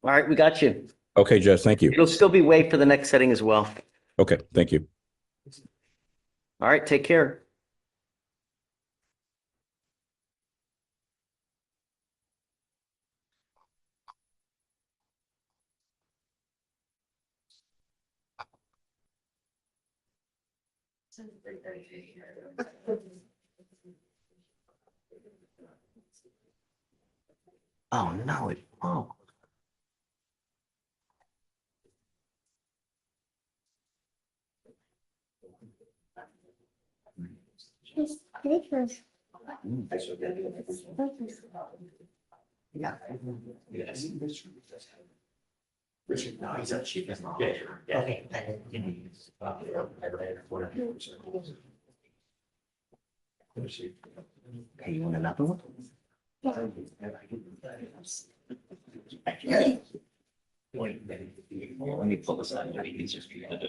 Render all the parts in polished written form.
All right, we got you. Okay, Judge, thank you. It'll still be waived for the next setting as well. Okay, thank you. All right, take care. Oh, no, it won't. Yeah. Richard, no, he's a chief. Okay. Okay, you want another one? Let me pull this out. It'll be easier for you to do.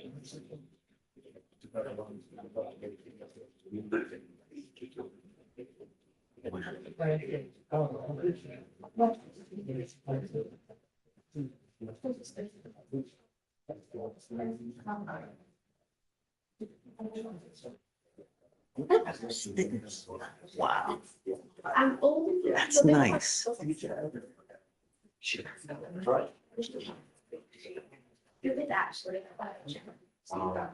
Wow, I'm old. that's nice. You're with Ashley. You are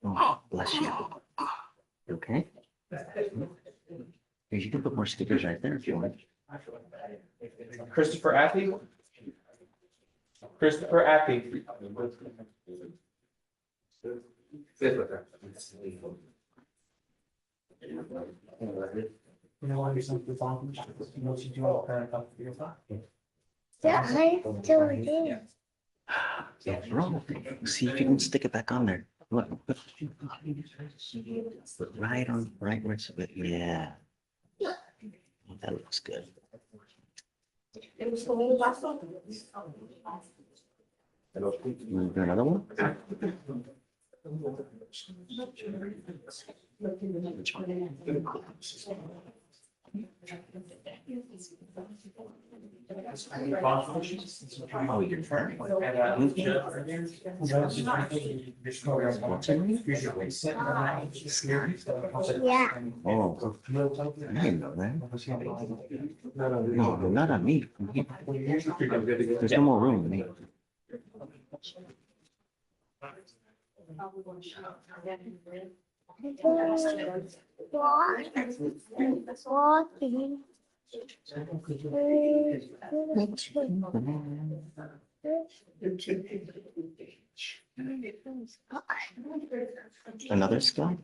Oh, bless you. You okay? Here, you can put more stickers right there if you want. Christopher Appy. Christopher Appy. Yeah, I still do. Yeah, roll. See if you can stick it back on there. Look. Put right on, right where it's a bit. Yeah. That looks good. It was the little last one. You want to do another one? Which one? Oh, you're fine. Yeah. Oh, I didn't know that. No, not on me. There's no more room in me. Walking. Another sky?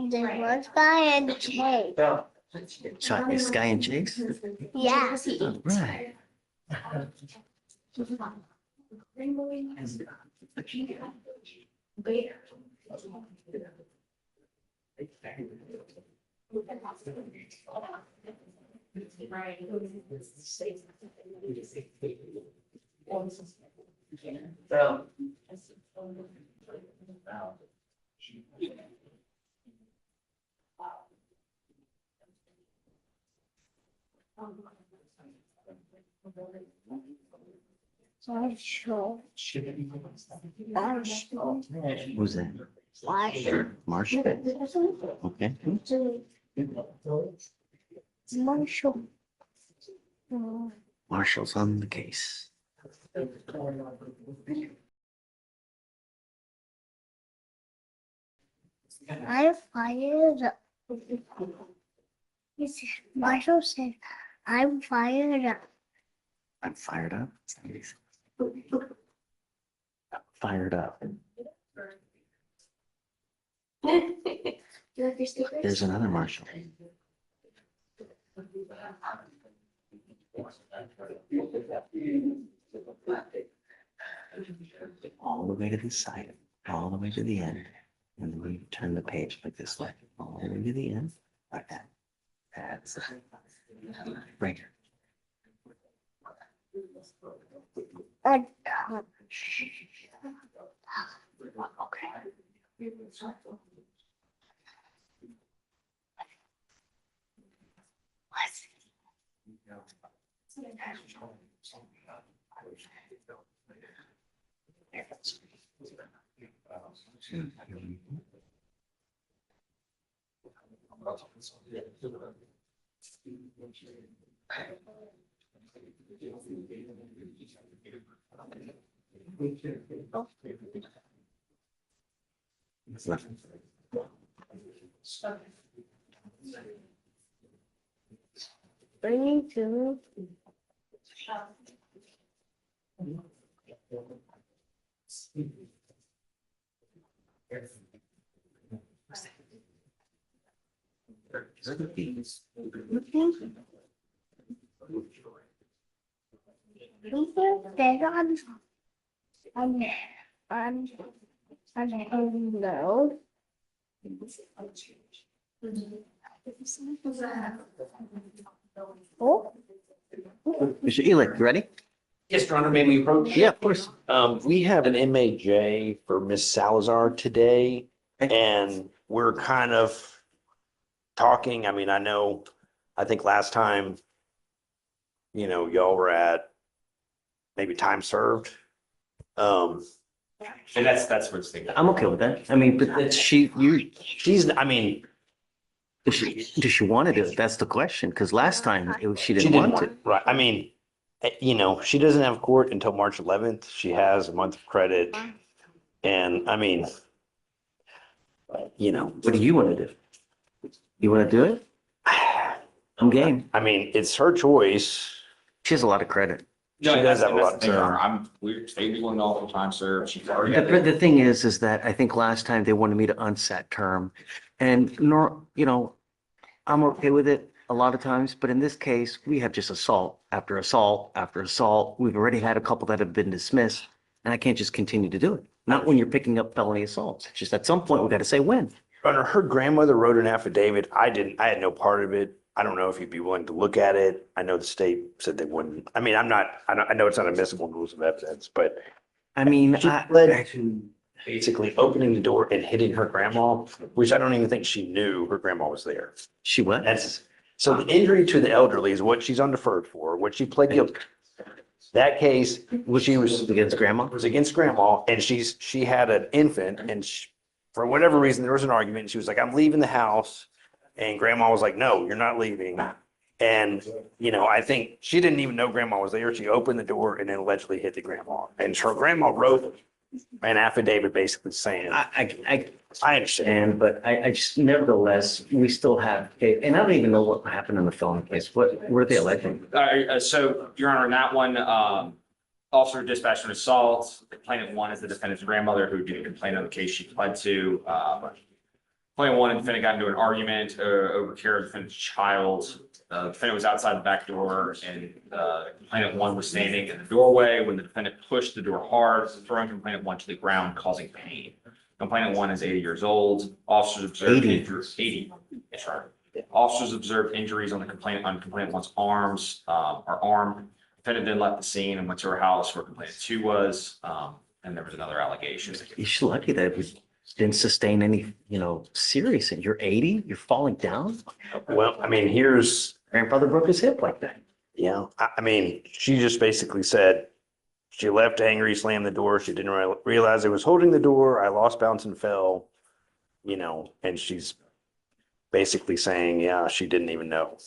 There was Guy and Jay. So is Sky and Chase? Yeah. Oh, right. Marshall. Who's that? Fleischer. Marshall? Okay. Marshall. Marshall's on the case. I fired up. Marshall said, I'm fired up. I'm fired up. Fired up. You like your stickers? There's another Marshall. the way to the side, all the way to the end. And then we turn the page like this way, all the way to the end, like that. That's it. Right here. Okay. It's not- Three, two. They're on no. Oh, Mr. Elick, you ready? Yes, Your Honor, may we approach? Yeah, of course. We have an MAJ for Miss Salazar today, and we're kind of talking, I mean, I think last time, y'all were at maybe time served. And that's what's thinking. I'm okay with that. I mean, but that's She's, does she want to do it? That's the question. Because last time she she didn't want to. right, she doesn't have court until March 11th. She has a month of credit. And What do you want to do? You want to do it? I'm game. it's her choice. She has a lot of credit. No, She that's, does have a that's lot the of thing, Your time. Honor. We're willing to all the time served. She's already. The thing is that I think last time they wanted me to unset term, and I'm okay with it a lot of times, but in this case, we have just assault after assault after assault. We've already had a couple that have been dismissed, and I can't just continue to do it. Not when you're picking up felony assaults. It's just at some point, we got to say when. Her grandmother wrote an affidavit. I had no part of it. I don't know if you'd be willing to look at it. I know the state said they wouldn't. I know it's not admissible in rules of evidence, but I mean, she led to basically opening the door and hitting her grandma, which I don't even think she knew her grandma was there. she what? So the injury to the elderly is what she's undeferred for, what she pled guilty. That case, she was Against grandma? was against grandma, and she had an infant, and for whatever reason, there was an argument. And she was like, "I'm leaving the house," and grandma was like, "No, you're not leaving." And I think she didn't even know grandma was there. She opened the door and then allegedly hit the grandma, and her grandma wrote an affidavit basically saying, I "I understand." understand, but I just nevertheless, we still have, and I don't even know what happened in the felony case. What were they alleging? So, Your Honor, in that one, officer dispatched an assault. Complainant one is the defendant's grandmother who didn't complain on the case she pled to. Complainant one and defendant got into an argument over care of the defendant's child. The defendant was outside the back door, and complainant one was standing in the doorway when the defendant pushed the door hard, throwing complainant one to the ground, causing pain. Complainant one is 80 years old. Officers observed 80. injuries. 80. That's right. Officers observed injuries on complainant one's arms, or arm. Defendant then left the scene and went to her house where complainant two was, and there was another allegation. You're lucky that it didn't sustain any, serious. And you're 80, you're falling down. Well, Grandfather broke his hip like that. she just basically said she left angry, slammed the door. She didn't realize it was holding the door. I lost balance and fell, and she's basically saying, yeah, she didn't even know.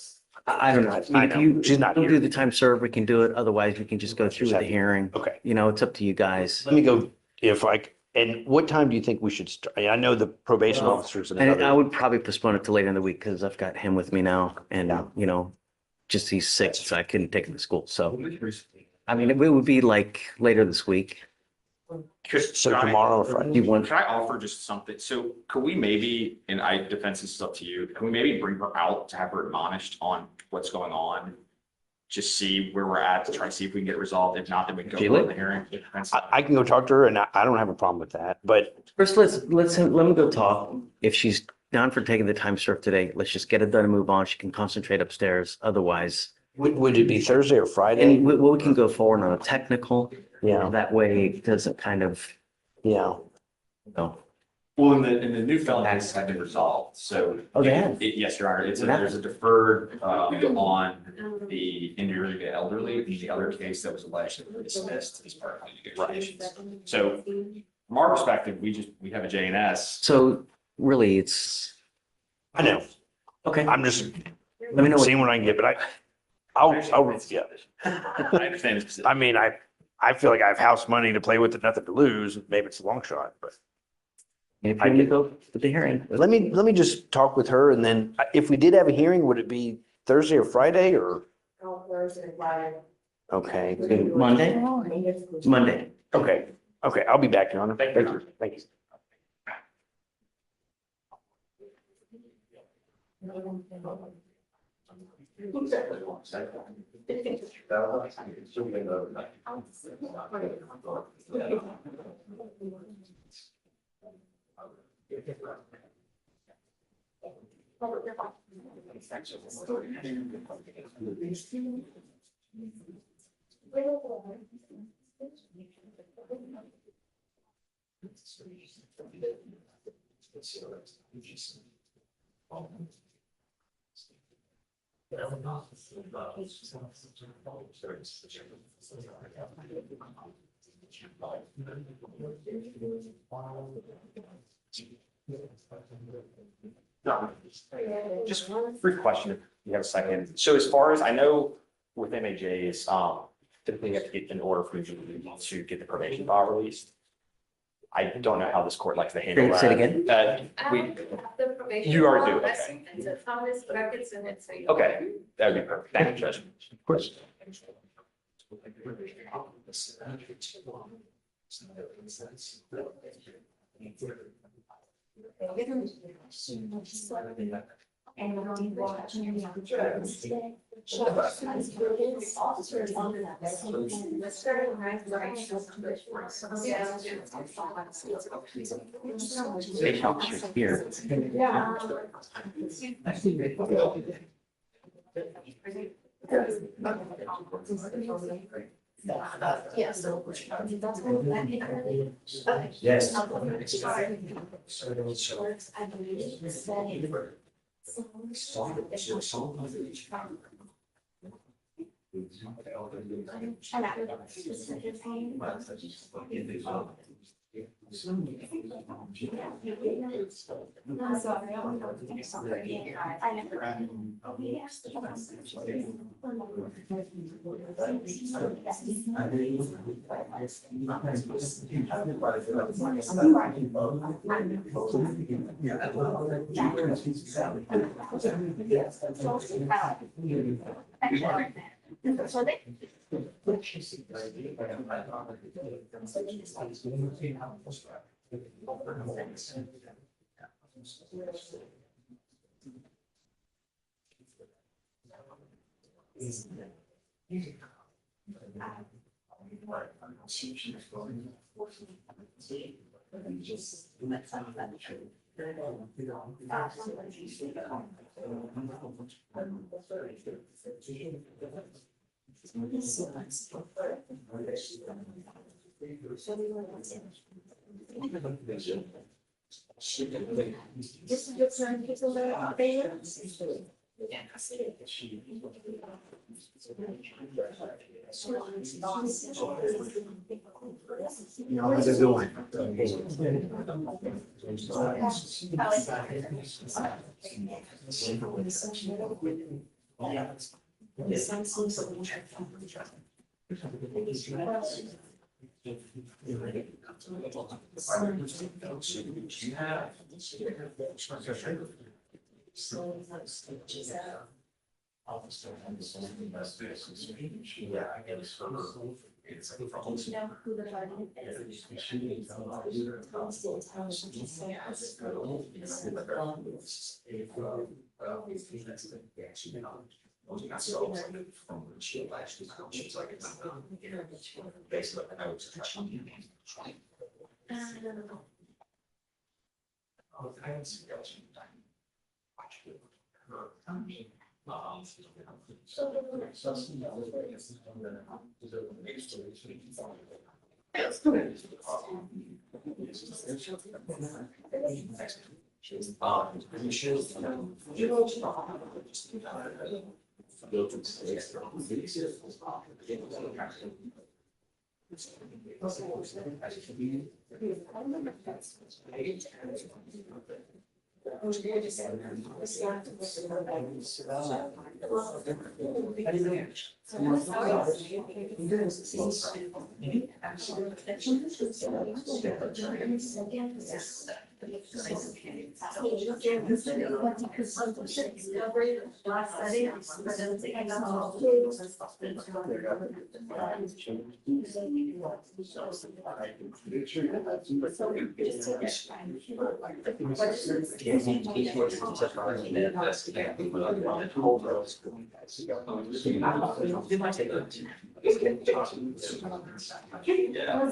I don't know. I If know. you She's not don't here. do the time served, we can do it. Otherwise, we can just go through with the hearing. Okay. It's up to you guys. Let me go, and what time do you think we should start? I know the probation officers and And I another. would probably postpone it to later in the week because I've got him with me now and, just he's sick, so I couldn't take him to school. So, it would be like later this week. So tomorrow or Friday? You want, Can I offer just something? So could we maybe, and defense, this is up to you, can we maybe bring her out to have her admonished on what's going on? just see where we're at to try to see if we can get it resolved. If not, then we can go Sheila? for the hearing. I can go talk to her and I don't have a problem with that, but First, let me go talk. If she's down for taking the time served today, let's just get it done and move on. She can concentrate upstairs. Otherwise, would it be Thursday or Friday? and we can go forward on a technical. Yeah, That way it doesn't kind of, yeah. no. Well, in the new felony cases have been resolved, so. Oh, they have? Yes, Your Honor, What happened? there's a deferred, on the injury to the elderly, the other case that was alleged and dismissed as part of the negotiations. So from our perspective, we have a JNS. So really it's, I know. okay, I'm just let me know what, seeing what I can get, but yeah. I understand. it's- I mean, I feel like I have house money to play with and nothing to lose. Maybe it's a long shot, but if you need to go with the hearing. let me just talk with her and then if we did have a hearing, would it be Thursday or Friday or? Okay, Monday? Monday. okay, okay. I'll be back, Your Honor. Thank you. Thank you. No, just one brief question, if you have a second. So as far as I know, with MAJs, typically you have to get an order from you to get the probation file released. I don't know how this court likes to handle that. Say it again? You already do, okay. Okay. Okay, that would be perfect. Thank you, Judge. Of course. State officers here. Yes. Yes. This is your turn to the How's it going?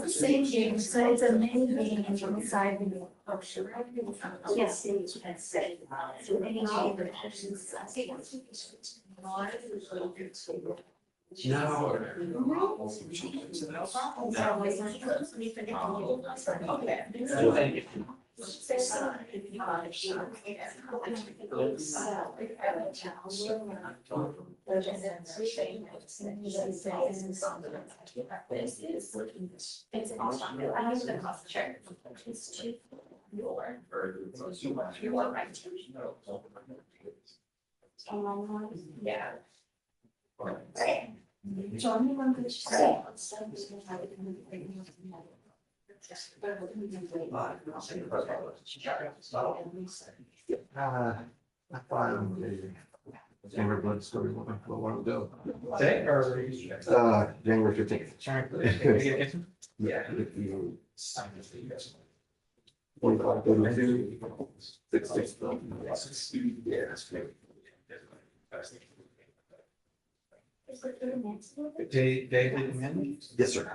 Same game, so it's a mini game inside the option. Yes. So any game that options. Yeah. January blood story, what I want to go. Today or? January 15th. Yeah. 25, 36. Yeah, that's great. David Min? Yes, sir.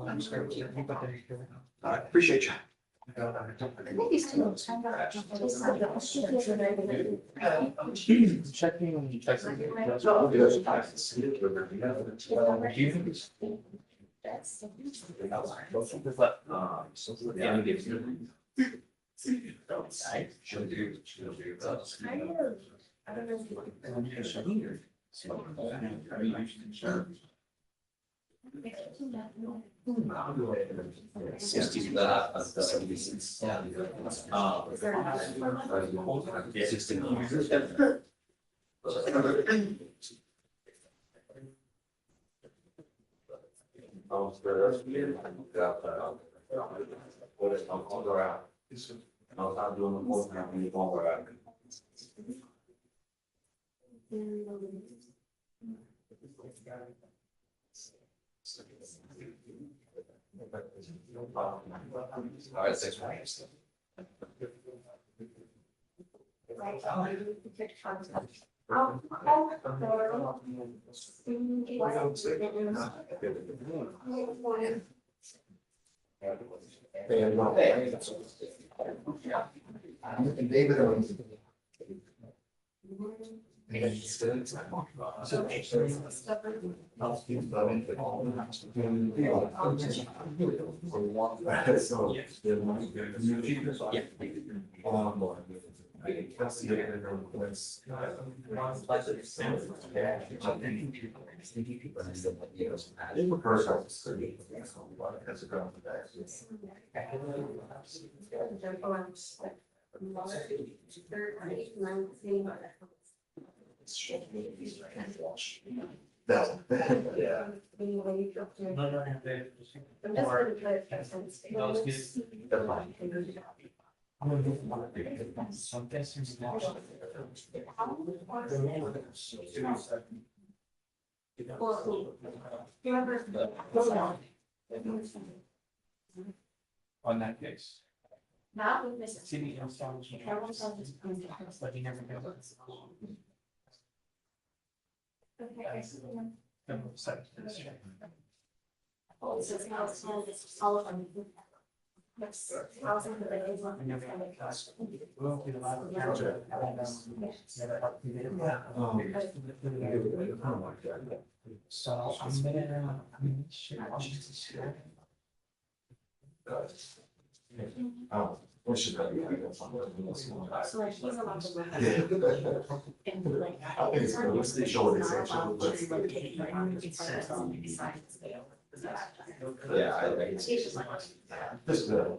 I'm sorry, you got that here. Appreciate you. Checking. All right, thanks. Yeah. On that case. Not with Mrs. City and establishment. But he never got it. Okay. Oh, This is how it's all of them. Yes. How's it that they want? So I'm gonna. So like he's allowed to. And like. It's not allowed to take it around in front of someone besides. Yeah, I think It's just like. this is a.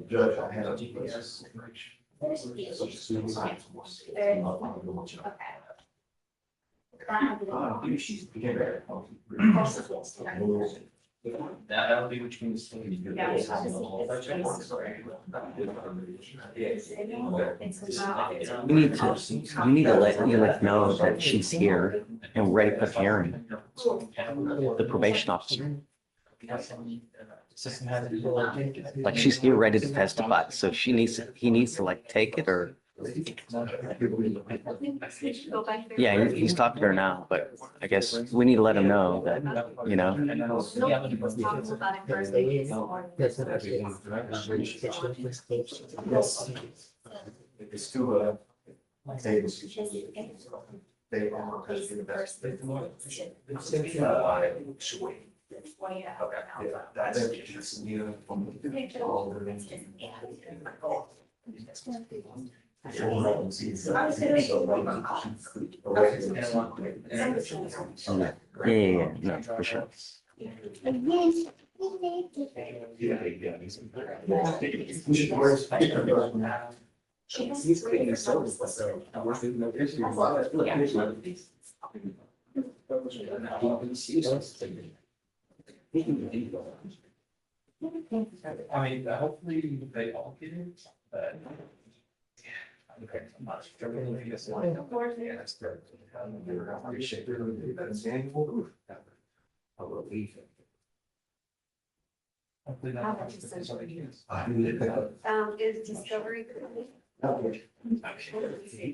Judge, I had a. She's became very. That'll be between the. We need to let Elif know that she's here and ready for the hearing, the probation officer. Like she's here ready to testify, so he needs to like take it or. Yeah, he's talking to her now, but I guess we need to let him know that, you know. It's too, tables. They are. Okay, yeah, that's. Yeah, no, for sure. I mean, hopefully they all get it, but. Okay. I'm not sure. Yeah, that's good. Appreciate it. That's annual. I will leave it. Hopefully How that. much is it? Is discovery.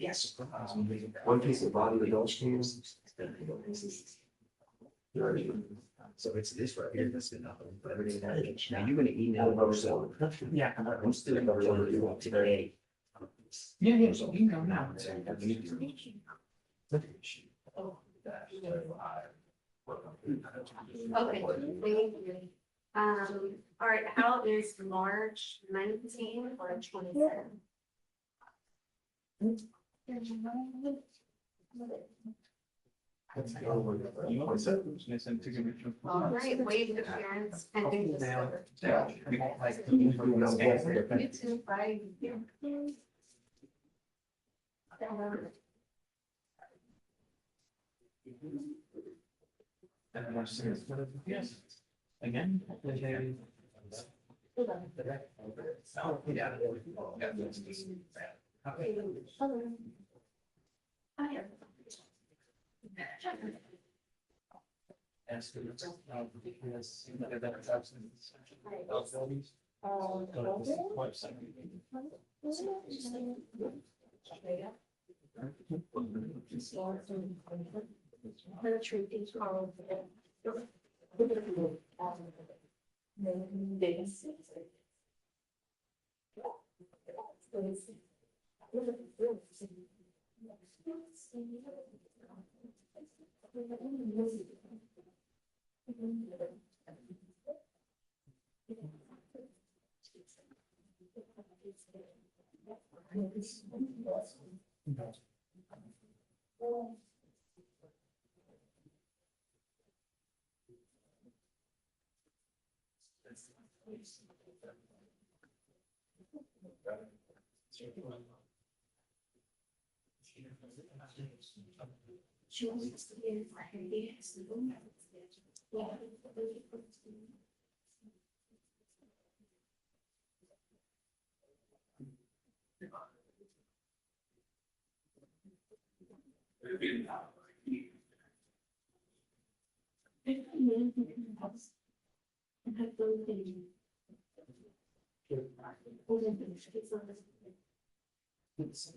Yes. One piece of body that don't scream. So it's this right here, that's enough. Now you're gonna email those. Yeah. I'm still gonna go you up today. Yeah, so you can go now. Okay, thank you. All right, how is March 19 or 27? All right, waive appearance and do discovery. You too, bye. Yes. Again. Oh, yeah. It's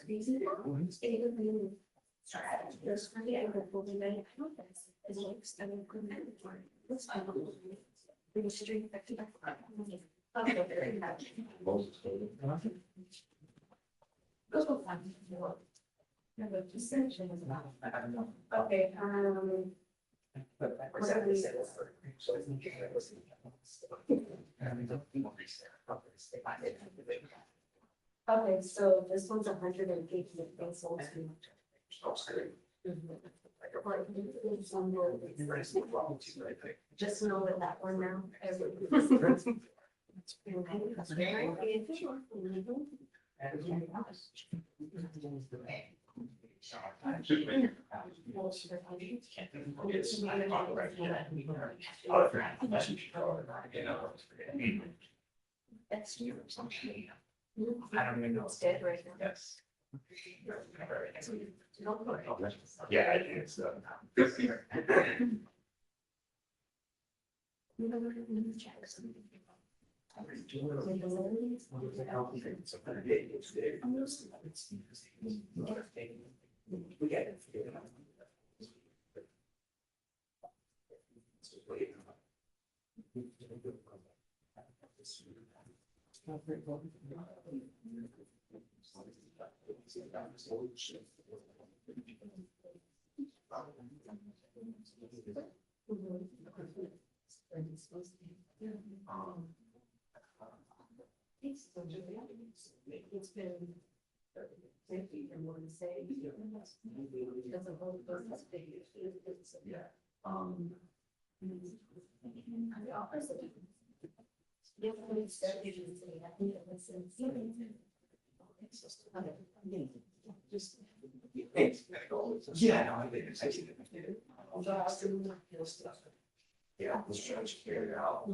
crazy. There's really a good movie that I don't know is like stunning good mandatory. Let's have a bring street back to back. Okay, very much. Those will find more. Yeah, but just essentially is about. Okay, okay, so this one's 180 pesos. Just know that that one now. That's you or something. I don't even know. It's dead right now. Yes. No. Yeah, I do. So. We get it. It's been 50 and one say. Doesn't hold those big. Yeah. The opposite. Yeah, but it's that you can say, I think it was in. Yeah, no, I think it's actually. Yeah, I was trying to figure it out.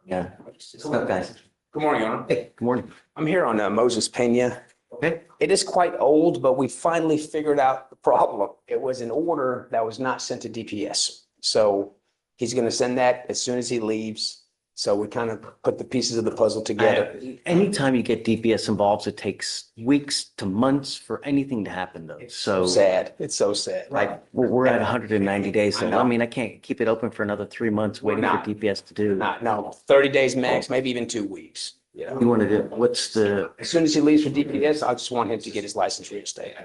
Yeah. What's up, guys? Good morning, Your Honor. Hey, good morning. I'm here on Moses Pena. Okay. It is quite old, but we finally figured out the problem. It was an order that was not sent to DPS. So he's going to send that as soon as he leaves. So we kind of put the pieces of the puzzle together. Anytime you get DPS involved, it takes weeks to months for anything to happen though. So Sad. It's so sad. like we're at 190 days. So I know. I mean, I can't keep it open for another 3 months waiting for Not- DPS to do. No, 30 days max, maybe even 2 weeks. You know, You want to do, what's the, as soon as he leaves for DPS, I just want him to get his license reinstated.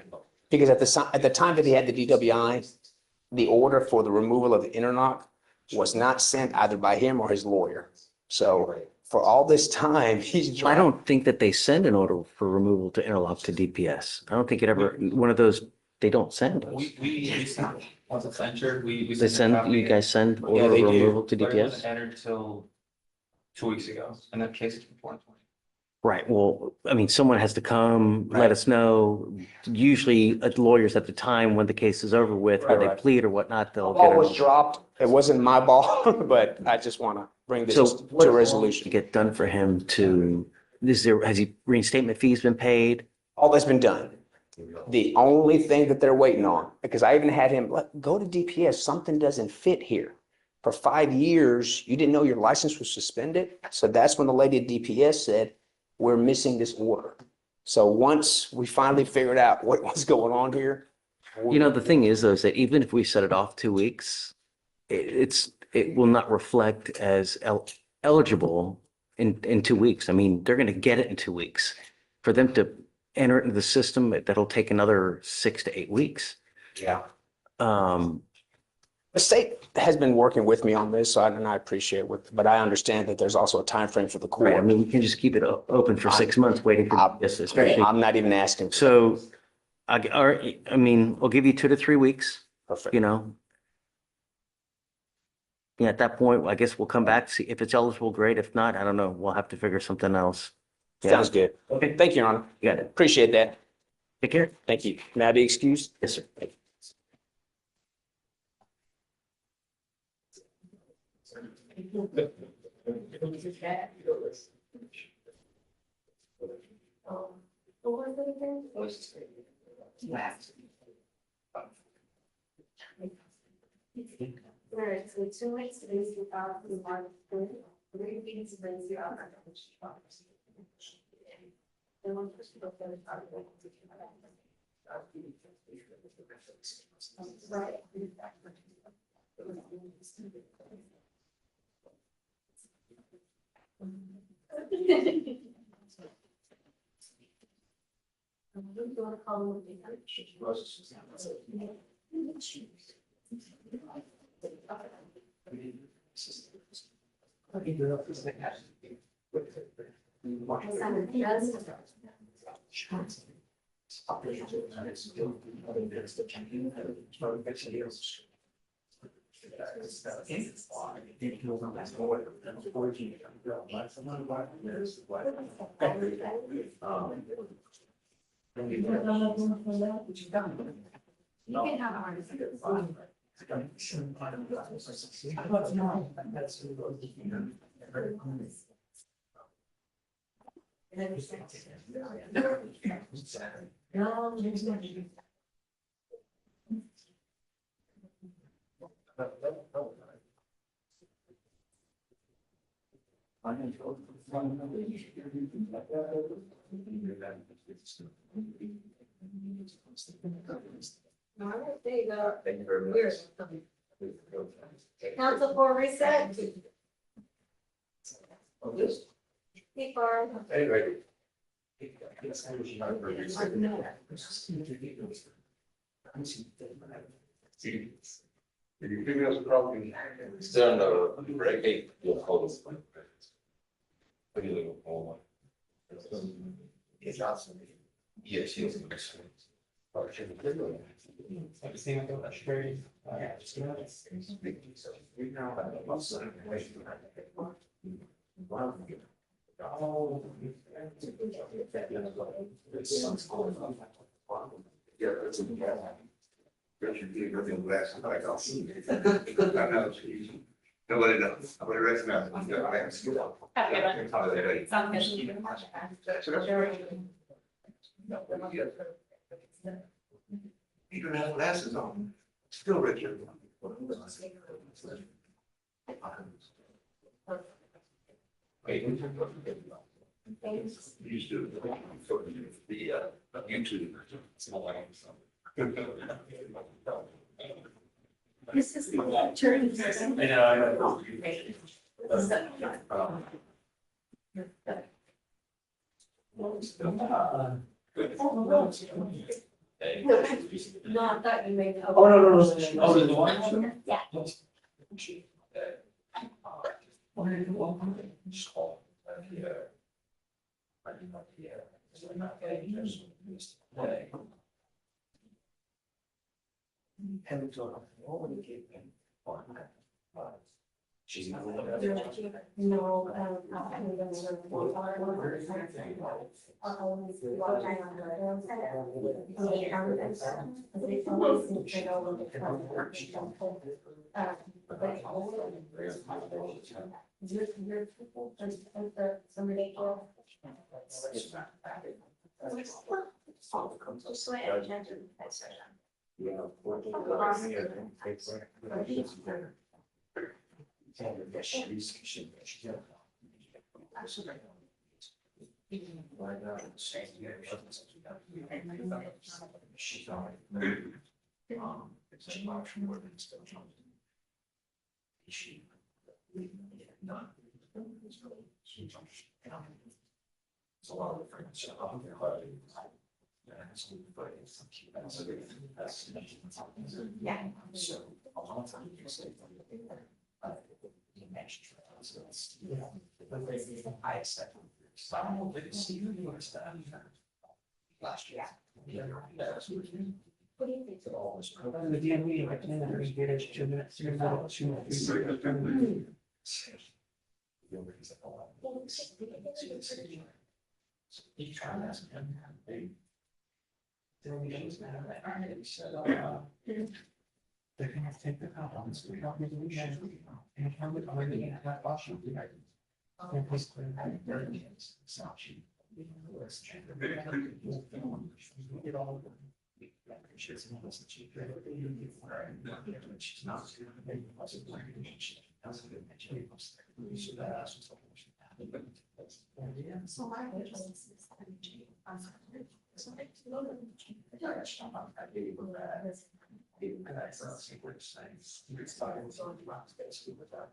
Because at the time that he had the DWI, the order for the removal of the interlock was not sent either by him or his lawyer. So for all this time, he's. I don't think that they send an order for removal to interlock to DPS. I don't think it ever, one of those, they don't send those. We sent, once it's entered, we. They send, you guys send order they of do. removal to But it wasn't DPS? entered till 2 weeks ago, and that case is from 2020. Right. Well, I mean, someone has to come, let Right. us know. Usually lawyers at the time when the case is over with, or Right, they right. plead or whatnot, they'll Ball get was it. dropped. It wasn't my ball, but I just want to bring this So to what a to resolution. get done for him to, has he reinstatement fees been paid? All that's been done. The only thing that they're waiting on, because I even had him, go to DPS, something doesn't fit here. For 5 years, you didn't know your license was suspended. So that's when the lady at DPS said, we're missing this order. So once we finally figured out what was going on here. You know, the thing is, though, is that even if we set it off 2 weeks, it will not reflect as eligible in 2 weeks. I mean, they're going to get it in 2 weeks. For them to enter it into the system, that'll take another 6 to 8 weeks. Yeah. Um, The state has been working with me on this, and I appreciate it, but I understand that there's also a time frame for the right. I court. mean, we can just keep it open for 6 months waiting for this, especially. I'm not even asking. So I mean, we'll give you 2 to 3 weeks, Perfect. you know. Yeah, at that point, I guess we'll come back, see if it's eligible, great. If not, I don't know. We'll have to figure something else. Yeah. Sounds good. Okay, Thank you, Your Honor. you got it. Appreciate that. Take care. Thank you. May I be excused? Yes, sir. Right, so 2 weeks brings you out to March 3rd, 3 weeks brings you out. And one person will finish out of it. Right. You want to call them? You can have ours. All right, there you go. Thank you very much. Counsel for reset. Keep our. Anyway. Did you give us a copy? Still no break. You'll call this one. It's awesome. Yes, yes. Yeah, that's a. Richard, you got them glasses like I'll see. I know, it's easy. Nobody knows, nobody recognizes. I have skill. Sounds good. You don't have glasses on, still Richard. Used to. The YouTube. This is the attorney. No, I thought you made. Oh, no. Oh, the one? Yeah. They're gonna take the comments. We don't need to be sure. And how would I be at that option? And basically, it's not cheap. It all. She's not. So my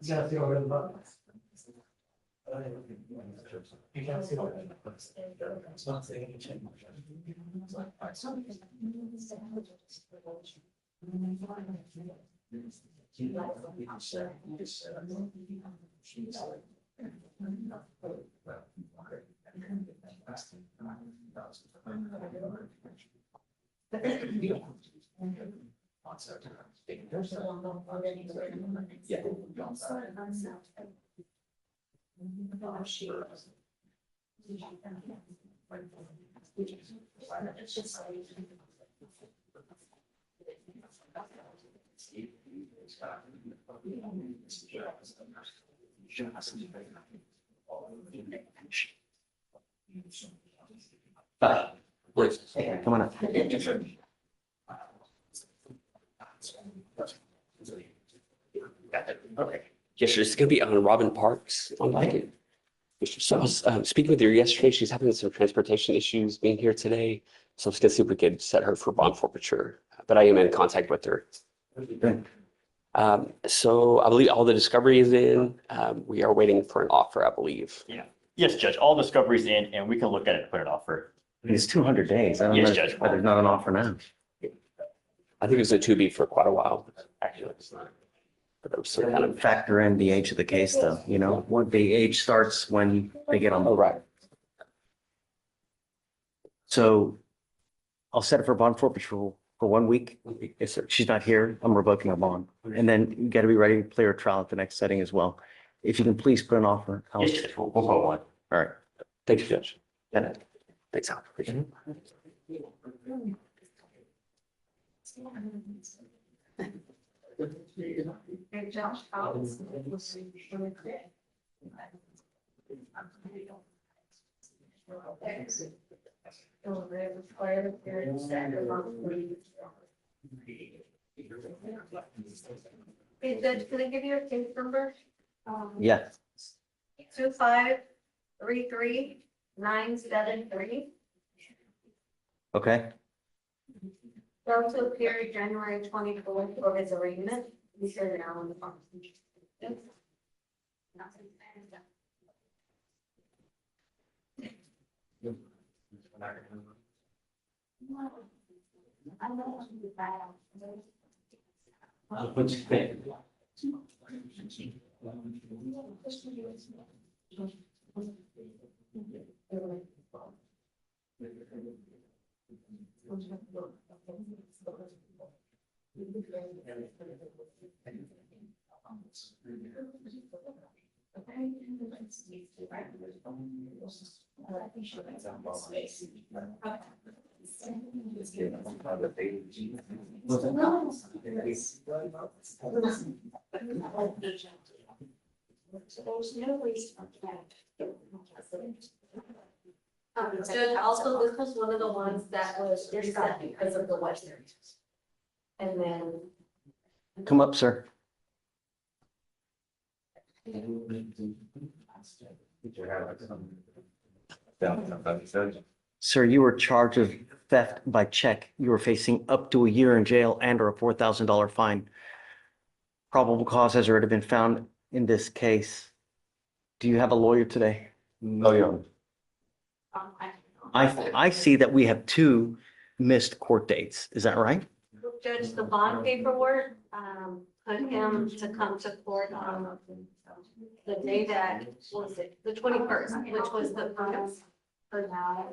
You gotta feel real love. You gotta feel it. It's not saying you change. Come on up. Okay. Yes, sir. This is going to be on Robin Parks on docket. So I was speaking with her yesterday. She's having some transportation issues being here today. So I was going to see if we could set her for bond forfeiture, but I am in contact with her. Good. So I believe all the discovery is in. We are waiting for an offer, I believe. Yeah. Yes, Judge, all discovery's in and we can look at it and put it off for. It's 200 days. I don't Yes, know Judge. why there's not an offer now. I think it was a 2B for quite a while. Actually, it's not. But it was some kind of. Factor in the age of the case though, you know, what the age starts when they get on. Oh, right. So I'll set it for bond forfeiture for 1 week. Yes, sir. She's not here, I'm revoking a bond. And then you got to be ready to clear a trial at the next setting as well. If you can please put an offer. Yes, Judge, we'll put one. All right. Thank you, Judge. Bennett. Thanks, Al. Appreciate it. Hey, Josh, Collins. Hey, Judge, can I give you a case number? Yeah. 2533973. Okay. Go to appear January 24th for his arraignment. We said it now on the phone. There's no reason. Judge, also, this was one of the ones that was reset because of the weather. And then. Come up, sir. Sir, you were charged of theft by check. You were facing up to a year in jail and or a $4,000 fine. Probable cause has already been found in this case. Do you have a lawyer today? No, Your Honor. I see that we have 2 missed court dates. Is that right? Judge, the bond paperwork, put him to come to court on the day that, what was it, the 21st, which was the first. For now.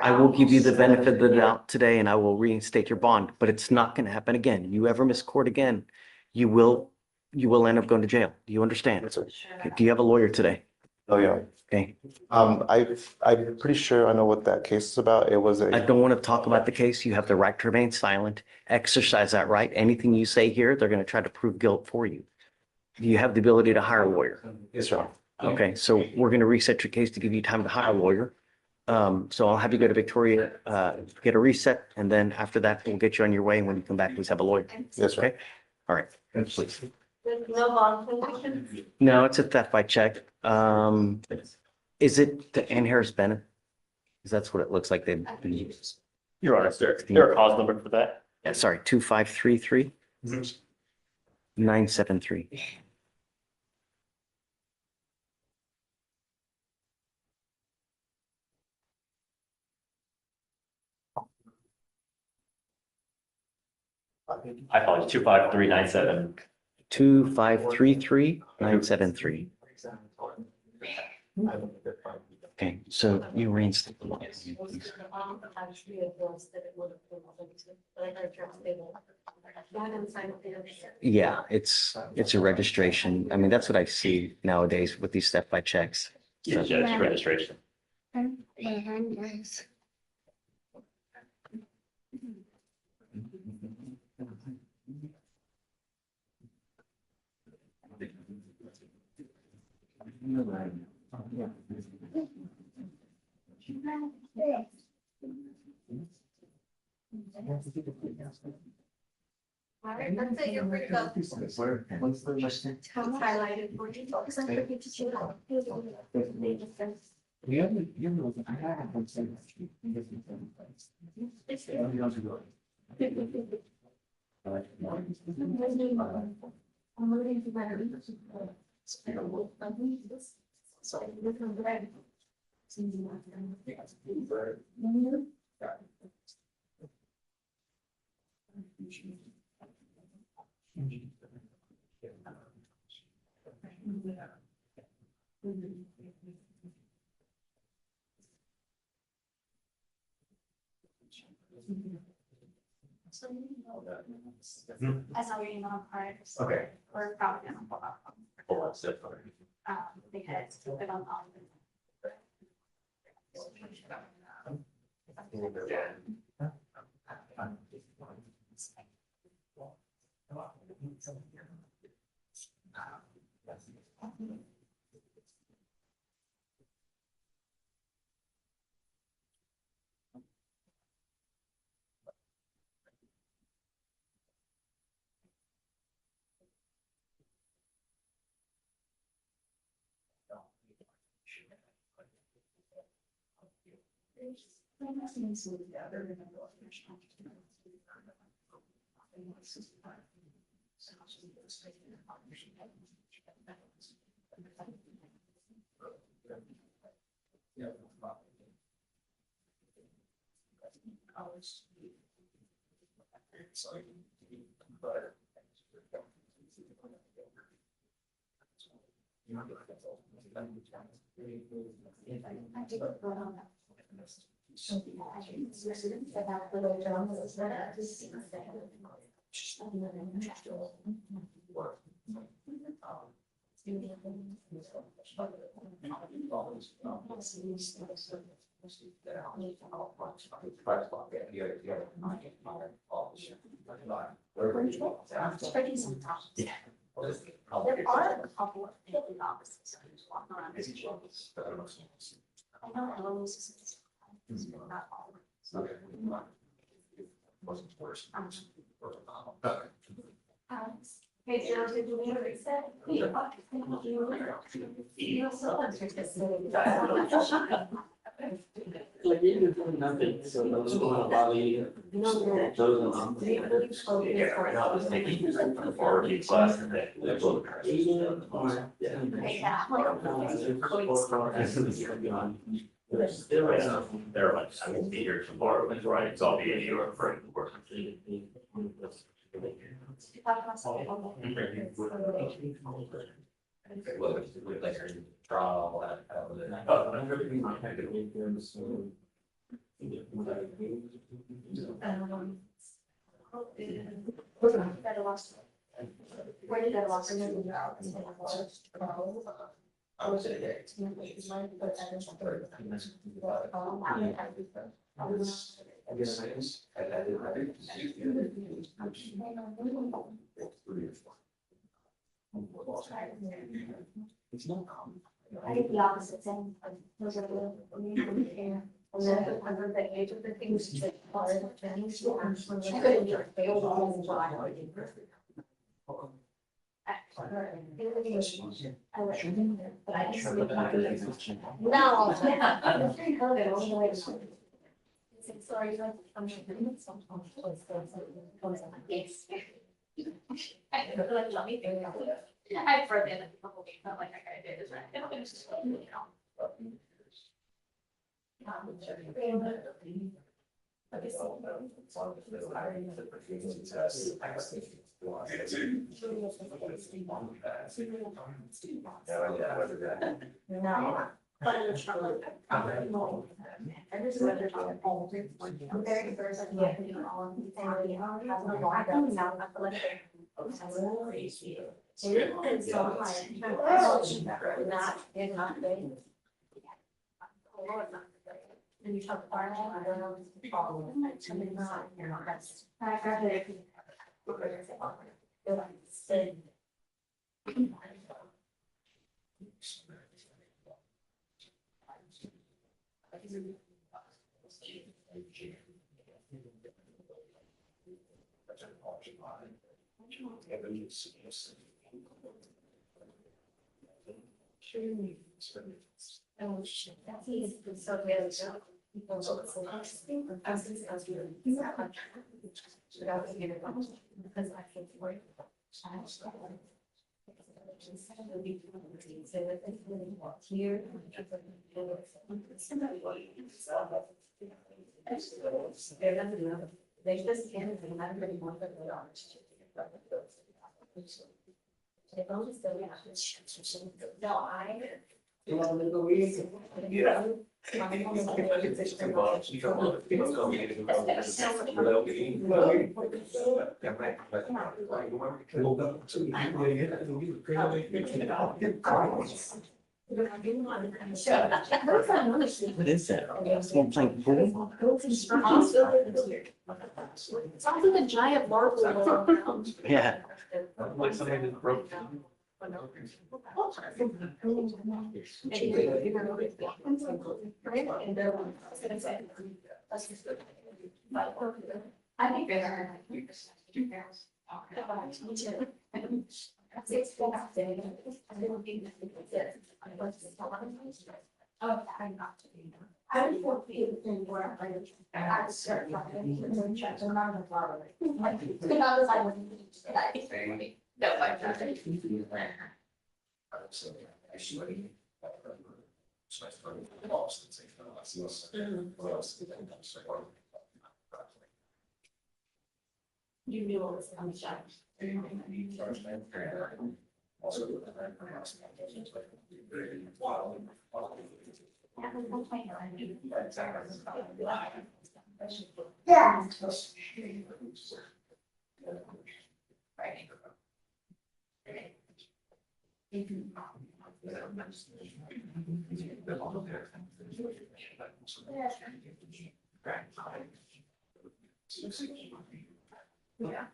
I will give you the benefit of the doubt today and I will reinstate your bond, but it's not going to happen again. You ever miss court again, you will end up going to jail. Do you understand? Yes, sir. Okay, do you have a lawyer today? No, Your Honor. Okay. I'm pretty sure I know what that case is about. It was I don't want to talk about the case. You have the right to remain silent. Exercise that right. Anything you say here, they're going to try to prove guilt for you. You have the ability to hire a lawyer. Yes, Your Honor. Okay, so we're going to reset your case to give you time to hire a lawyer. So I'll have you go to Victoria, get a reset, and then after that, we'll get you on your way. And when you come back, please have a lawyer. Yes, sir. Okay? All right, please. There's no bond condition. No, it's a theft by check. Is it the Ann Harris Bennett? Because that's what it looks like they've been used. Your Honor, is there a cause number for that? Yeah, sorry, 2533 973. I apologize, 25397. 2533 973. Okay, so you reinstate the law. Yeah, it's a registration. I mean, that's what I see nowadays with these theft by checks. Yes, Judge, registration. All right, that's it, you're free to go. It's highlighted for you. Because I forget to check out. I'm moving to better. I saw your email card. Okay. Or probably gonna pull up. Because I don't know. Yeah. There are a couple of daily offices walking around. I know Eloise is not all. Hey, Joe, did you need a reset? You also Like you do nothing, so those who want to bother you. Right now, it's taking from the forward class and then. They're like, I will be here tomorrow, but right, so I'll be in New York for work. Where did I lost? I would say that. I guess I is. It's not common. I did the opposite thing. Those are the. And then under the age of the things that are. I couldn't do it. They all was July. But I just. No. It's pretty COVID. I wasn't like. Sorry, I'm sometimes. Yes. I feel like let me think. I've heard it a couple weeks, not like I did, is right. No. But I'm struggling. I'm just rather talk all the time. I'm very first, I'm not doing all of these things. Has no law, I'm not like. And so like, not good. And you talk about, I don't know, follow it, I mean, not, you're not, that's. I graduated. Oh, shit, that's easy, so really, so. I was because I think we're. Here. They just can't, they're not really more than they are. They both still have. No, I. You want to go easy? Yeah. What is that? Someone playing pool? Sounds like a giant marble around. Yeah. Like somebody just broke. I think they're. Oh, I'm not. I would feel people where I would start. Check them out of the flower. Because I wouldn't. No, I You knew what was coming shot. Yeah. Right. Yeah.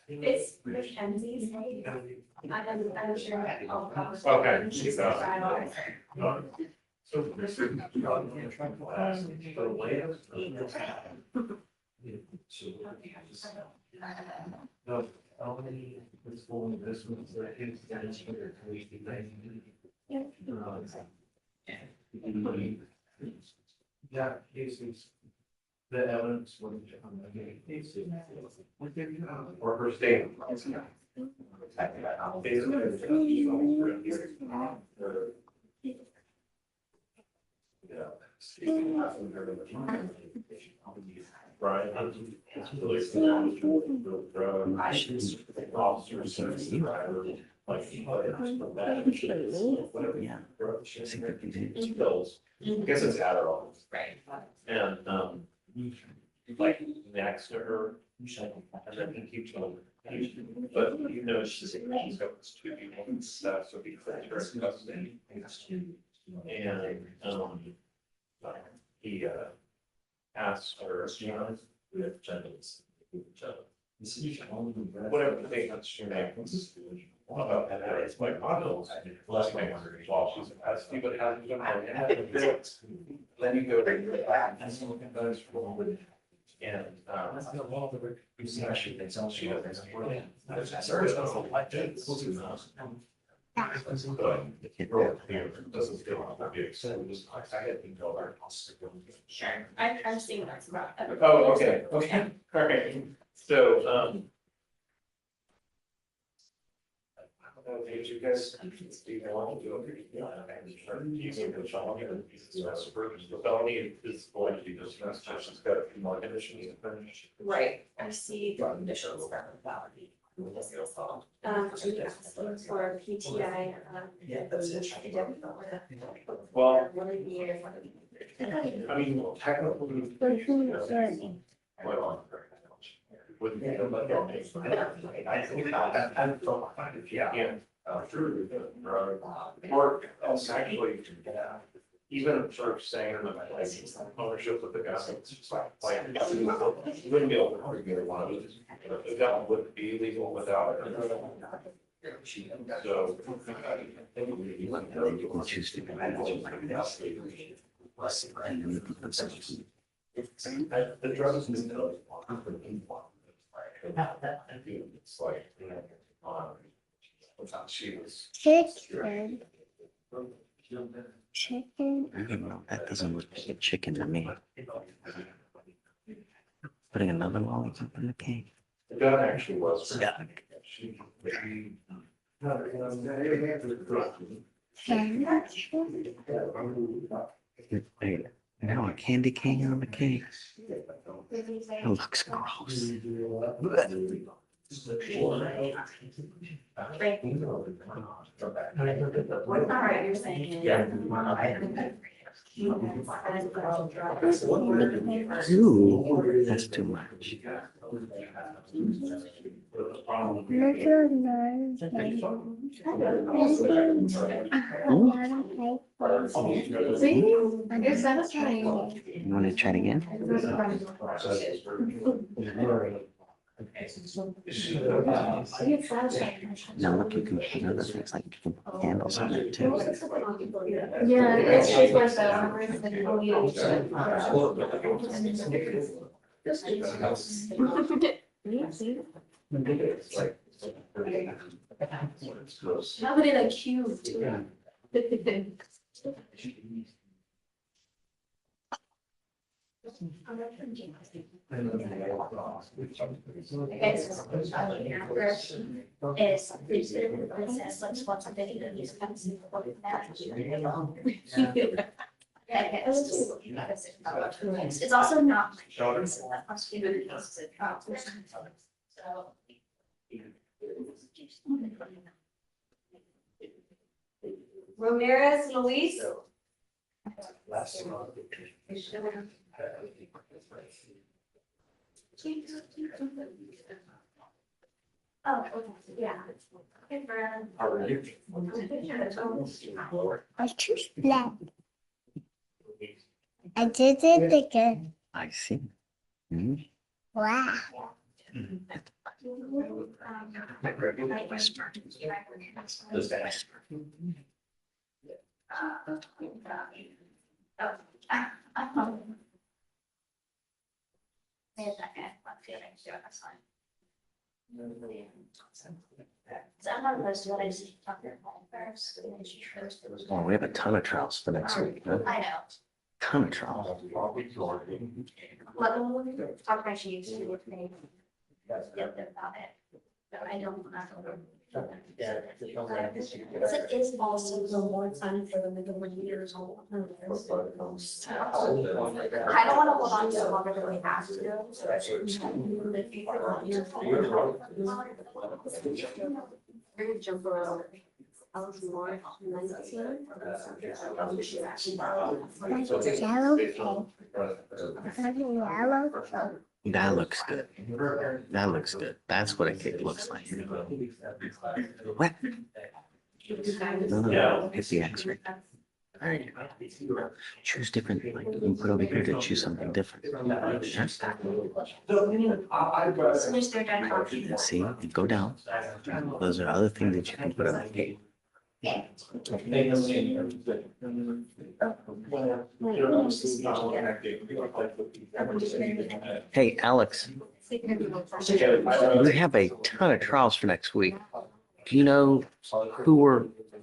It's Mackenzie's. I'm sure. Okay. Yeah, cases. The evidence. Or her statement. Right. Yeah. I guess it's Adderall. Right. And, like next to her, and then he keeps on. But you know, she's got this 2 people and stuff, so he puts her in custody. And, he, asked her, whatever the thing that's your name was. And it's like, oh, last name, while she's in custody, but it hasn't been. Then you go to. And, she doesn't. Doesn't feel big, so just I had to go there. Sure, I've seen that's about. Oh, okay, all right. So, I don't know, did you guys, do you want to do it? Using the felony is going to be dismissed, she's got a few more conditions to finish. Right, I see the conditions for the felony. For PTI. Yeah, that's it. Well, One of the years. I mean, technically. Well, wouldn't be able to- I think if you can't, or actually, even sort of saying that like ownership of the gun, it's just like, you wouldn't be able to argue one of these. The gun wouldn't be legal without it. So. You can choose to manage like this. And then you can put some- The drugs. It's like, she was. Chicken. Chicken. I don't know, that doesn't look like a chicken to me. Putting another lollipop in the cake. The gun actually was. Yeah. Hey, now a candy cane on the cake. It looks gross. All right, you're saying. Ooh, that's too much. See, you're satisfying. You want to try it again? Now look, you can put other things like you can put candles on it too. Yeah, it's just like have it in a cube too. Okay, so first is it says let's watch a video of these kinds of yeah, it's also not. So that must be really close to so. Ramirez Luis. Oh, yeah. I choose black. I did it again. I see. Mhm. Wow. Whisper. So I'm not supposed to let us talk first. Oh, we have a ton of trials for next week. Huh? I know. Ton of trials. Let me talk to my chiefs with me. About it. But I don't want to. It is also the more time for them to go 1 years old. I don't want to hold on to it longer than we have to. We're gonna jump around. I was more 19. That's yellow pen. That's yellow pen. That looks good. That looks good. That's what a cake looks like. What? No. Hit the X right there. There you go. Choose different, like, you can put over here to choose something different. Yes. See, you go down. Those are other things that you can put up here. Hey, Alex, we have a ton of trials for next week. Do you know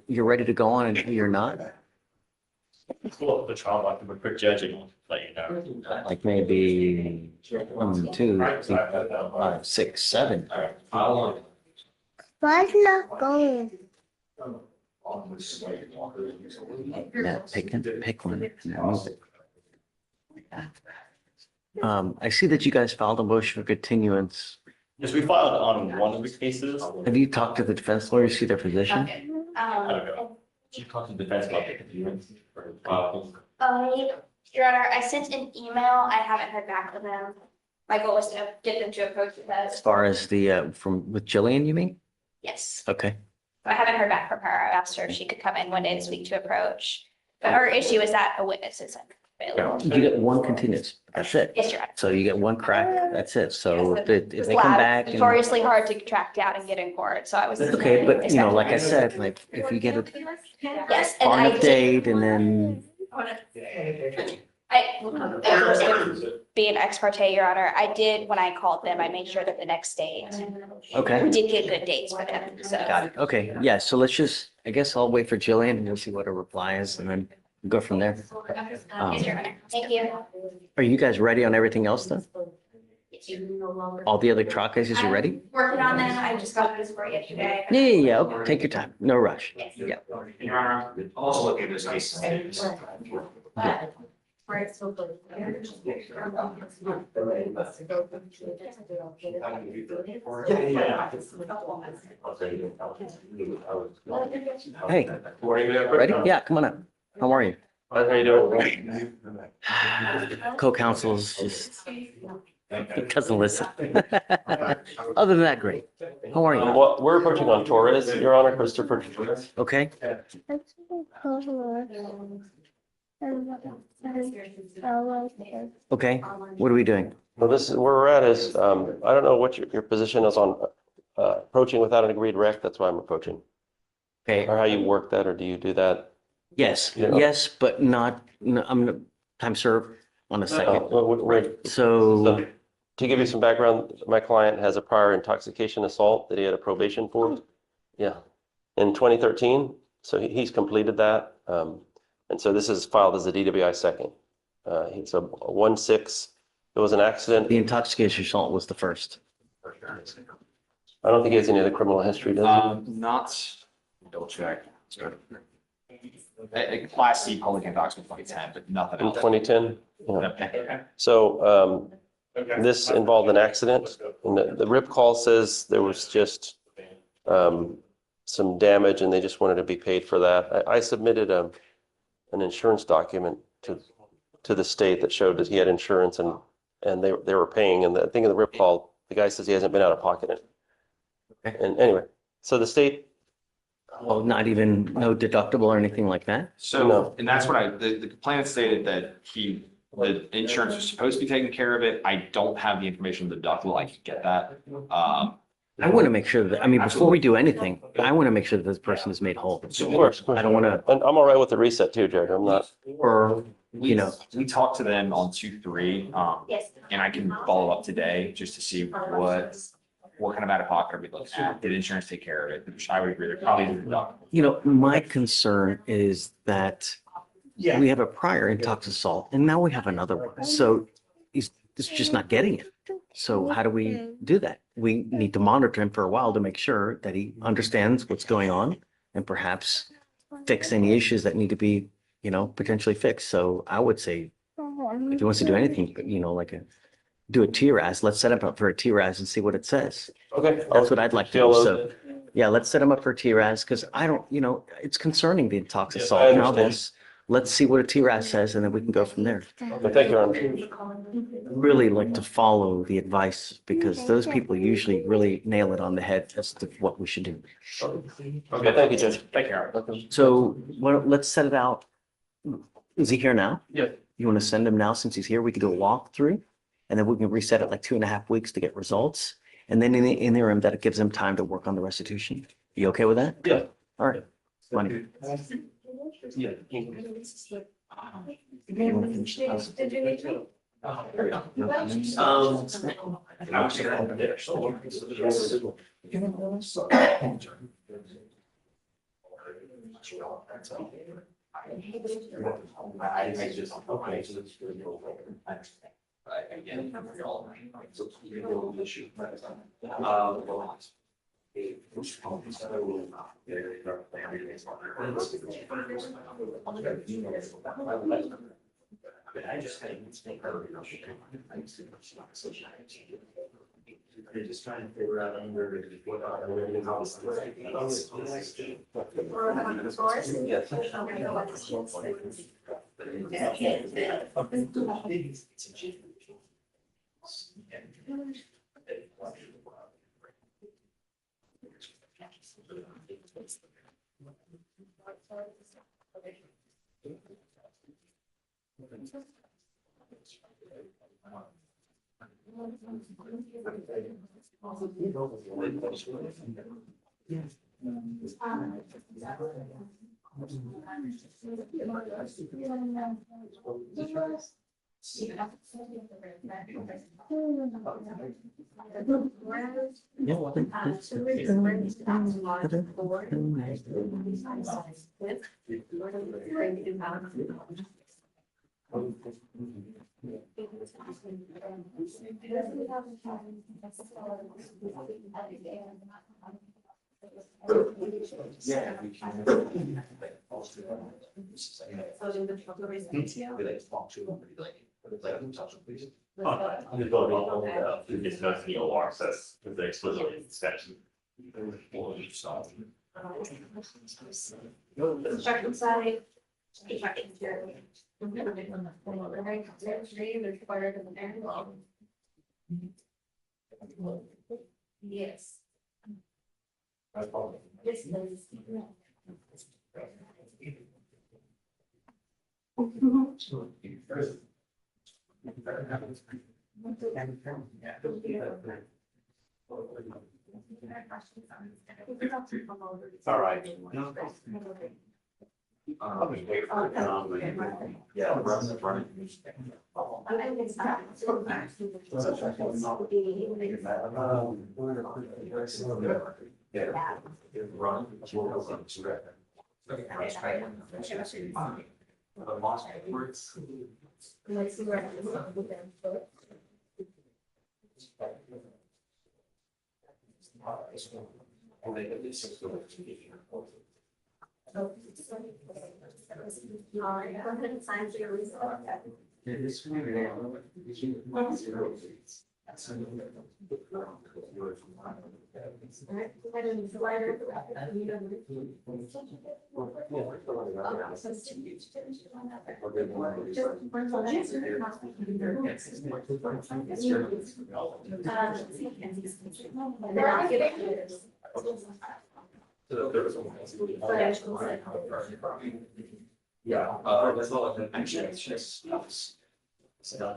you're ready to go on and who you're not? Well, the trial document, quick judging, let you know. Like maybe 1, 2, 3, 4, 5, 6, 7. Why's not going? Yeah, pick one and then move it. I see that you guys filed a motion for continuance. Yes, we filed on one of the cases. Have you talked to the defense lawyers, see their position? Okay. I don't know. Did you talk to the defense about the continuance? Your Honor, I sent an email. I haven't heard back from them. My goal was to get them to approach with As us. far as with Jillian, you mean? Yes. Okay. I haven't heard back from her. I asked her if she could come in one day this week to approach. But her issue is that a witness isn't available. You get one continuance. That's it. Yes, Your Honor. So you get one crack. That's it. So if This they come lab back is and. notoriously hard to track down and get in court, so I was. Okay, but like I said, like if you get it Yes, and on I a did. date and then, Being ex parte, Your Honor, I did, when I called them, I made sure that the next day, okay. we did get good dates for them, so. Got it. Okay, yeah, so I guess I'll wait for Jillian and we'll see what her reply is and then go from there. Yes, Your Honor. Thank you. Are you guys ready on everything else then? All the other trial cases, you ready? Working on them. I just got this for yesterday. Yeah. Okay. Take your time. No rush. Yeah. Your Honor, I'm also looking at this case. Hey, ready? Yeah, come on up. How are you? How are you doing? Co-counsel's just, he doesn't listen. Other than that, great. How are you? Well, we're approaching on Torres, Your Honor, Christopher Torres. Okay. Okay. What are we doing? Well, this is where we're at is, I don't know what your position is on approaching without an agreed rec. That's why I'm approaching. Okay. Or how you work that, or do you do that? Yes, Yeah. yes, but not, no, I'm gonna time serve on a second. So So, to give you some background, my client has a prior intoxication assault that he had a probation for. Yeah, in 2013. So he's completed that. And so this is filed as a DWI second. It's a 1-6. It was an accident. The intoxication assault was the first. I don't think he has any other criminal history, does Not, double check. A Class C public intoxication 2010, but nothing he? In else. 2010? Yeah. Okay. So this involved an accident, and the RIP call says there was just some damage and they just wanted to be paid for that. I submitted an insurance document to the state that showed that he had insurance and they were paying. And the thing in the RIP call, the guy says he hasn't been out of pocket in. And anyway, so the state. Oh, not even, no deductible or anything like that? So, No. and that's what the complainant stated that the insurance was supposed to be taking care of it. I don't have the information on the deductible. I can get that. I want to make sure that, I mean, before we do anything, I want to make sure that this person is made whole. Of course. I don't want to, And I'm all right with the reset too, Judge. I'm not. or, We talked to them on 2/3, and I can follow up today just to see what kind of out-of-pocket are we looking at? Did insurance take care of it? Which I would agree, they're probably deductible. My concern is that we have a prior intox assault and now we have another one. So he's just not getting it. So how do we do that? We need to monitor him for a while to make sure that he understands what's going on and perhaps fix any issues that need to be, potentially fixed. So I would say if he wants to do anything, do a TRAS, let's set him up for a TRAS and see what it says. Okay. That's what I'd like to do. So, yeah, let's set him up for a TRAS because I don't, it's concerning the intox Yes, assault. I Now understand. this, let's see what a TRAS says and then we can go from there. Okay, thank you, Your Honor. Really like to follow the advice because those people usually really nail it on the head as to what we should do. Okay, thank you, Judge. Thank you, Aaron. So let's set it out. Is he here now? Yeah. You want to send him now since he's here? We could do a walkthrough and then we can reset it like 2.5 weeks to get results. And then in the interim, that gives him time to work on the restitution. You okay with that? Yeah. All right. Money. Yeah. Did you need to? They're just trying to figure out under what it's not the OR access with the explicit section. Construction site. Yes. Yes, please. All right. Let's see where I'm with them. All right, go ahead and sign for your result. All right, go ahead and slide it. And then I'll give it to you. Yeah, that's all. Actually, it's just. So.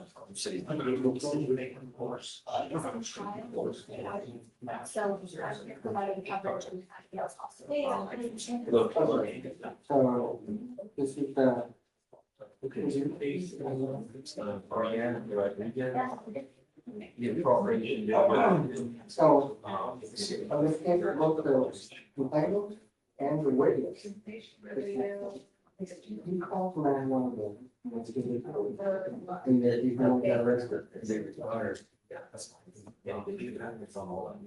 Providing coverage and everything else also. This is the. So, on this case, both the complainant and the witness. You call for 911. And that you don't get arrested. They retire. Yeah, that's fine. Yeah, it's on all.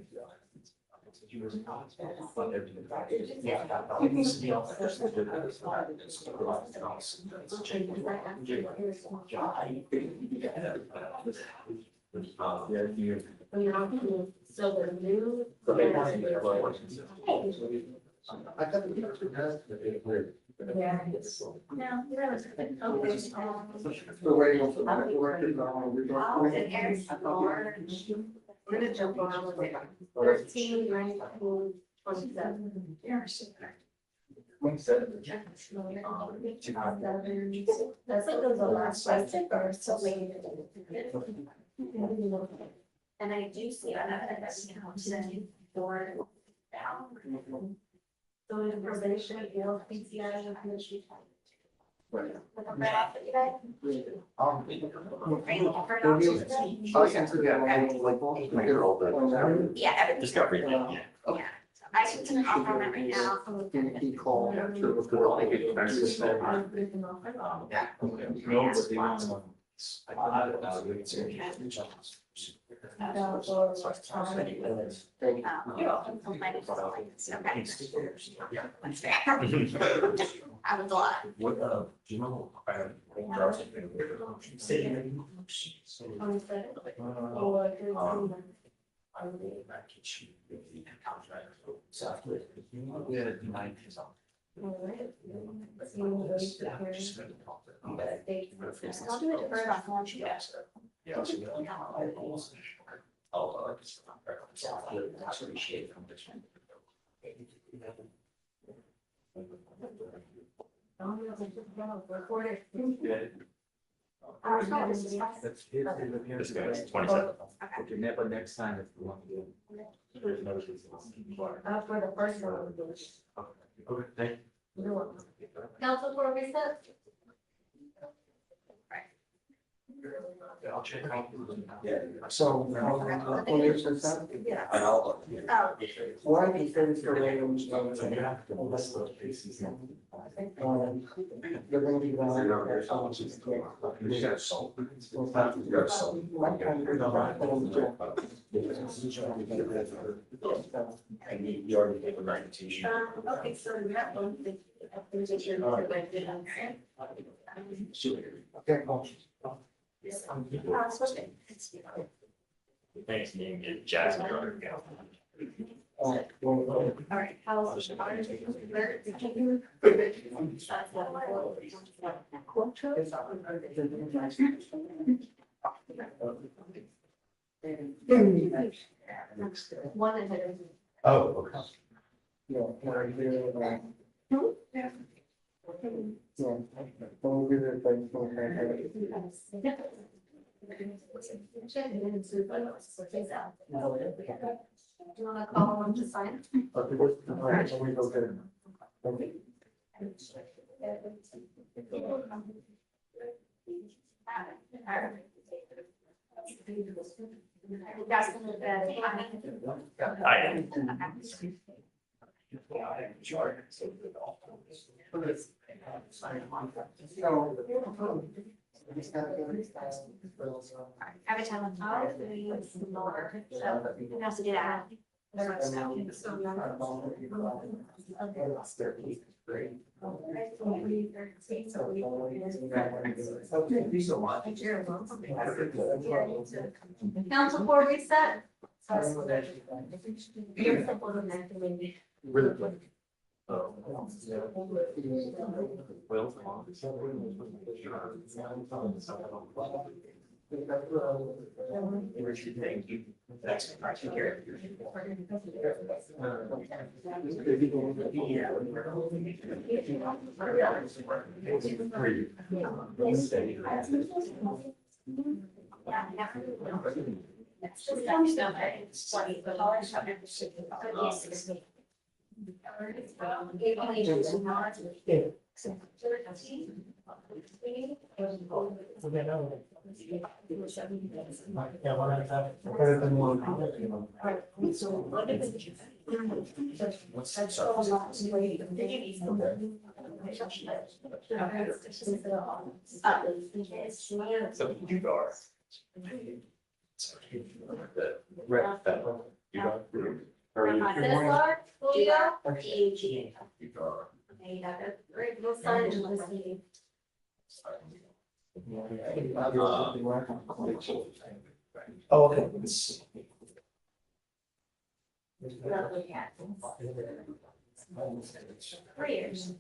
So the new. I thought the picture has to be clear. Yeah. No, that was good. Okay. We're waiting for that. And Eric's more. We're gonna jump on with it. 13, 19, 27. That's like those last question or so maybe. And I do see that that's today for down. So in probation, or PCI and commission. Yeah. Just got read it, yeah. Yeah. I can turn off on that right now. I was a lot. What, do you know? I'll do it for off lunch. Recorded. This guy's 27. Okay, never next time if you want to do. For the first one. Okay, thank you. You're welcome. Counsel for recess? I'll check. So, when you said that? Yeah. Why do you say this already? They're gonna be. You already gave a reputation. Okay, so that one. Okay, cool. Thanks, name is Jasmine. All right, how's? One of it. Oh, okay. Yeah, can I do, yeah. Don't give it like, Do you want to call them to sign? okay, all right, so we go get it. Okay. Every time I talk, we more, so we have to do that. Council for reset. Oh, okay. 3 years.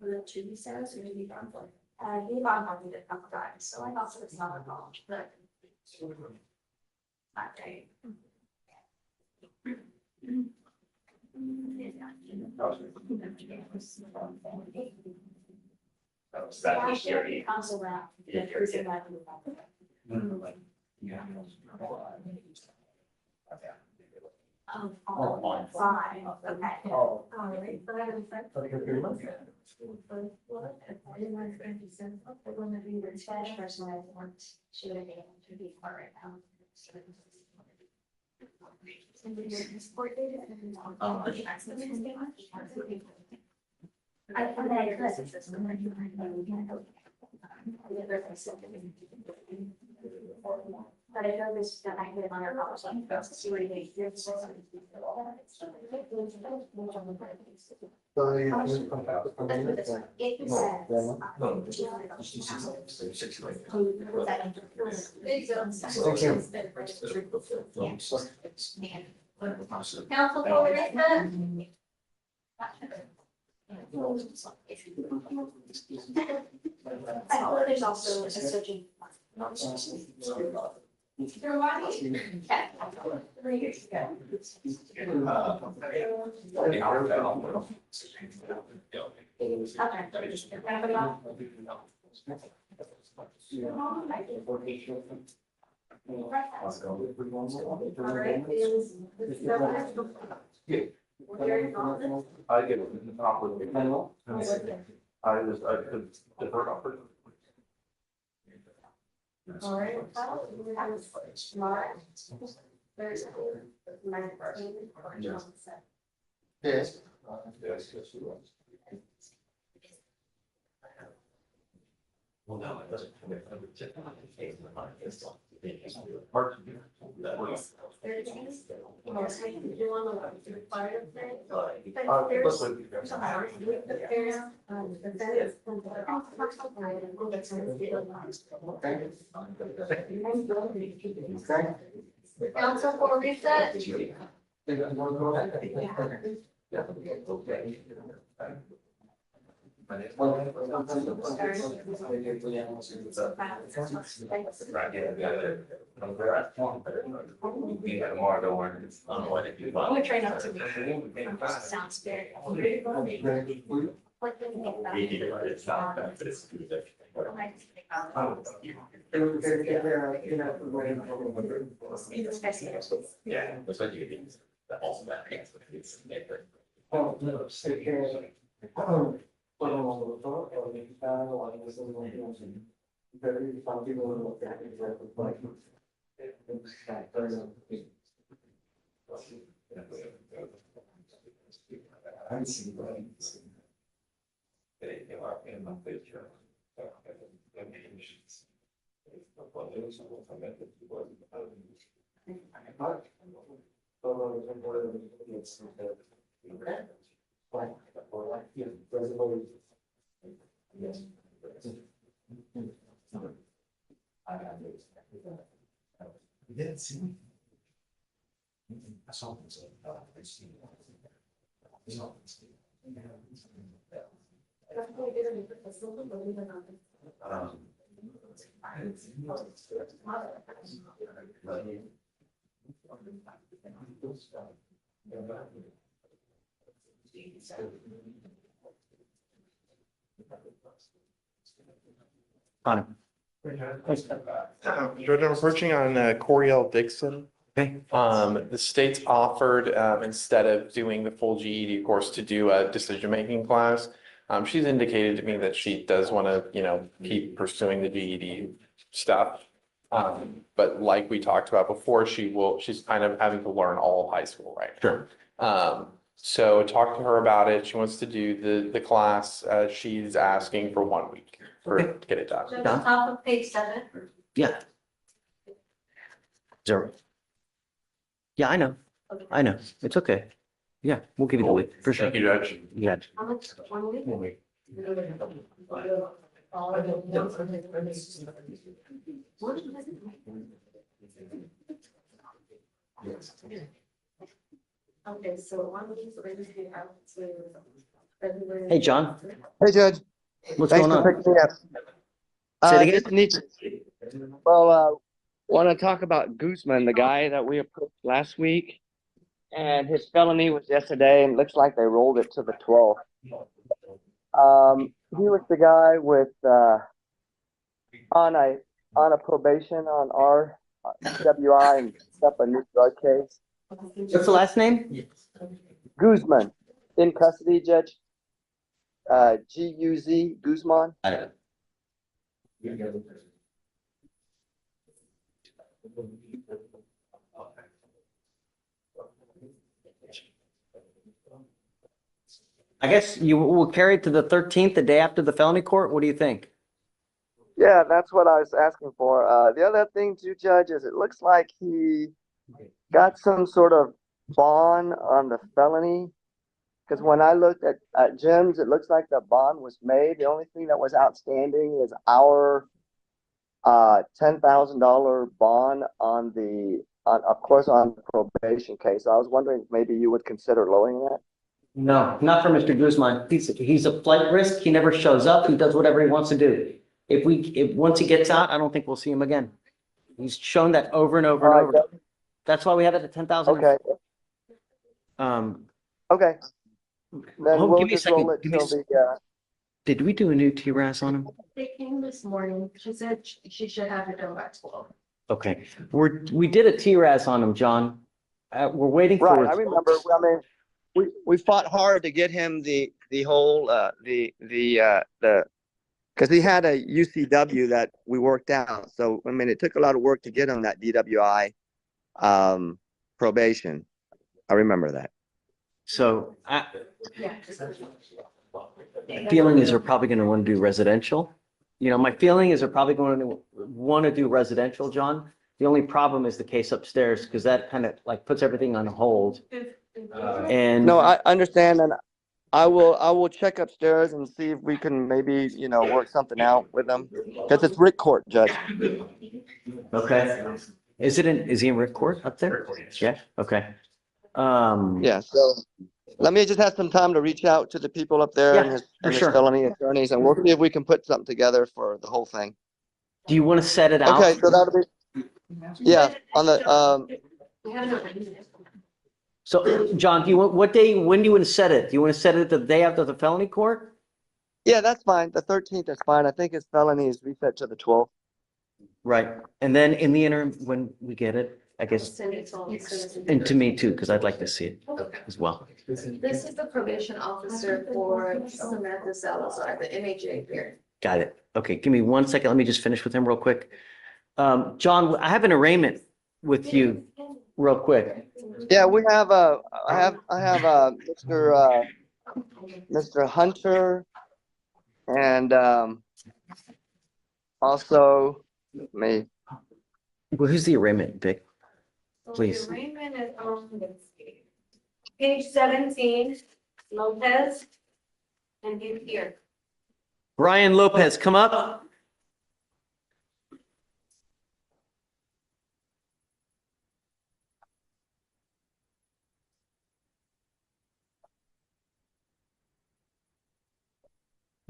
The 2 says or maybe gone for? He gone for me a couple times, so I also it's not a problem, but. Not great. Yeah, sure, counsel that. Oh, fine, okay. All right, so I have a friend. They're going to be the Spanish person I want, she would be able to be part right now. I thought I had a system. But I know this, that I had it on our policy, see what it is. It says. Council for reset. I know there's also a searching. You're watching. Okay. 3 years ago. I get an opportunity. I could defer opportunity. All right. There's. Yes. Well, no, it doesn't. Council for reset. I'm gonna try not to. Sounds scary. Yeah, that's what you think. That also bad. Oh, no, take care of it. On Judge, I'm approaching on Coriel Dixon. Okay. The state's offered, instead of doing the full GED course, to do a decision-making class. She's indicated to me that she does want to, keep pursuing the GED stuff. But like we talked about before, she's kind of having to learn all of high school, right? Sure. So talk to her about it. She wants to do the class. She's asking for 1 week to get it done. So the top of page 7. Yeah. Zero. Yeah, I know. I know. It's okay. Yeah, we'll give you the week for sure. Thank you, Judge. Yeah. How much? 1 week? Okay, so 1 week, so maybe we have to February. Hey, John, Hey, Judge. what's Thanks going for on? picking me up. Say it again? Just need to, well, want to talk about Guzman, the guy that we approached last week. And his felony was yesterday, and it looks like they rolled it to the 12th. He was the guy with, on a probation on our WI and stuff, a new drug case. What's the last name? Guzman, in custody, Judge. G-U-Z, Guzman. I don't know. I guess you will carry it to the 13th, the day after the felony court. What do you think? Yeah, that's what I was asking for. The other thing too, Judge, is it looks like he got some sort of bond on the felony. Because when I looked at Jim's, it looks like the bond was made. The only thing that was outstanding is our $10,000 bond on of course, on the probation case. So I was wondering if maybe you would consider lowering that. No, not for Mr. Guzman. He's a flight risk. He never shows up. He does whatever he wants to do. If once he gets out, I don't think we'll see him again. He's shown that over and over and over. That's why we have it at 10,000. Okay. Okay. Then Hold- we'll give me a just roll second. it Give me till a the, Did we do a new TRAS on him? They came this morning. She said she should have it done by 12. Okay, we did a TRAS on him, John. We're waiting for. right, I remember. I mean, we fought hard to get him the whole because he had a UCW that we worked out. So I mean, it took a lot of work to get him that DWI probation. I remember that. So Yeah. feeling is they're probably going to want to do residential. My feeling is they're probably going to want to do residential, John. The only problem is the case upstairs because that kind of like puts everything on hold. And No, I understand, and I will check upstairs and see if we can maybe work something out with them because it's Rick Court, Judge. okay, is he in Rick Court up there? Yeah. Okay. Yeah. So let me just have some time to reach out to the people up there and his sure. felony attorneys, and we'll see if we can put something together for the whole thing. Do you want to set it out? Okay, so that'll be on the We have no. So, John, when do you want to set it? Do you want to set it the day after the felony court? yeah, that's fine. The 13th is fine. I think his felony is reset to the 12th. Right. And then in the interim, when we get it, I guess, Send it to all. and to me too, because I'd like to see it as well. This is the probation officer for Samantha Salazar, the MHA here. Got it. Okay, give me 1 second. Let me just finish with him real quick. John, I have an arraignment with you real quick. Yeah, I have Mr. Hunter And also, me. Well, who's the arraignment, Vic? So Please. the arraignment is on, let's see, page 17, Lopez, and he's here. Brian Lopez, come up.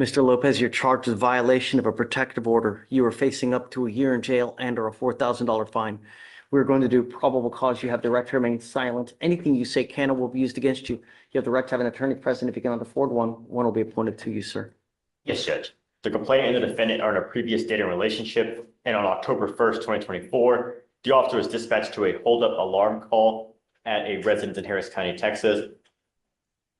Mr. Lopez, you're charged with violation of a protective order. You are facing up to a year in jail and or a $4,000 fine. We're going to do probable cause. You have the right to remain silent. Anything you say can or will be used against you. You have the right to have an attorney present. If you cannot afford one, one will be appointed to you, sir. Yes, Judge. The complainant and the defendant are in a previous dating relationship, and on October 1st, 2024, the officer was dispatched to a holdup alarm call at a residence in Harris County, Texas.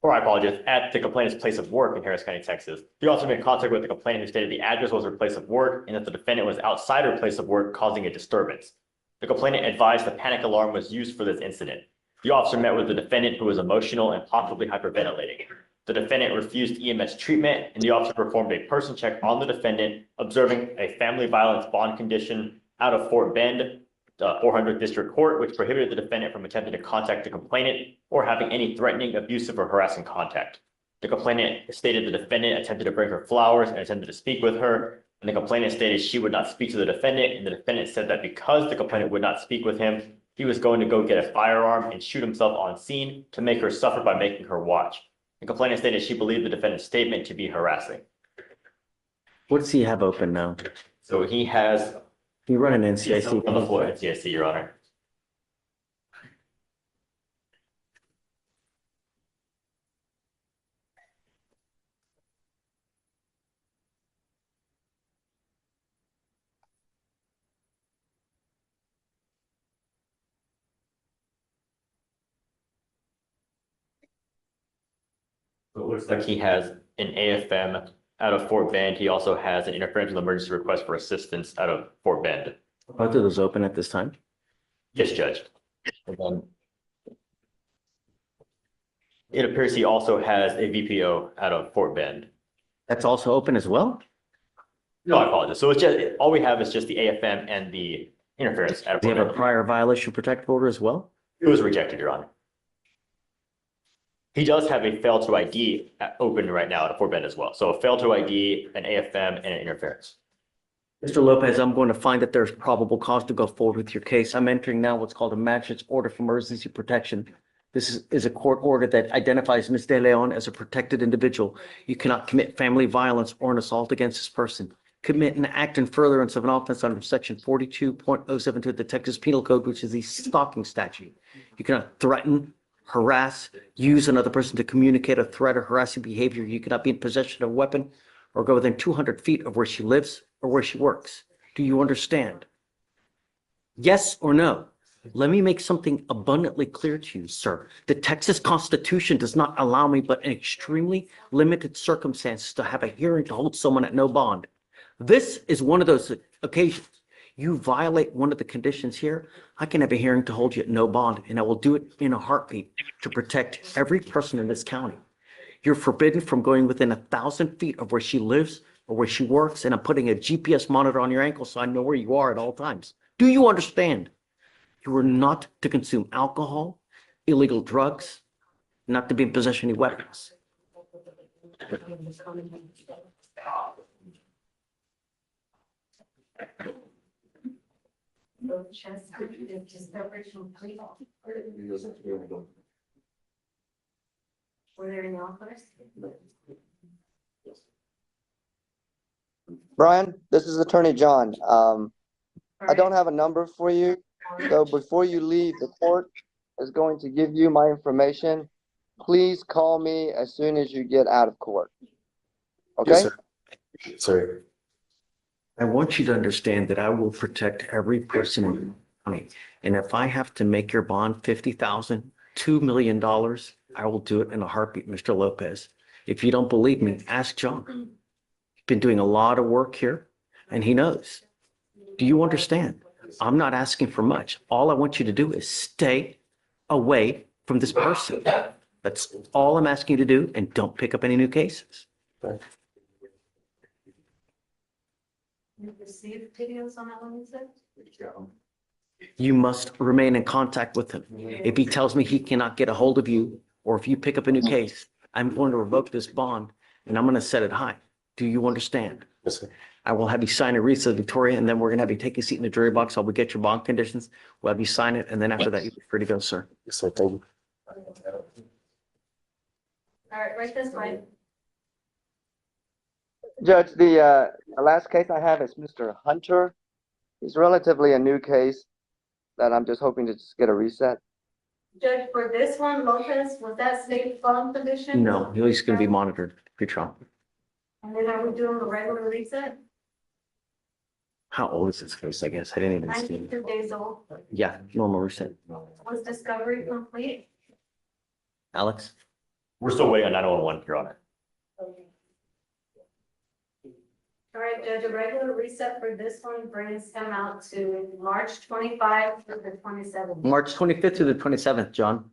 Or I apologize, at the complainant's place of work in Harris County, Texas. The officer made contact with the complainant who stated the address was her place of work and that the defendant was outside her place of work causing a disturbance. The complainant advised the panic alarm was used for this incident. The officer met with the defendant who was emotional and possibly hyperventilating. The defendant refused EMS treatment and the officer performed a person check on the defendant, observing a family violence bond condition out of Fort Bend, 400th District Court, which prohibited the defendant from attempting to contact the complainant or having any threatening, abusive, or harassing contact. The complainant stated the defendant attempted to bring her flowers and attempted to speak with her, and the complainant stated she would not speak to the defendant, and the defendant said that because the complainant would not speak with him, he was going to go get a firearm and shoot himself on scene to make her suffer by making her watch. The complainant stated she believed the defendant's statement to be harassing. What does he have open now? So he has Can you run an NCIC? on the floor, NCIC, Your Honor. It looks like he has an AFM out of Fort Bend. He also has an interference with emergency request for assistance out of Fort Bend. Both of those open at this time? Yes, Judge. And then it appears he also has a VPO out of Fort Bend. That's also open as well? No, I apologize. So it's just, all we have is just the AFM and the interference out of Do you Fort have a Bend. prior violation protective order as well? It was rejected, Your Honor. He does have a fail to ID open right now at Fort Bend as well. So a fail to ID, an AFM, and an interference. Mr. Lopez, I'm going to find that there's probable cause to go forward with your case. I'm entering now what's called a magistrate's order for emergency protection. This is a court order that identifies Ms. De Leon as a protected individual. You cannot commit family violence or an assault against this person. Commit an act in furtherance of an offense under section 42.072 of the Texas Penal Code, which is the stalking statute. You cannot threaten, harass, use another person to communicate a threat or harassing behavior. You cannot be in possession of a weapon or go within 200 feet of where she lives or where she works. Do you understand? Yes or no? Let me make something abundantly clear to you, sir. The Texas Constitution does not allow me but in extremely limited circumstances to have a hearing to hold someone at no bond. This is one of those occasions. You violate one of the conditions here, I can have a hearing to hold you at no bond, and I will do it in a heartbeat to protect every person in this county. You're forbidden from going within 1,000 feet of where she lives or where she works, and I'm putting a GPS monitor on your ankle so I know where you are at all times. Do you understand? You are not to consume alcohol, illegal drugs, not to be in possession of any weapons. Were there any offers? Brian, this is Attorney John. I don't have a number for you, so before you leave, the court is going to give you my information. Please call me as soon as you get out of court. Okay? Yes, sir. Sorry. I want you to understand that I will protect every person in the county. And if I have to make your bond $50,000, $2 million, I will do it in a heartbeat, Mr. Lopez. If you don't believe me, ask John. He's been doing a lot of work here and he knows. Do you understand? I'm not asking for much. All I want you to do is stay away from this person. That's all I'm asking you to do, and don't pick up any new cases. You received videos on that one, you said? You must remain in contact with him. If he tells me he cannot get a hold of you, or if you pick up a new case, I'm going to revoke this bond and I'm going to set it high. Do you understand? Yes, sir. I will have you sign a receipt, Victoria, and then we're gonna have you take a seat in the jury box. I will get your bond conditions. We'll have you sign it, and then after that, you're free to go, sir. Yes, sir. Thank you. All right, right this way. Judge, the last case I have is Mr. Hunter. He's relatively a new case that I'm just hoping to just get a reset. Judge, for this one, Lopez, was that state bond condition? No, he's gonna be monitored for trial. And then are we doing a regular reset? How old is this case? I guess I didn't even see. 92 days old. Yeah, normal reset. Was discovery complete? Alex? We're still waiting on 911, Your Honor. All right, Judge, a regular reset for this one brings him out to March 25 through the 27th. March 25th to the 27th, John.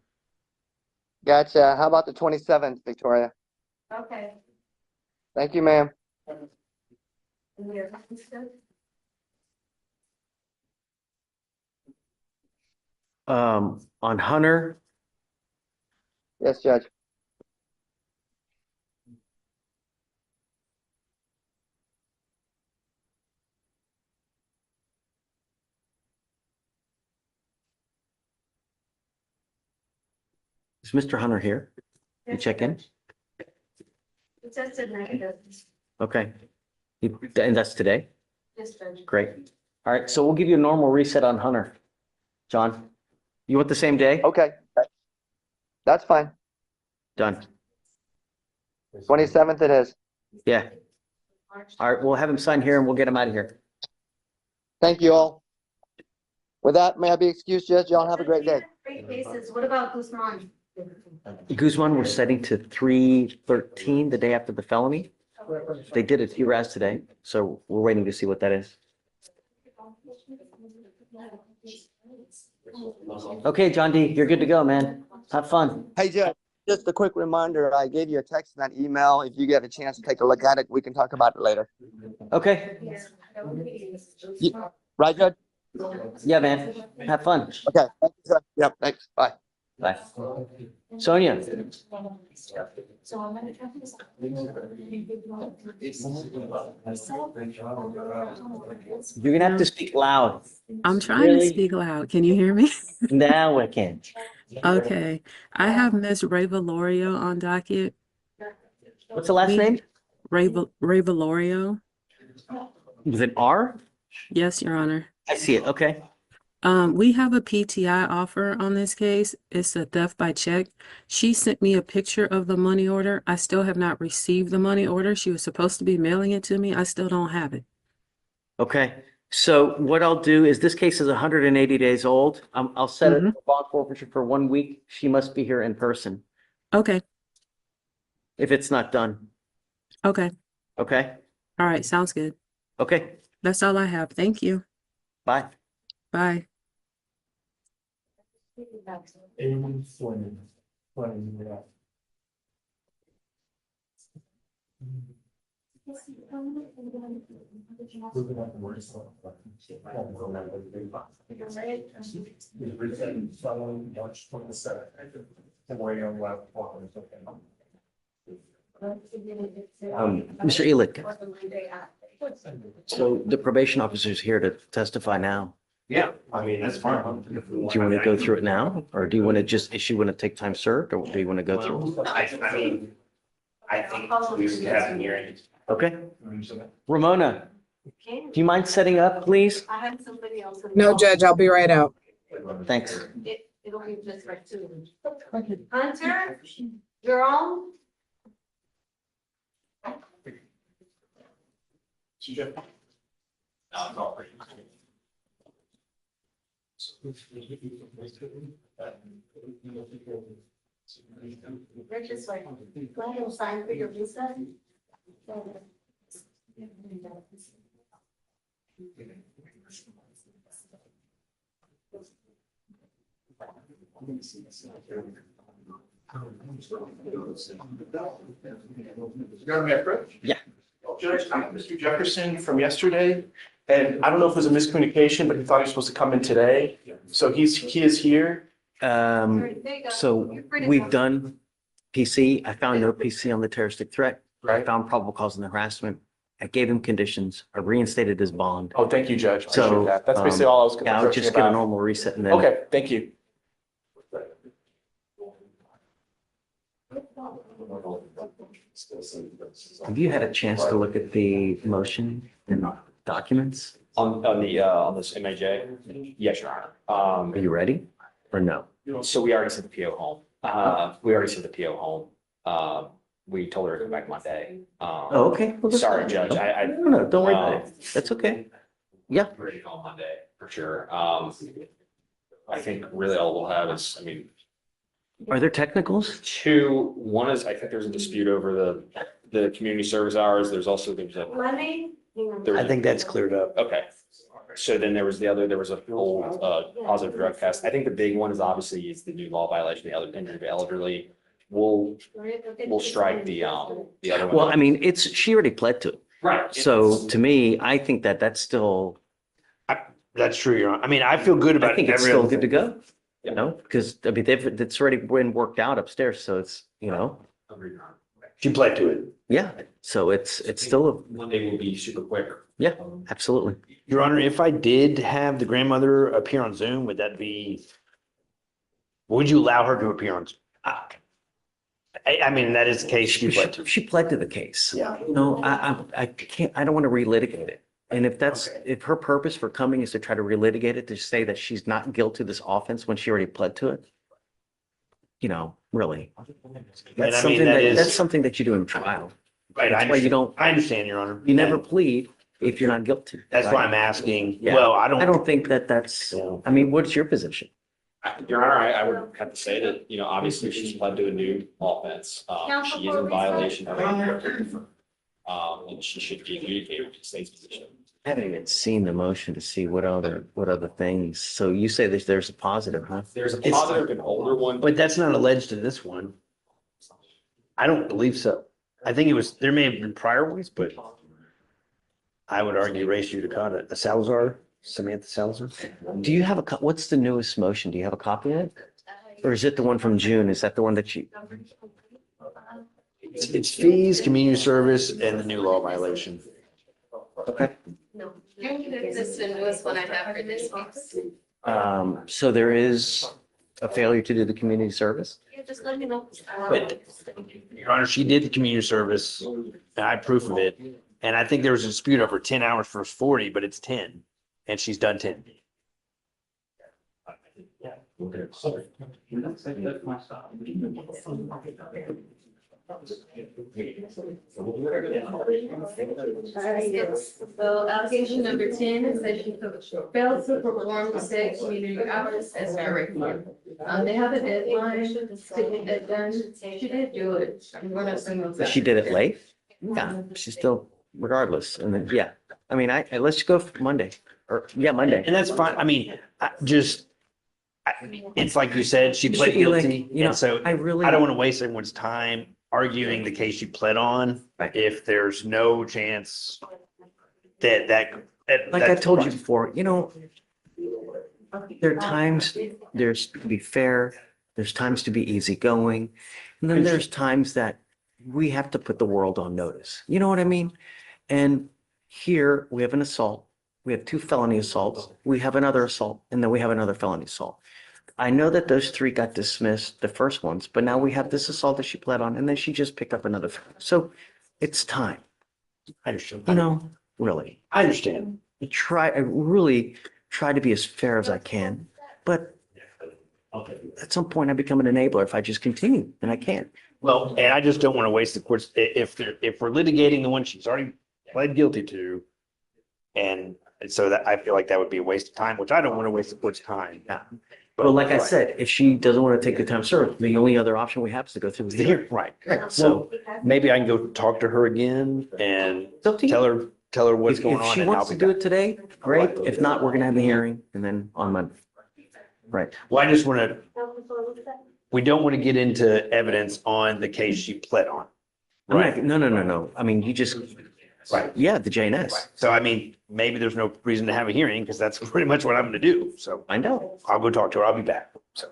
Gotcha. How about the 27th, Victoria? Okay. Thank you, ma'am. And you're understood? On Hunter, Yes, Judge. is Mr. Hunter here? You check in? It tested negative. Okay. And that's today? Yes, Judge. Great. All right, so we'll give you a normal reset on Hunter. John, you want the same day? Okay. That's fine. Done. 27th it is. Yeah. All right, we'll have him sign here and we'll get him out of here. Thank you all. With that, may I be excused, Judge? Y'all have a great day. Great cases. What about Guzman? Guzman, we're setting to 3/13, the day after the felony. They did it URAS today, so we're waiting to see what that is. Okay, John D., you're good to go, man. Have fun. Hey, Judge, just a quick reminder, I gave you a text and that email. If you get a chance to take a look at it, we can talk about it later. Okay. Right, Judge? Yeah, man. Have fun. Okay. Thank you, sir. Yep, thanks. Bye. Bye. Sonia, So I'm gonna try this. you're gonna have to speak loud. I'm trying to speak loud. Can you hear me? Now we can. Okay. I have Miss Ray Valorio on docket. What's the last name? Ray Valorio. With an R? Yes, Your Honor. I see it. Okay. We have a PTI offer on this case. It's a theft by check. She sent me a picture of the money order. I still have not received the money order. She was supposed to be mailing it to me. I still don't have it. Okay. So what I'll do is this case is 180 days old. I'll set it for bond forfeiture for 1 week. She must be here in person Okay. if it's not done. Okay. Okay. All right. Sounds good. Okay. That's all I have. Thank you. Bye. Bye. Mr. Elick, so the probation officer is here to testify now. Yeah, I mean, that's fine. Do you want to go through it now, or do you want to just issue when it take time served, or do you want to go through? I mean, I think we should have a hearing. Okay. Ramona, do you mind setting up, please? I have somebody else. No, Judge, I'll be right out. Thanks. It'll be just right to Hunter, you're on. Right this way. Go ahead and sign for your visa. Yeah. Judge, I'm Mr. Jefferson from yesterday, and I don't know if it was a miscommunication, but he thought he was supposed to come in today. So he is here. So we've done PC. I found no PC on the terroristic threat. I Right. found probable cause and harassment. I gave him conditions. I reinstated his bond. Oh, thank you, Judge. So, Appreciate that. That's basically all I was Yeah, I'll approaching just get a about. normal reset and then. Okay, thank you. Have you had a chance to look at the motion and documents? On this MAJ? Yes, Your Honor. Are you ready or no? So we already sent the PO home. We already sent the PO home. We told her to come back Monday. Oh, okay. Well, that's Sorry, fine. Judge, I. No, don't worry about it. That's okay. Yeah. Ready to go on Monday, for sure. I think really all we'll have is, I mean, Are there technicals? one is, I think there's a dispute over the community service hours. There's Let me. there's I a- think that's cleared up. Okay. So then there was a full, positive drug test. I think the big one is obviously is the new law violation, the injury of the elderly. We'll strike the other one. Well, I mean, she already pled to it. Right. So to me, I think that that's still, That's true, Your Honor. I mean, I feel good I about think it's every still other good to thing. go. You know, because I mean, it's already been worked out upstairs. So it's, Agreed, Your Honor. She pled to it. yeah. So it's still, Monday will be super quick. yeah, absolutely. Your Honor, if I did have the grandmother appear on Zoom, would you allow her to appear on? I mean, that is the case. She pled to. She pled to the case. Yeah. No, I can't, I don't want to relitigate it. And if her purpose for coming is to try to relitigate it, to say that she's not guilty of this offense when she already pled to it, really. That's I mean, that's something that you do in trial. Right, That's why you don't, I understand, Your Honor. you never plead if you're not guilty. That's why I'm asking. Yeah. Well, I don't think that's, I mean, what's your position? Your Honor, I would have to say that, obviously she's pled to a new offense. She is in violation of it. And she should be adjudicated to the state's position. I haven't even seen the motion to see what other things. So you say there's a positive, huh? There's a positive and older one. But that's not alleged in this one. I don't believe so. I think there may have been prior ones, but I would argue race judicata, Samantha Salazar. Do you have what's the newest motion? Do you have a copy of it? Or is it the one from June? Is that the one that you? It's fees, community service, and the new law violation. Okay. No. This is the newest one I have for this box. So there is a failure to do the community service? Yeah, just let me know. But, Your Honor, she did the community service, and I have proof of it. And I think there was a dispute over 10 hours versus 40, but it's 10, and she's done 10. So allegation number 10 is that she failed to perform the said community hours as directed. They have a deadline to get that done. She did do it. We're not saying that. She did it late? Yeah, she's still, regardless. And then, yeah, I mean, let's go for Monday Monday. And that's fine. I mean, it's like you said, she pled Should be like, guilty. And so I really. I don't want to waste everyone's time arguing the case she pled on Right. if there's no chance that. Like I told you before, there are times there's to be fair, there's times to be easygoing, and then there's times that we have to put the world on notice. You know what I mean? And here we have an assault, we have 2 felony assaults, we have another assault, and then we have another felony assault. I know that those 3 got dismissed, the first ones, but now we have this assault that she pled on, and then she just picked up another. So it's time, I understand. really. I understand. I really try to be as fair as I can, but at some point I become an enabler if I just continue, and I can't. Well, and I just don't want to waste the court's, if we're litigating the one she's already pled guilty to. And so that I feel like that would be a waste of time, which I don't want to waste the court's time. Yeah. But like I said, if she doesn't want to take the time served, the only other option we have is to go through the hearing. Right. So Maybe I can go talk to her again and it's up to you. tell her what's going If on. she and I'll wants be to do back. it today, great. If not, we're gonna have the hearing and then on Monday. Right. Well, I just want to, we don't want to get into evidence on the case she pled on. No. I mean, Right. Yeah, the JNS. So I mean, maybe there's no reason to have a hearing because that's pretty much what I'm gonna do. So I know. I'll go talk to her. I'll be back. So.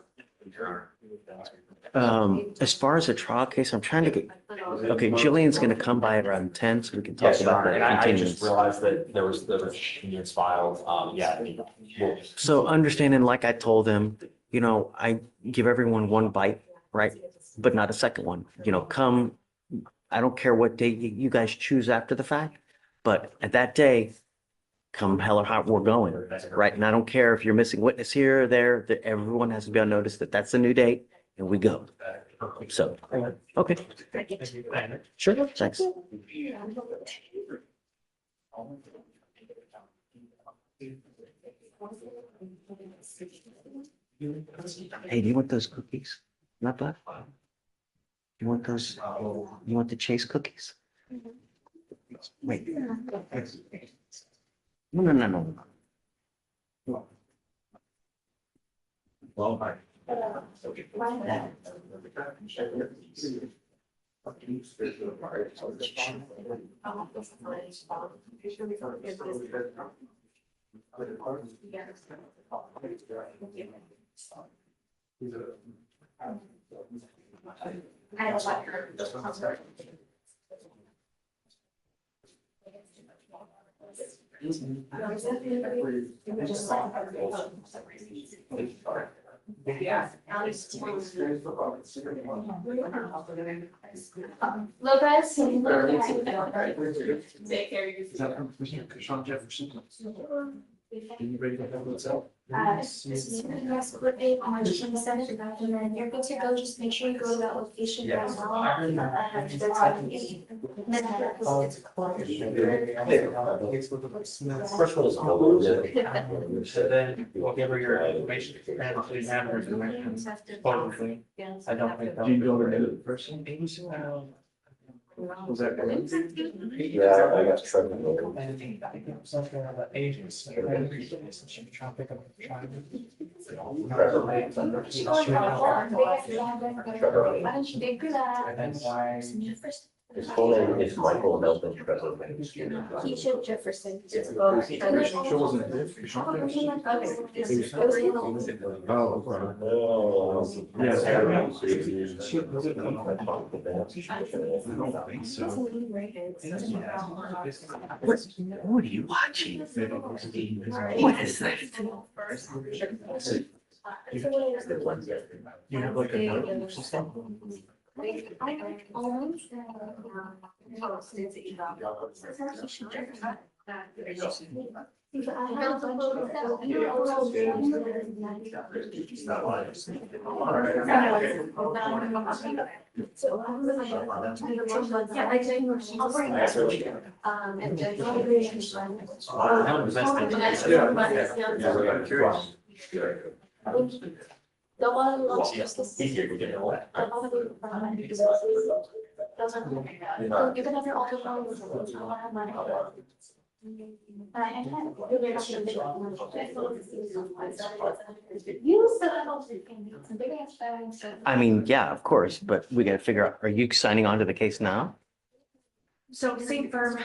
As far as a trial case, I'm trying to get, okay, Jillian's gonna come by around 10, so we can talk Yes, Your about Honor, the and I just continuance. realized that there was continuance filed. Yeah. Well, So understanding, like I told them, I give everyone one bite, right? But not a second one, come, I don't care what day you guys choose after the fact, but at that day, come hell or high, we're going, right? And I don't care if you're missing witness here or there, that everyone has to be on notice that that's the new date and we go. So, okay. Sure, thanks. Hey, do you want those cookies? Not bad. You want those, you want the Chase cookies? Wait. No. well, I don't like her. Lopez. Take care of yourself. This is your next court date on March 27th, and then you're good to go. Just make sure you go to that location right first one is no. So then we'll give her your information and please have her information publicly. I don't think. Do you go over to the person? Was that? Yeah, I got trouble. Something about agents. Should we try and pick up a trial? And then why? His full name is Michael Melvin President. Keisha Jefferson. What are you watching? What is that? You have like a note or something? You can have your altar phone. I'll have mine. I mean, yeah, of course, but we gotta figure out, are you signing on to the case now? So same firm,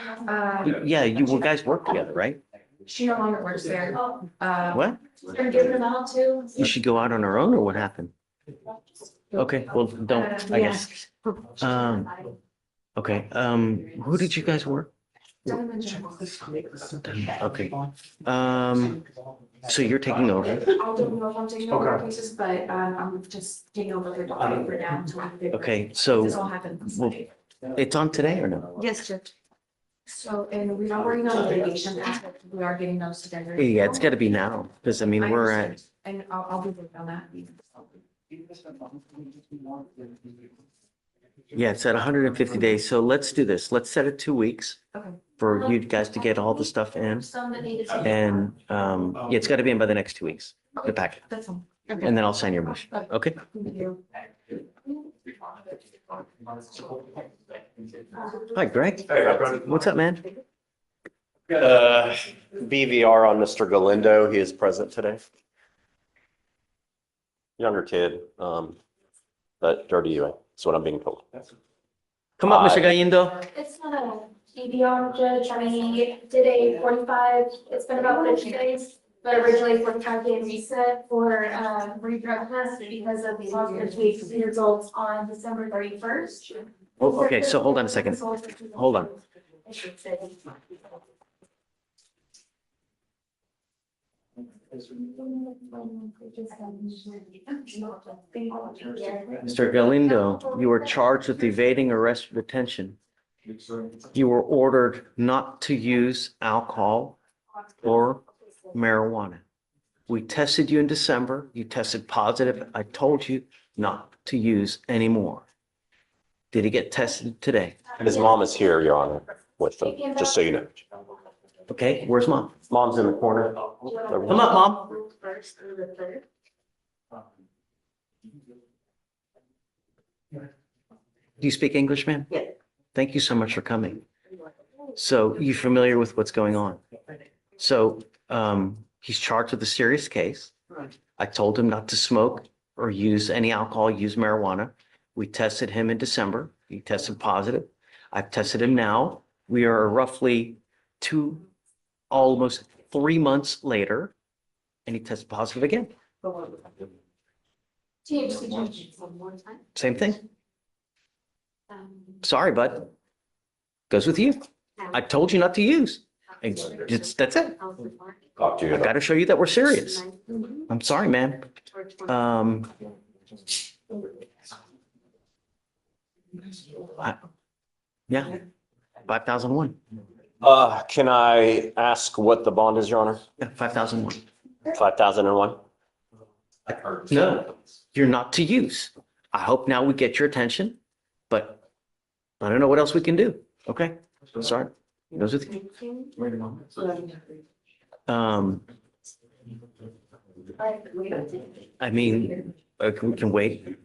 Yeah, you guys work together, right? she no longer works there. What? We're gonna give them out to. You should go out on her own or what happened? Okay, well, don't, I guess. Okay, who did you guys work? Okay, so you're taking over. I don't know if I'm taking over cases, but I'm just taking over their docket for now. Okay, so This all happened. well, it's on today or no? Yes, Judge. So, and we are working on litigation aspect. We are getting those together. Yeah, it's gotta be now, because I mean, we're at, And I'll be working on that. yeah, it's at 150 days, so let's do this, let's set it 2 weeks Okay. for you guys to get all the stuff in. Some that needed to. And, yeah, it's gotta be in by the next 2 weeks, the packet, That's all. and then I'll sign your motion, okay? Thank you. Hi, Greg, what's up, man? BVR on Mr. Galindo. He is present today. Younger kid, but dirty UA. That's what I'm being told. Come up, Mr. Gallindo. It's not a EDR judge, we did a 45, it's been about 50 days, but originally 45-day reset for redrug test because of the positive case results on December 31st. Oh, okay, so hold on a second. Hold on. Mr. Galindo, you were charged with evading arrest or detention. You were ordered not to use alcohol or marijuana. We tested you in December. You tested positive. I told you not to use anymore. Did he get tested today? His mom is here, Your Honor, with him, just so you know. Okay, where's mom? Mom's in the corner. Come up, mom. Do you speak English, ma'am? Yes. Thank you so much for coming. So you familiar with what's going on? So he's charged with a serious case. Right. I told him not to smoke or use any alcohol, use marijuana. We tested him in December. He tested positive. I've tested him now. We are roughly almost 3 months later, and he tested positive again. THC one more time. Same thing. Sorry, bud. Goes with you. I told you not to use. That's it. Talk to you. I got to show you that we're serious. I'm sorry, man. Yeah, 5,001. Can I ask what the bond is, Your Honor? Yeah, 5,001. 5,001? No, you're not to use. I hope now we get your attention, but I don't know what else we can do. Okay, sorry. Goes with you. I mean, we can wait.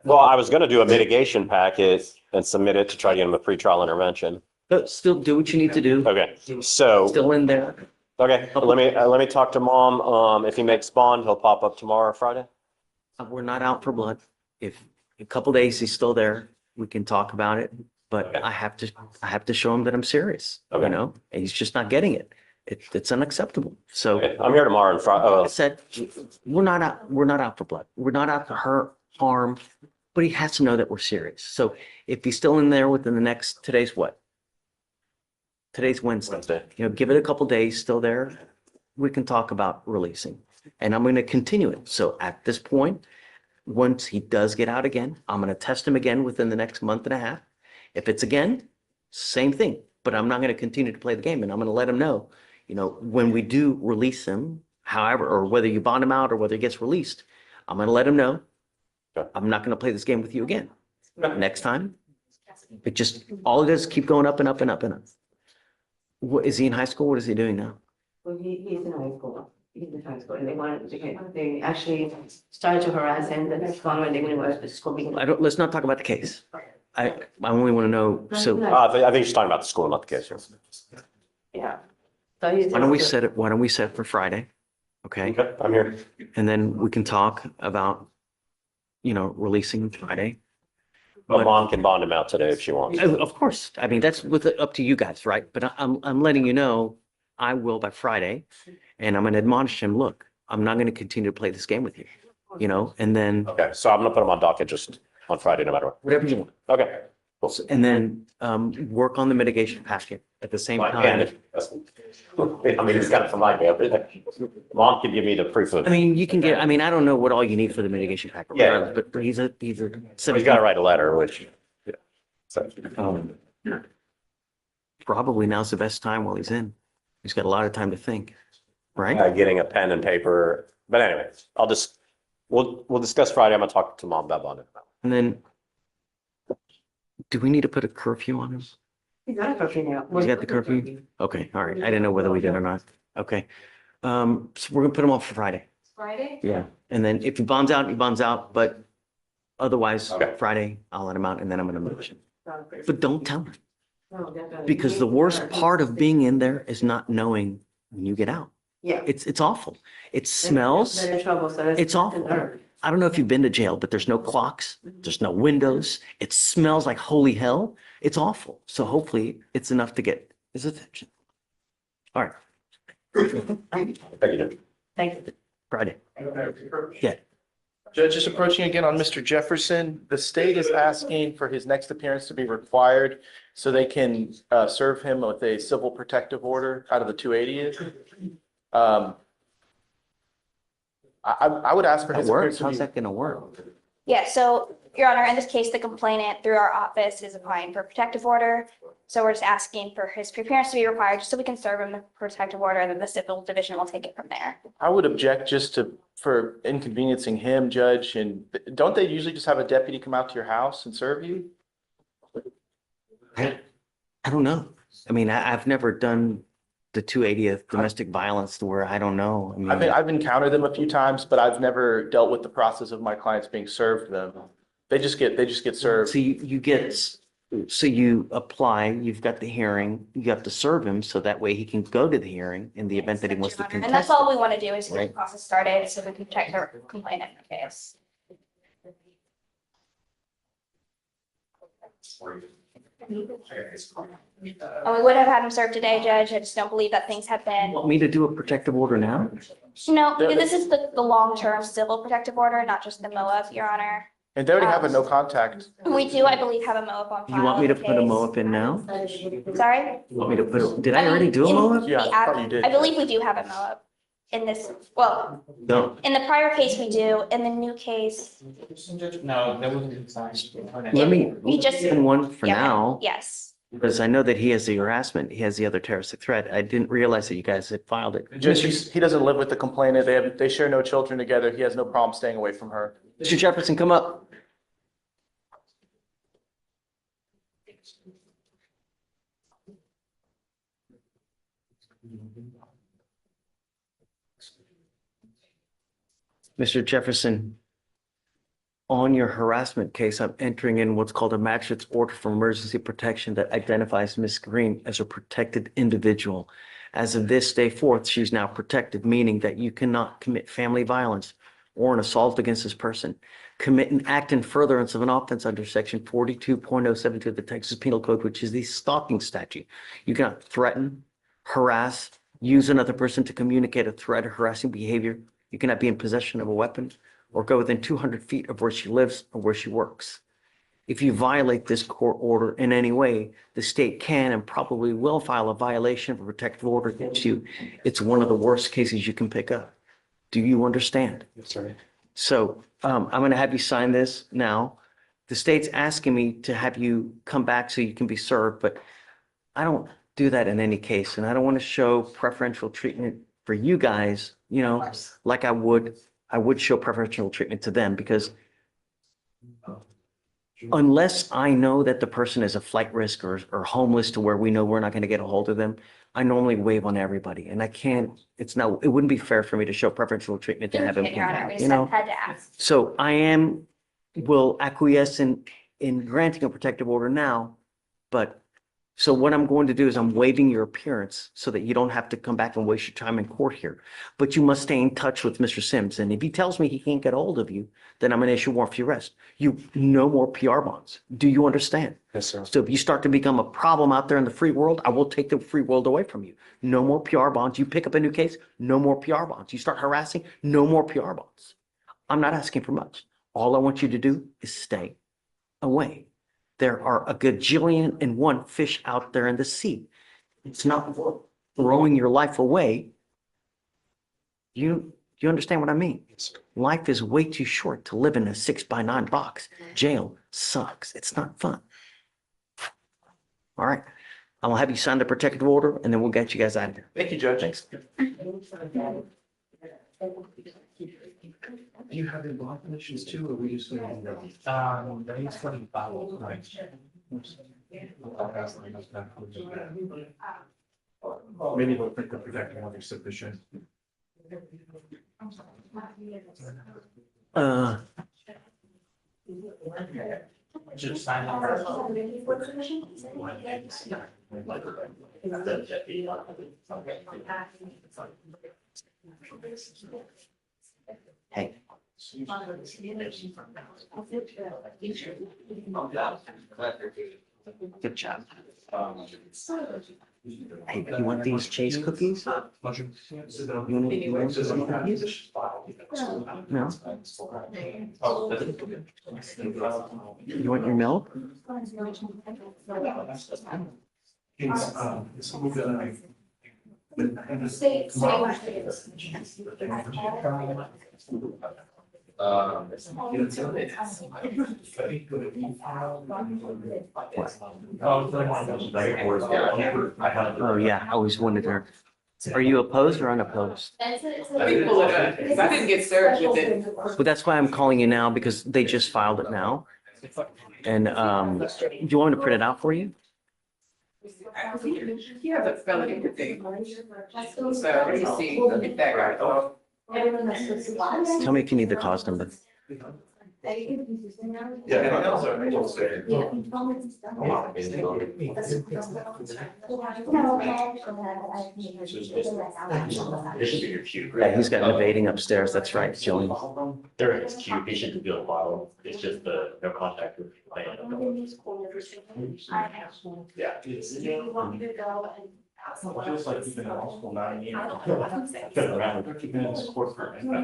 Well, I was going to do a mitigation packet and submit it to try to get him a pretrial intervention. But still do what you need to do. Okay, so, Still in there. okay, let me talk to Mom. If he makes bond, he'll pop up tomorrow or Friday. We're not out for blood. If a couple days he's still there, we can talk about it. But I have to show him that I'm serious, you Okay. know, and he's just not getting it. It's unacceptable. So Okay, I'm here tomorrow and Friday. I said, we're not out for blood. We're not out to hurt, harm, but he has to know that we're serious. So if he's still in there within the next, today's what? Today's Wednesday. You know, give it a couple days, still there, we can talk about releasing. And I'm going to continue it. So at this point, once he does get out again, I'm going to test him again within the next month and a half. If it's again, same thing, but I'm not going to continue to play the game, and I'm going to let him know, you know, when we do release him, however, or whether you bond him out or whether he gets released, I'm going to let him know. Okay. I'm not going to play this game with you again. Next time, it just, all it is, keep going up and up and up and up. What, is he in high school? What is he doing now? Well, he's in high school. He's in high school, and they actually started to harass him. The next one when they went to school. Let's not talk about the case. I only want to know, so I think she's talking about the school, not the case. Yeah. So he's why don't we set it for Friday? Okay, Okay, I'm here. and then we can talk about, you know, releasing Friday. But Mom can bond him out today if she wants. Of course, I mean, that's up to you guys, right? But I'm letting you know, I will by Friday, and I'm going to admonish him, look, I'm not going to continue to play this game with you, you know, and then Okay, so I'm gonna put him on docket just on Friday, no matter what. whatever you want. Okay. Cool. And then work on the mitigation packet at the same And time. I mean, it's kind of for my day. Mom can give me the proof of, I mean, you can get, I mean, I don't know what all you need for the mitigation packet, Yeah. regardless, but he's a he's got to write a letter, which, yeah. So, probably now's the best time while he's in. He's got a lot of time to think, right? getting a pen and paper, but anyways, we'll discuss Friday. I'm gonna talk to Mom about bonding. And then, do we need to put a curfew on him? He's got a curfew now. He's got the curfew? Okay, all right. I didn't know whether we did or not. Okay. So we're gonna put him off for Friday. Friday? Yeah. And then if he bonds out, he bonds out, but otherwise, Okay. Friday, I'll let him out and then I'm gonna move him. But don't tell him, No, definitely. because the worst part of being in there is not knowing when you get out. Yeah. It's awful. It smells. They're in trouble, so It's awful. I don't know if you've been to jail, but there's no clocks, there's no windows. It smells like holy hell. It's awful. So hopefully it's enough to get his attention. All right. Thank you. Thank you. Friday. Yeah. Judge, just approaching again on Mr. Jefferson. The state is asking for his next appearance to be required so they can serve him with a civil protective order out of the 280th. I would ask for That his works. appearance to How's be. that gonna work? Yeah, so Your Honor, in this case, the complainant through our office is applying for a protective order. So we're just asking for his appearance to be required just so we can serve him the protective order and then the civil division will take it from there. I would object just for inconveniencing him, Judge, and don't they usually just have a deputy come out to your house and serve you? I don't know. I mean, I've never done the 280th domestic violence to where I don't know. I mean, I've encountered them a few times, but I've never dealt with the process of my clients being served them. They just get served. so you get, so you apply, you've got the hearing, you have to serve him so that way he can go to the hearing in the event that he wants to And that's contest. all we want to do is get Right. the process started so we can protect our complainant in the case. And we would have had him served today, Judge. I just don't believe that things have been. Want me to do a protective order now? No, this is the long-term civil protective order, not just the MOAB, Your Honor. And they already have a no contact. We do, I believe, have a MOAB on file. You want me to in the put a case. MOAB in now? Sorry? You want me to put, did I already do a MOAB? Yeah, I thought you did. I believe we do have a MOAB in this, well, No. in the prior case we do, in the new case, No, that wasn't signed. Let me, we just. in one for yeah, now, Yes. because I know that he has the harassment, he has the other terroristic threat. I didn't realize that you guys had filed it. Judge, he doesn't live with the complainant. They share no children together. He has no problem staying away from her. Mr. Jefferson, come up. Mr. Jefferson, on your harassment case, I'm entering in what's called a magistrate's order for emergency protection that identifies Ms. Green as a protected individual. As of this day forth, she's now protected, meaning that you cannot commit family violence or an assault against this person, commit an act in furtherance of an offense under section 42.072 of the Texas Penal Code, which is the stalking statute. You cannot threaten, harass, use another person to communicate a threat or harassing behavior. You cannot be in possession of a weapon or go within 200 feet of where she lives or where she works. If you violate this court order in any way, the state can and probably will file a violation of a protective order against you. It's one of the worst cases you can pick up. Do you understand? Yes, sir. So I'm going to have you sign this now. The state's asking me to have you come back so you can be served, but I don't do that in any case. And I don't want to show preferential treatment for you guys, you know, like I would show preferential treatment to them, because unless I know that the person is a flight risk or homeless to where we know we're not going to get a hold of them, I normally waive on everybody. And I can't, it wouldn't be fair for me to show preferential treatment to have him Your come Honor, we back, just you know? had to ask. So will acquiesce in granting a protective order now, but so what I'm going to do is I'm waiving your appearance so that you don't have to come back and waste your time in court here. But you must stay in touch with Mr. Sims. And if he tells me he can't get a hold of you, then I'm going to issue warrant for your arrest. No more PR bonds. Do you understand? Yes, sir. So if you start to become a problem out there in the free world, I will take the free world away from you. No more PR bonds. You pick up a new case, no more PR bonds. You start harassing, no more PR bonds. I'm not asking for much. All I want you to do is stay away. There are a gajillion and one fish out there in the sea. It's not worth throwing your life away. You understand what I mean? Life is way too short to live in a 6x9 box. Jail sucks. It's not fun. All right. I'll have you sign the protective order and then we'll get you guys out of here. Thank you, Judge. Thanks. Do you have any block conditions too, or we just? He's 25, right? Maybe we'll think the protecting will be sufficient. Just sign it first. Hey, Good job. Hey, you want these Chase cookies? You want some cookies? No? You want your milk? Oh, yeah, I always wanted her. Are you opposed or unopposed? Let me pull it up, because I didn't get served with it. But that's why I'm calling you now, because they just filed it now. And do you want me to print it out for you? You have a felony thing. So let me see if that got off. Tell me if you need the cause number. Yeah, he's got an evading upstairs. That's right, Jillian. There is Q, he should be on file. It's just the no contact with the plan. Yeah. Just like you've been in law school 9 years. Been around 50 minutes court permit. Like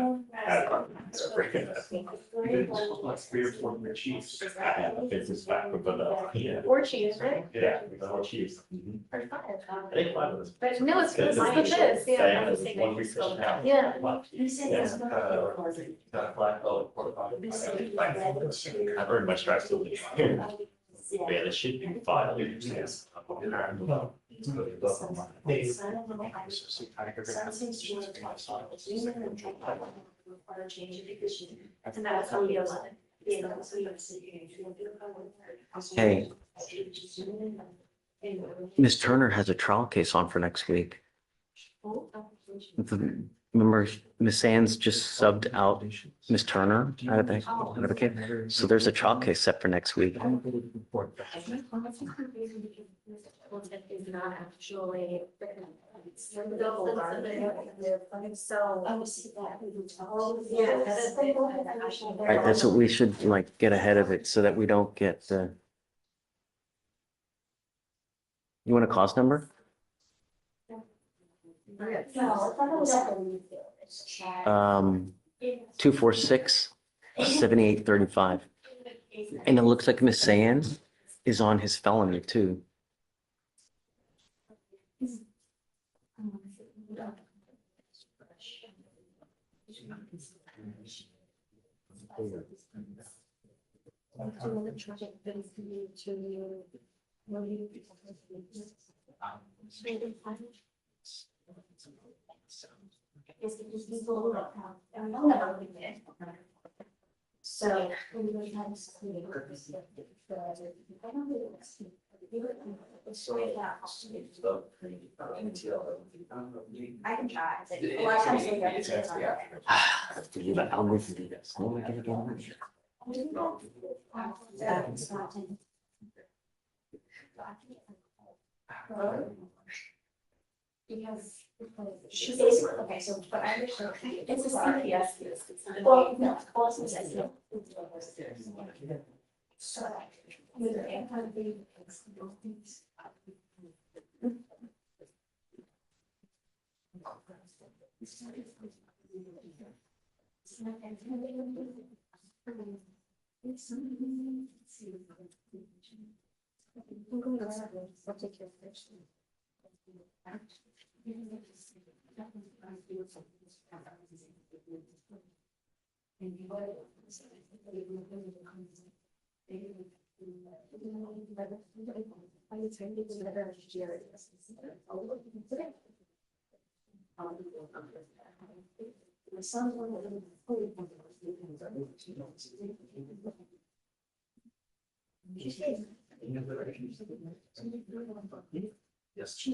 3 or 4 of your chiefs. I have a business back with the. Or chiefs, right? Yeah, with the chiefs. I think 5 of us. But no, it's with this, yeah. I would say One research now. Yeah. Got a black belt. I've earned my stripes still. Yeah, it should be filed. Yes. Hey, Miss Turner has a trial case on for next week. Remember, Miss Sands just subbed out Miss Turner out of the case. So there's a trial case set for next week. Is not actually. So. Right, that's what we should like get ahead of it so that we don't get the. You want a cause number? 246-7835. And it looks like Miss Sands is on his felony too. So. I can try. A lot of times they I'll listen to this. How am I gonna get on? Because she basically, okay, so, but I understand, it's a CPS case. Well, no, Boston says no. So. Yes.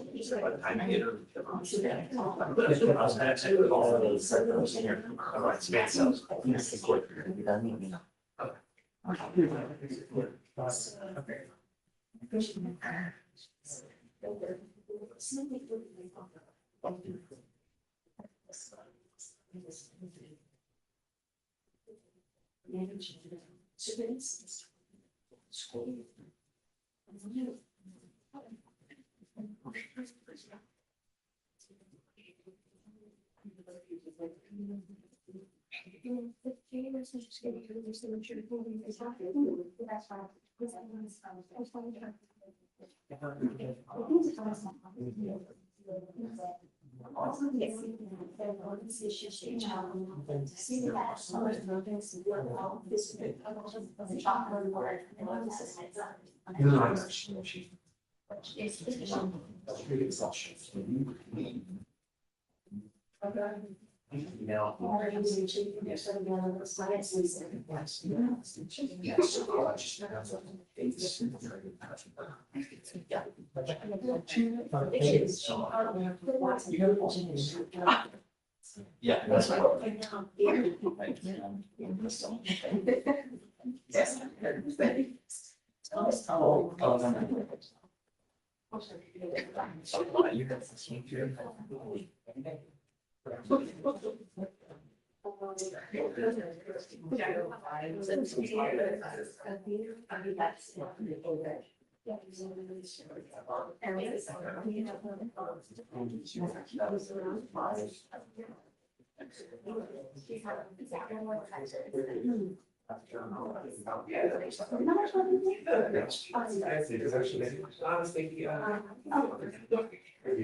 Yeah, that's fine.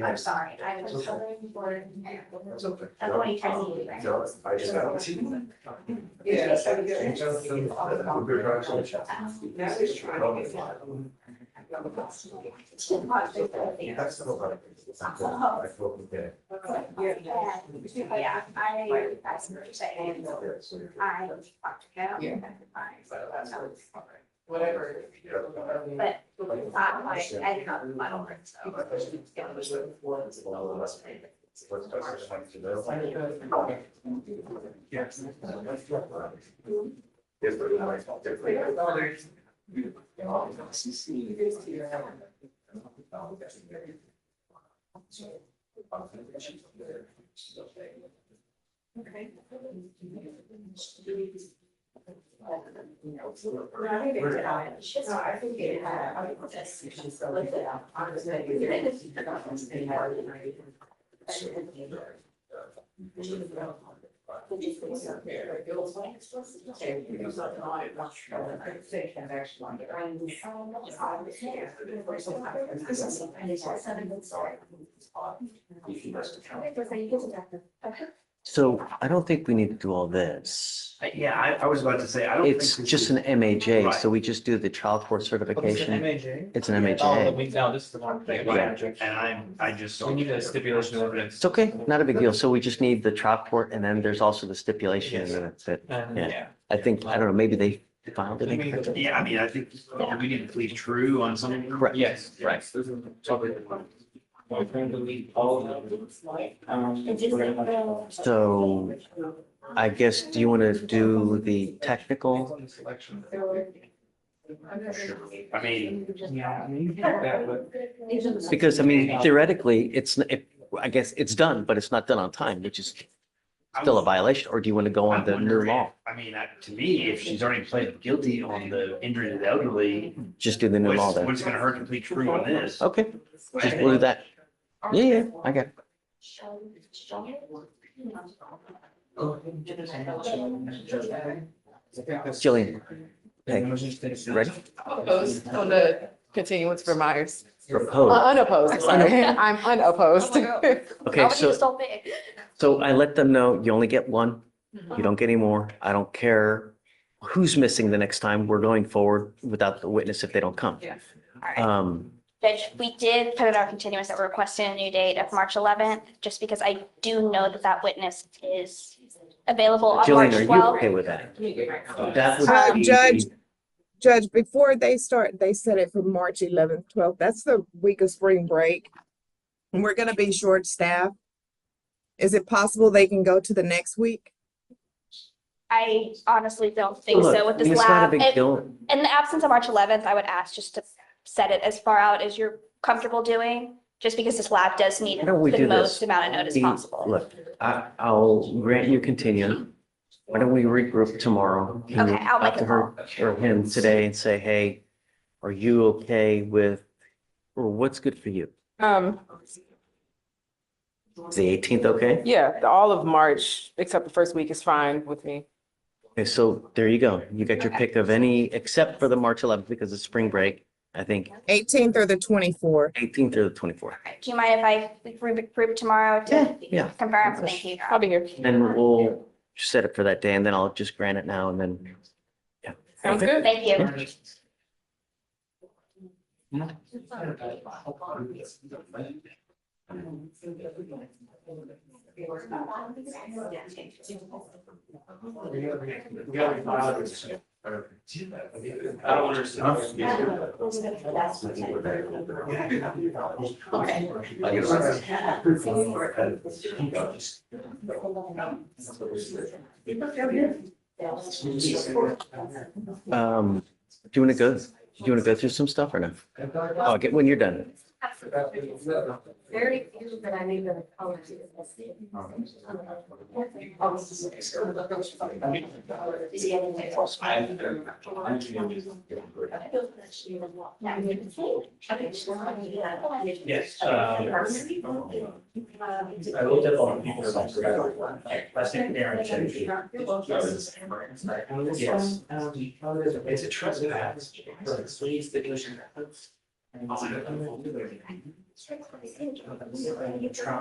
I'm sorry, I was covering for. I'm going Yeah, I talked to him. Whatever. But not like, I did not my own, Okay. So I don't think we need to do all this. Yeah, I was about to say, I don't think. It's we just should- an MAJ, Right. so we just do the child court certification. MAJ? It's an Oh, MAJ. no, this is the one thing. Yeah. And I just. We need a stipulation of evidence. It's okay, not a big deal. So we just need the child court and then there's also the stipulation. Yes. and that's it. And, Yeah. yeah. I think, I don't know, maybe they filed it. incorrectly. Yeah, I mean, I think we need to plead true on something. Correct. Yes, right. So I guess, do you want to do the technical? I mean. Because I mean, theoretically, I guess it's done, but it's not done on time, which is still a violation. Or do you want to go on the new law? I mean, to me, if she's already pleaded guilty on the injury to the elderly, Just do the new law then. what's gonna hurt to plead true on this? Okay, just we'll do that. Yeah, I got it. Jillian, hey, ready? Opposed on the continuance for Myers. Propose. Unopposed, sorry. I'm unopposed. Okay, so I let them know you only get one. You don't get any more. I don't care who's missing the next time. We're going forward without the witness if they don't come. Yeah. Judge, we did put in our continuance that we're requesting a new date of March 11th, just because I do know that that witness is available on March Jillian, are you 12th. okay with that? That would be- Judge, before they start, they set it for March 11th, 12th. That's the week of spring break. And we're gonna be short-staffed. Is it possible they can go to the next week? I honestly don't think Look, so with this it's not a lab. big And deal. in the absence of March 11th, I would ask just to set it as far out as you're comfortable doing, just because this lab does need Why don't we the do most this? amount of notice possible. Look, I'll grant you continue. Why don't we regroup tomorrow? Can you Okay, I'll talk make to a her or him today and say, hey, are you okay with, or what's good for you? Is the 18th okay? Yeah, all of March, except the first week is fine with me. Okay, so there you go. You got your pick of any, except for the March 11th because it's spring break, I think 18th or the 24th. 18th or the 24th. Do you mind if I regroup tomorrow Yeah. to confirm? Thank you. I'll be here. And we'll set it for that day and then I'll just grant it now and then, yeah. Sounds Okay. good. Thank you. Do you want to go, through some stuff or no? Oh, get when you're done. Very few that I need to color. Yes. I looked at all the people. Last thing there. Yes. It's a trespass.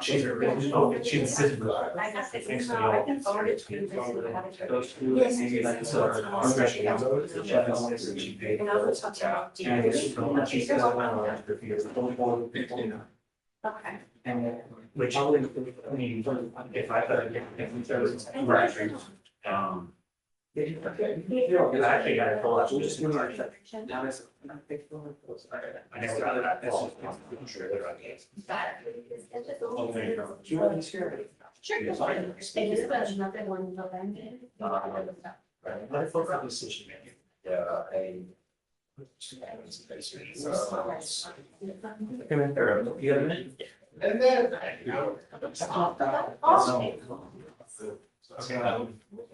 She's a really, oh, she's a thanks to y'all. Okay. And which, I mean, if I, right, because I actually got it full up. Just give me our now it's. I guess rather not, that's just. Sure, they're on case. Do you want to share it? Sure. Thank you so much. Nothing one November. Let it focus on decision making. Yeah, Come in there, you got a minute? And then. Okay.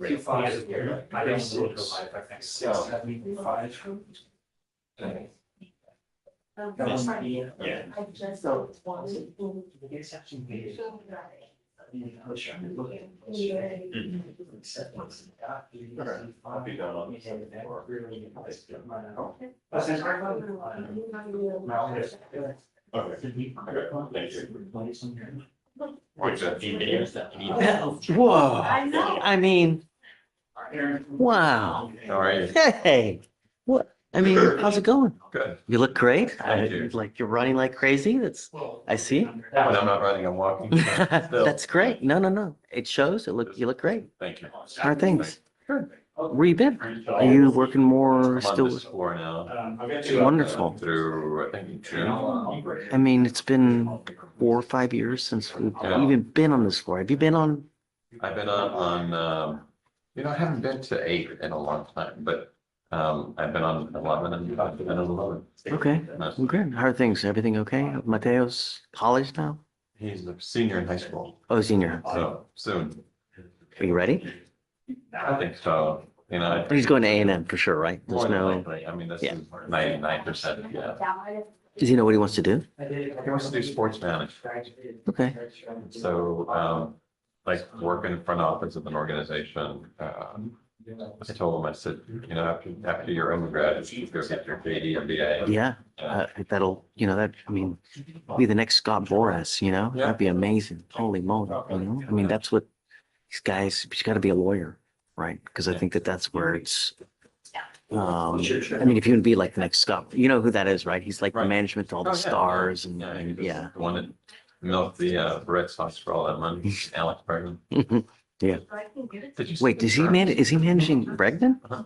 2-5 here. I don't see it. 6-7-5. Yeah. I just wanted to. Whoa, I know. I mean, wow. How are you? Hey, what? I mean, how's it going? Good. You look great. Thank you. Like you're running like crazy. I see. When I'm not running, I'm walking. Still. That's great. No. It shows. You look great. Thank you. How are things? Good. Where you been? Are you working more I'm on still? this floor now. Wonderful. Through, I think, June. I mean, it's been 4 or 5 years since we've Yeah. even been on this floor. Have you been on? I've been on, I haven't been to 8 in a long time, but I've been on 11 and I've been on 11. Okay, well, good. How are things? Everything okay? Mateo's college now? He's a senior in high school, Oh, senior. so soon. Are you ready? I think so, He's going to A&M for sure, right? There's more than no, likely. I mean, this Yeah. is 99%, yeah. does he know what he wants to do? He wants to do sports management. Okay. So, like work in front office of an organization. I told him, I said, after your undergrad, you should go get your JD, MBA. Yeah, that'll, be the next Scott Boras, Yeah. That'd be amazing. Holy moly, I mean, that's what these guys, he's got to be a lawyer, right? Because I think that's where it's, I mean, if you would be like the next Scott, you know who that is, right? He's like the Right. management to all the Oh, yeah. stars and He was yeah. the one that milked the Red Sox for all that money, Alex Bregman. Yeah. Did you see Wait, the is he managing Bregman? Uh-huh.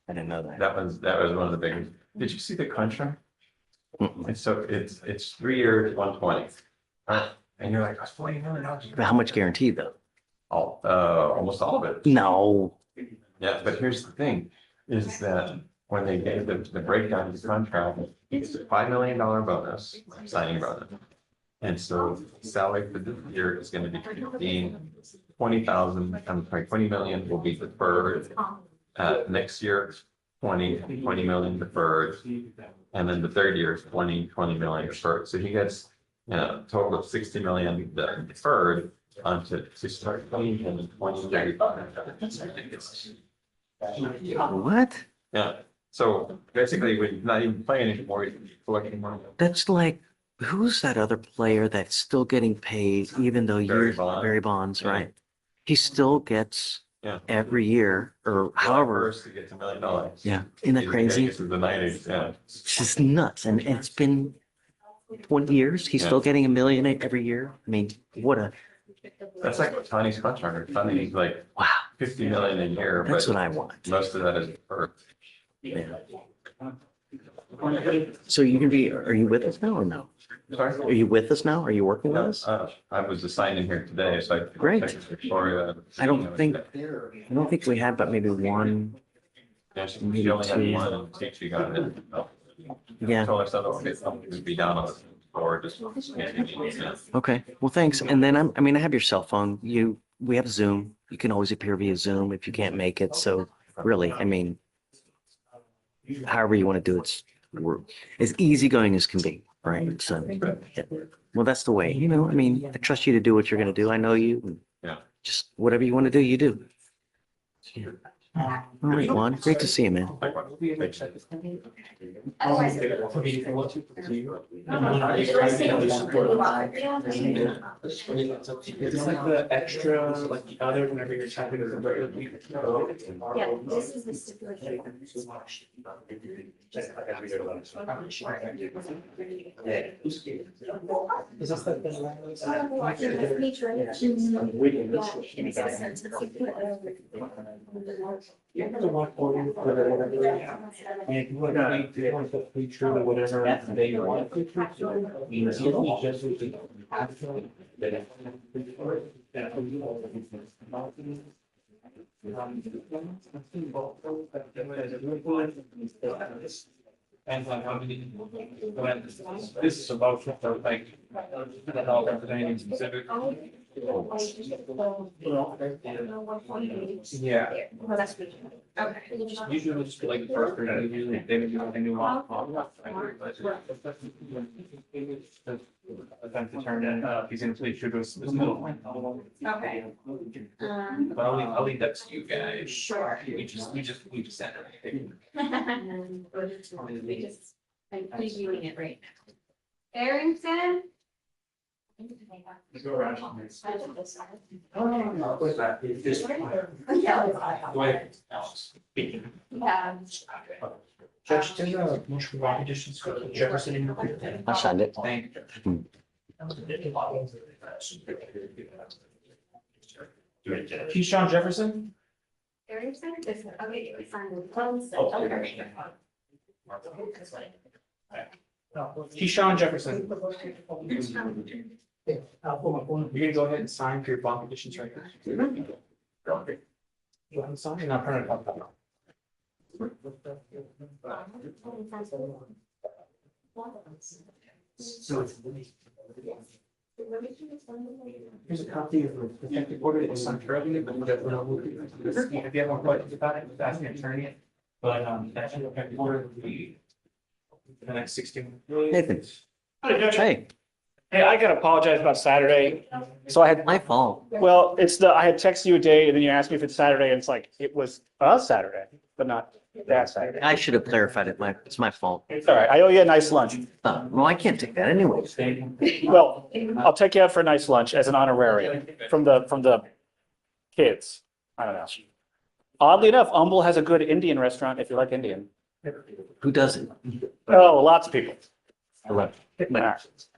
I didn't know that. That was one of the big, did you see the contract? Mm-mm. And so it's 3 years, 120. And you're like, that's $40 million. But how much guaranteed though? Almost all of it. No. Yeah, but here's the thing, is that when they gave the breakdown of the contract, it's a $5 million bonus, signing bonus. And so salary for this year is gonna be 15, 20,000, I'm sorry, 20 million will be deferred. Next year, 20 million deferred. And then the third year is 20 million deferred. So he gets, a total of 60 million deferred to start paying him in 2035. What? Yeah, so basically, we're not even playing anymore, we're collecting money. That's like, who's that other player that's still getting paid even though Barry you're Bonds. Barry Bonds, Yeah. right? He still gets Yeah. every year or however. First, he gets $1 million. Yeah, isn't that crazy? This is the 90s, yeah. It's just nuts. And it's been 20 years. He's Yeah. still getting $1 million every year. I mean, what a, That's like what Tony's contract, Tony's like wow. 50 million a year, That's but what I want. most of that is deferred. Yeah. So you can be, are you with us now or no? Sorry? Are you with us now? Are you working with us? I was assigned in here today, so I. Great. Victoria. I don't think we had, but maybe one. Yeah, she maybe only had two. one, and she got it. Yeah. Told us otherwise something would be down on the floor, just. Okay. Well, thanks. And then I mean, I have your cell phone. We have Zoom. You can always appear via Zoom if you can't make it. So really, I mean, however you want to do it, we're as easygoing as can be, right? So, yeah. Well, that's the way, I mean, I trust you to do what you're going to do. I know you. Yeah. Just whatever you want to do, you do. All right, Juan. Great to see you, man. It's like the extra, like the other, whenever you're typing with the regular people. Yeah, this is the stipulation. Is this like the? You have to walk over for whatever. And if you want to the feature or whatever they want. And like how many, this is about like, not representing specific. Yeah. Okay. Usually we'll just be like the first person, usually they would do what they do on. Attempt to turn in, he's in police, should go to this middle. Okay. But I'll leave that to you guys. Sure. We just send it. We just, I'm previewing it right now. Barrington? Go around. Yeah. Judge, there's a motion for conditions for Jefferson in your. I signed it. Thank you. Keyshawn Jefferson? Barrington? Okay, we signed the phone, so. Keyshawn Jefferson. You're gonna go ahead and sign for your bond conditions right now. Go ahead and sign and I'll turn it up. Here's a copy of the protective order that was signed earlier, but if you have more questions about it, just ask the attorney. But that should protective order will be the next 16. Nathan. Hey, Hey, I gotta apologize about Saturday. So I had, my fault. well, I had texted you a day and then you asked me if it's Saturday and it's like, it was a Saturday, but not that Saturday. I should have clarified it. It's my fault. It's all right. I owe you a nice lunch. Well, I can't take that anyways. Well, I'll take you out for a nice lunch as an honorarium from the kids. I don't know. Oddly enough, Humble has a good Indian restaurant if you like Indian. Who doesn't? Oh, lots of people. But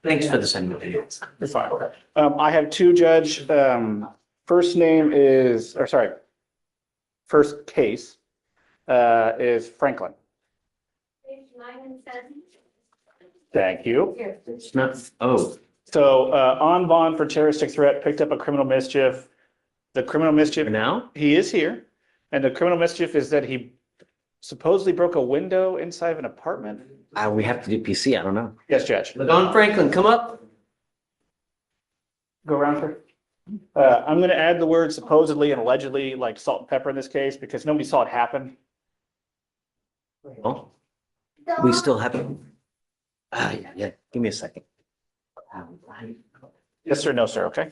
thanks for the sentiment. You're fine. I have two, Judge. First name is, or sorry, first case is Franklin. Page 9 and 10. Thank you. It's not, oh, So on bond for terroristic threat, picked up a criminal mischief. The criminal mischief, now? he is here. And the criminal mischief is that he supposedly broke a window inside of an apartment. We have to do PC. I don't know. Yes, Judge. Don Franklin, come up. Go around for. I'm going to add the word supposedly and allegedly, like salt and pepper in this case, because nobody saw it happen. Well, we still haven't. Yeah. Give me a second. Yes, sir, no, sir, okay?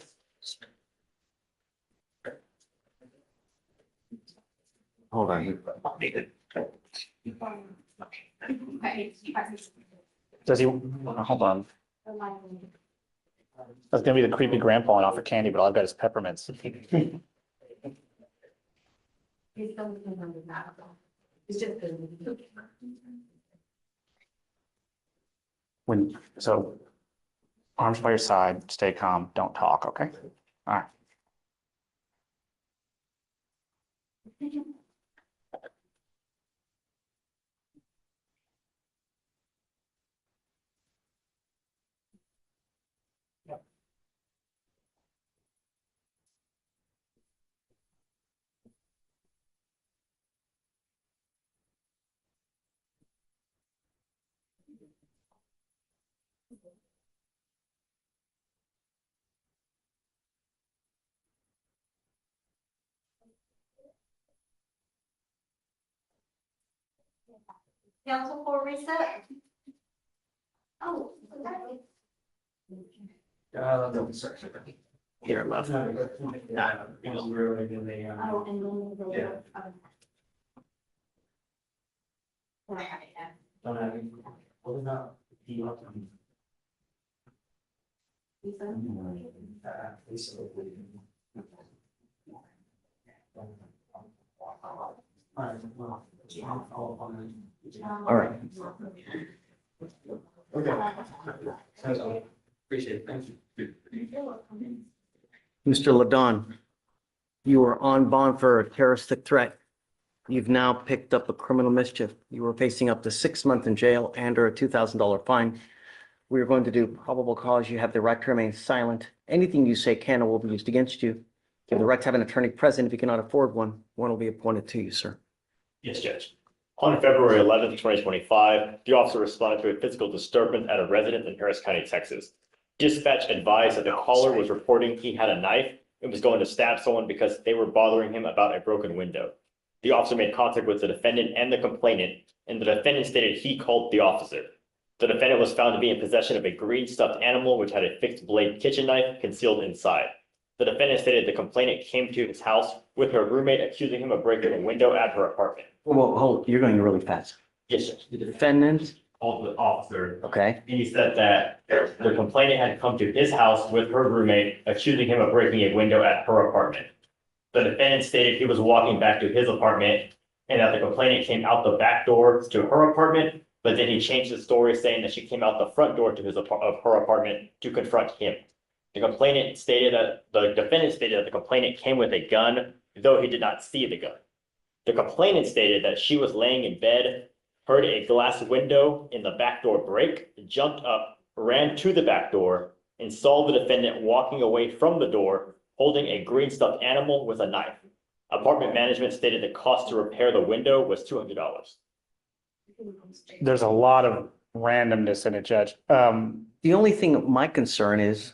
Hold on. Does he, hold on. That's gonna be the creepy grandpa and offer candy, but all I've got is peppermints. So arms by your side, stay calm, don't talk, okay? All right. Counsel for reset? Oh. Here, love. Oh, and then. All right. Okay. Appreciate it. Thank you. Mr. Ladon, you are on bond for a terroristic threat. You've now picked up a criminal mischief. You are facing up to 6 months in jail and or a $2,000 fine. We are going to do probable cause. You have the right to remain silent. Anything you say can or will be used against you. You have the right to have an attorney present. If you cannot afford one, one will be appointed to you, sir. Yes, Judge. On February 11th, 2025, the officer responded to a physical disturbance at a residence in Harris County, Texas. Dispatch advised that the caller was reporting he had a knife and was going to stab someone because they were bothering him about a broken window. The officer made contact with the defendant and the complainant, and the defendant stated he called the officer. The defendant was found to be in possession of a green stuffed animal which had a fixed blade kitchen knife concealed inside. The defendant stated the complainant came to his house with her roommate, accusing him of breaking a window at her apartment. Well, hold, you're going really fast. Yes, sir. The defendant, Called the officer, okay, and he said that the complainant had come to his house with her roommate, accusing him of breaking a window at her apartment. The defendant stated he was walking back to his apartment and that the complainant came out the back door to her apartment, but then he changed the story saying that she came out the front door to of her apartment to confront him. The complainant stated that the defendant stated that the complainant came with a gun, though he did not see the gun. The complainant stated that she was laying in bed, heard a glass window in the back door break, jumped up, ran to the back door, and saw the defendant walking away from the door, holding a green stuffed animal with a knife. Apartment management stated the cost to repair the window was $200. There's a lot of randomness in it, Judge. the only thing, my concern is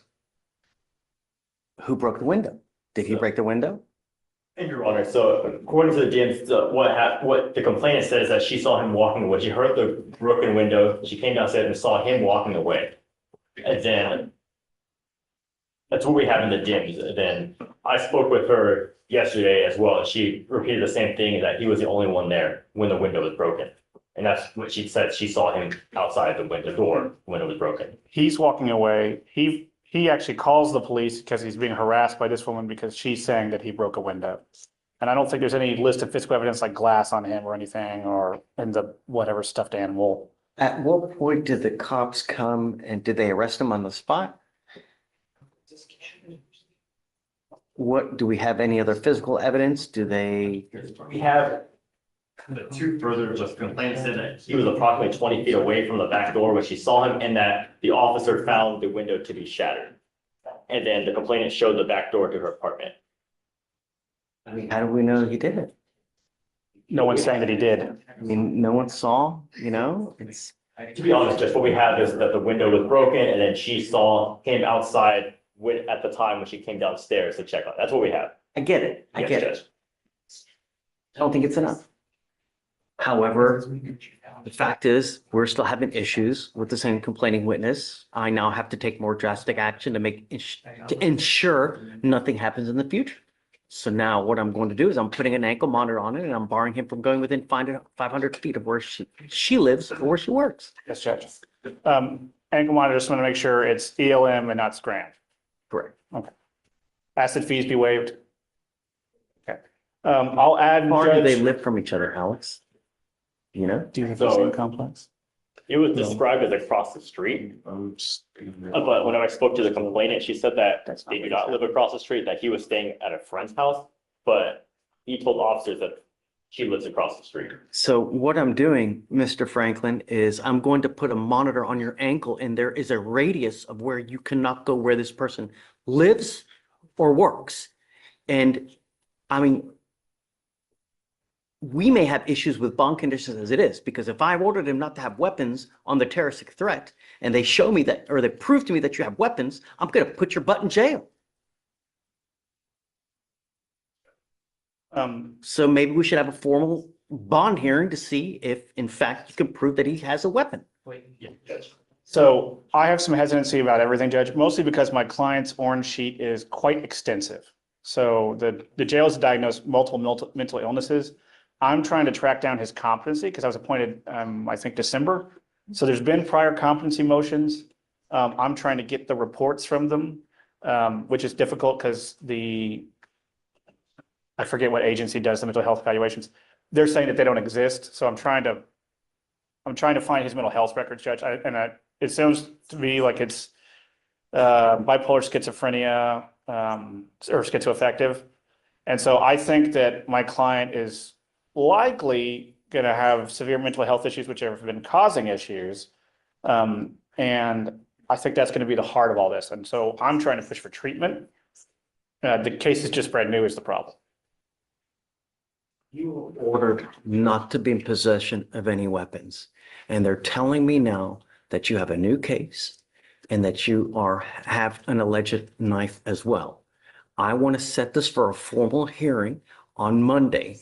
who broke the window? Did he break the window? And Your Honor, so according to the DM's, what the complainant said is that she saw him walking away. She heard the broken window. She came downstairs and saw him walking away. And then that's what we have in the DMs. And then I spoke with her yesterday as well. She repeated the same thing, that he was the only one there when the window was broken. And that's what she said. She saw him outside the window door when it was broken. He's walking away. He actually calls the police because he's being harassed by this woman because she's saying that he broke a window. And I don't think there's any list of physical evidence like glass on him or anything, or in the whatever stuffed animal. At what point did the cops come and did they arrest him on the spot? What, do we have any other physical evidence? Do they? We have the two further, the complainant said that he was approximately 20 feet away from the back door when she saw him, and that the officer found the window to be shattered. And then the complainant showed the back door to her apartment. I mean, how do we know he did it? No one's saying that he did. I mean, no one saw, you know, it's. To be honest, just what we have is that the window was broken, and then she came outside when, at the time when she came downstairs to check on. That's what we have. I get it. I Yes, get Judge. it. I don't think it's enough. However, the fact is, we're still having issues with the same complaining witness. I now have to take more drastic action to ensure nothing happens in the future. So now what I'm going to do is I'm putting an ankle monitor on it and I'm barring him from going within 500 feet of where she lives or where she works. Yes, Judge. Ankle monitor, just want to make sure it's ELM and not Scram. Correct. Okay. Asset fees be waived. Okay. I'll add. How far do they Judge- live from each other, Alex? You know? Do you have So- the same complex? It was described as across the street. But when I spoke to the complainant, she said that they do not live across the street, that he was staying at a friend's house. But he told officers that she lives across the street. So what I'm doing, Mr. Franklin, is I'm going to put a monitor on your ankle and there is a radius of where you cannot go where this person lives or works. And I mean, we may have issues with bond conditions as it is, because if I ordered him not to have weapons on the terroristic threat and they show me that, or they prove to me that you have weapons, I'm going to put your butt in jail. So maybe we should have a formal bond hearing to see if in fact you can prove that he has a weapon. Yeah, Judge. So I have some hesitancy about everything, Judge, mostly because my client's orange sheet is quite extensive. So the jail has diagnosed multiple mental illnesses. I'm trying to track down his competency because I was appointed, I think, December. So there's been prior competency motions. I'm trying to get the reports from them, which is difficult because I forget what agency does the mental health evaluations. They're saying that they don't exist. So I'm trying to find his mental health records, Judge. It sounds to me like it's bipolar schizophrenia or schizoaffective. And so I think that my client is likely going to have severe mental health issues, which have been causing issues. And I think that's going to be the heart of all this. And so I'm trying to push for treatment. The case is just brand new is the problem. You were ordered not to be in possession of any weapons. And they're telling me now that you have a new case and that you have an alleged knife as well. I want to set this for a formal hearing on Monday.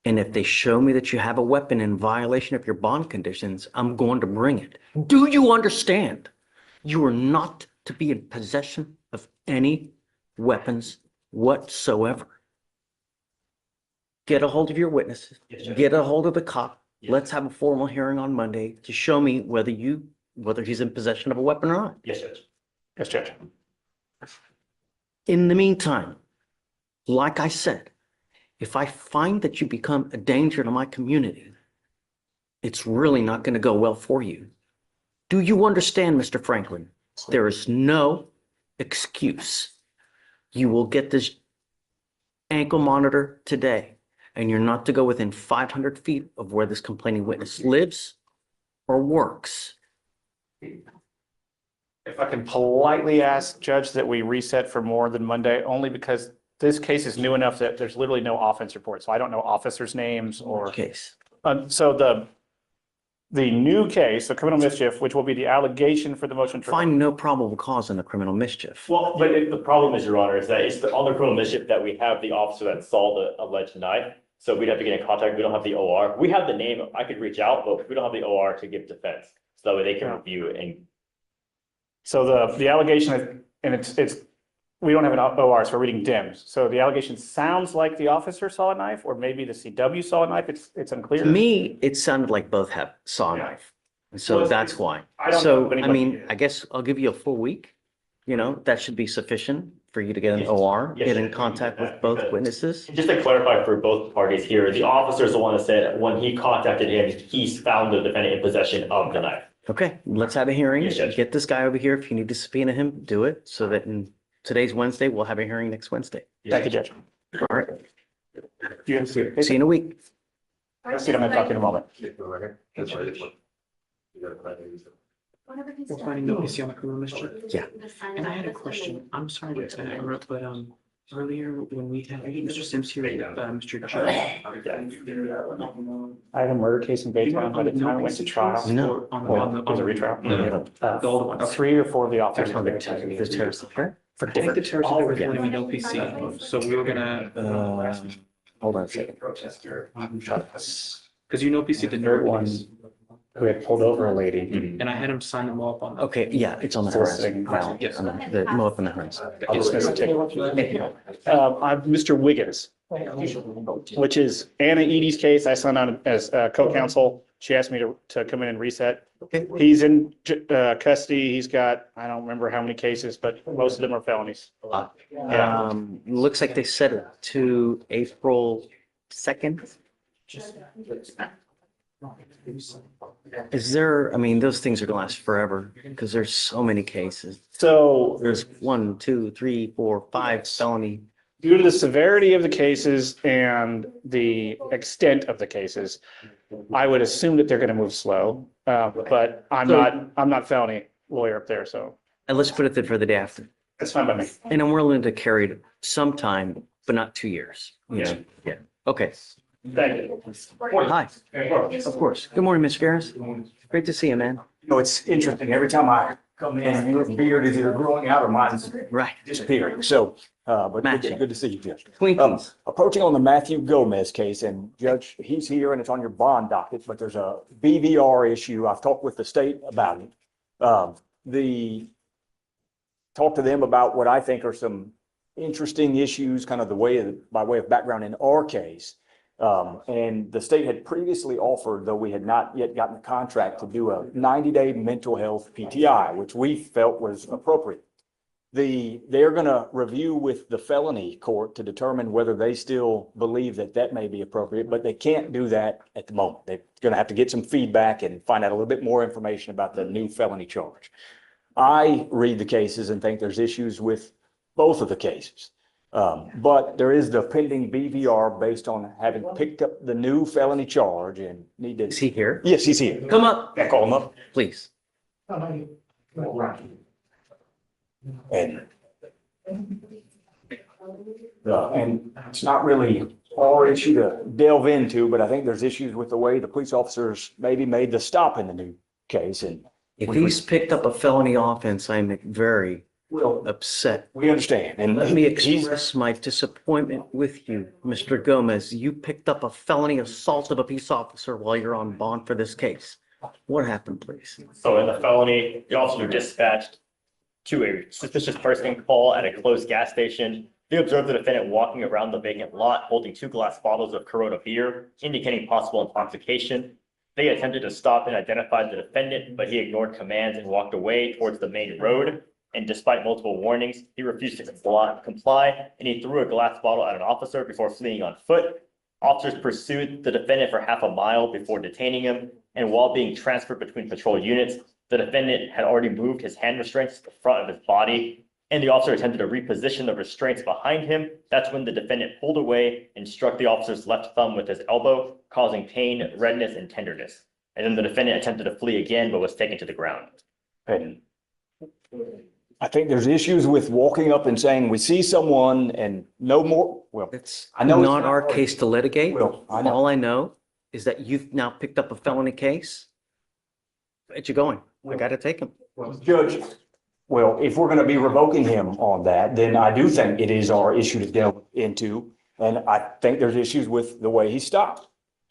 And if they show me that you have a weapon in violation of your bond conditions, I'm going to bring it. Do you understand? You are not to be in possession of any weapons whatsoever. Get a hold of your witnesses, get a hold of the cop. Let's have a formal hearing on Monday to show me whether he's in possession of a weapon or not. Yes, Judge. Yes, Judge. In the meantime, like I said, if I find that you become a danger to my community, it's really not going to go well for you. Do you understand, Mr. Franklin? There is no excuse. You will get this ankle monitor today, and you're not to go within 500 feet of where this complaining witness lives or works. If I can politely ask, Judge, that we reset for more than Monday, only because this case is new enough that there's literally no offense report. So I don't know officers' names or. Case. So the new case, the criminal mischief, which will be the allegation for the motion. Find no probable cause in the criminal mischief. Well, but the problem is, Your Honor, is that it's on the criminal mischief that we have the officer that saw the alleged knife. So we'd have to get in contact. We don't have the OR. We have the name. I could reach out, but we don't have the OR to give defense. So that way they can review it. And so the allegation is, and it's, we don't have an OR, so we're reading DIMS. So the allegation sounds like the officer saw a knife, or maybe the CW saw a knife. It's unclear. To me, it sounded like both saw a knife. So Well, that's why. I don't know So, if I anybody- mean, I guess I'll give you a full week. You know, that should be sufficient for you to get an OR, Yes, get in yes, contact with because- both witnesses. just to clarify for both parties here, the officer is the one that said when he contacted him, he's found the defendant in possession of the knife. Okay, let's have a hearing. Yes, Judge. Get this guy over here. If you need to subpoena him, do it so that today's Wednesday, we'll have a hearing next Wednesday. Thank you, Judge. All right. Do you have to See you in a week. I'll see you. I'm going to talk to you in a moment. We're finding the PC on the criminal mischief. Yeah. And I had a question. I'm sorry to interrupt, but earlier when we had, I think Mr. Sims here, Mr. Joe. I had a murder case in Baytown, by the time it went to trial. No. Well, it was a retrial. The old one. 3 or 4 of the officers. The terrorist affair? For I think the different. terrorist was when we know PC, so we were gonna, Hold on a second. because you know PC, the nerd Third one, ones, who had pulled over a lady. and I had him sign them all up on. the- Okay, yeah, it's on the Soliciting. harassment file. Yes. On the mo up on the harassment. I'll dismiss the ticket. I'm Mr. Wiggins, which is Anna Edie's case. I signed on as co-counsel. She asked me to come in and reset. Okay. He's in custody. He's got, I don't remember how many cases, but most of them are felonies. Yeah. Looks like they set it to April 2nd. Is there, I mean, those things are gonna last forever because there's so many cases. So There's 1, 2, 3, 4, 5 felony. due to the severity of the cases and the extent of the cases, I would assume that they're going to move slow. But I'm not felony lawyer up there, so And let's put it for the day after. that's fine by me. And I'm willing to carry it sometime, but not 2 years. Yeah. Yeah. Okay. Thank you. Hi. Of course. Good morning, Ms. Ferris. Great to see you, man. You know, it's interesting. Every time I come in, your beard is either growing out or mine's Right. disappearing. So, but Matching. good to see you, Judge. Twinkies. Approaching on the Matthew Gomez case, and Judge, he's here and it's on your bond docket, but there's a BVR issue. I've talked with the state about it. Talk to them about what I think are some interesting issues, kind of by way of background in our case. And the state had previously offered, though we had not yet gotten the contract, to do a 90-day mental health PTI, which we felt was appropriate. They're going to review with the felony court to determine whether they still believe that may be appropriate, but they can't do that at the moment. They're going to have to get some feedback and find out a little bit more information about the new felony charge. I read the cases and think there's issues with both of the cases. But there is the pending BVR based on having picked up the new felony charge and need to. Is he here? Yes, he's here. Come up, Can I call him up? please. And it's not really our issue to delve into, but I think there's issues with the way the police officers maybe made the stop in the new case. And If he's picked up a felony offense, I'm very well, upset. we understand. And Let me he's- express my disappointment with you, Mr. Gomez. You picked up a felony assault of a peace officer while you're on bond for this case. What happened, please? So in the felony, the officer dispatched to a suspicious person call at a closed gas station. They observed the defendant walking around the vacant lot holding 2 glass bottles of Corona beer, indicating possible intoxication. They attempted to stop and identify the defendant, but he ignored commands and walked away towards the main road. And despite multiple warnings, he refused to comply, and he threw a glass bottle at an officer before fleeing on foot. Officers pursued the defendant for half a mile before detaining him, and while being transferred between patrol units, the defendant had already moved his hand restraints to the front of his body, and the officer attempted to reposition the restraints behind him. That's when the defendant pulled away and struck the officer's left thumb with his elbow, causing pain, redness, and tenderness. And then the defendant attempted to flee again, but was taken to the ground. And I think there's issues with walking up and saying, we see someone and no more. Well, It's I know it's not not our our- case to litigate. Well, I know. All I know is that you've now picked up a felony case. Where'd you going? I gotta take him. Judge, well, if we're going to be revoking him on that, then I do think it is our issue to delve into. And I think there's issues with the way he stopped.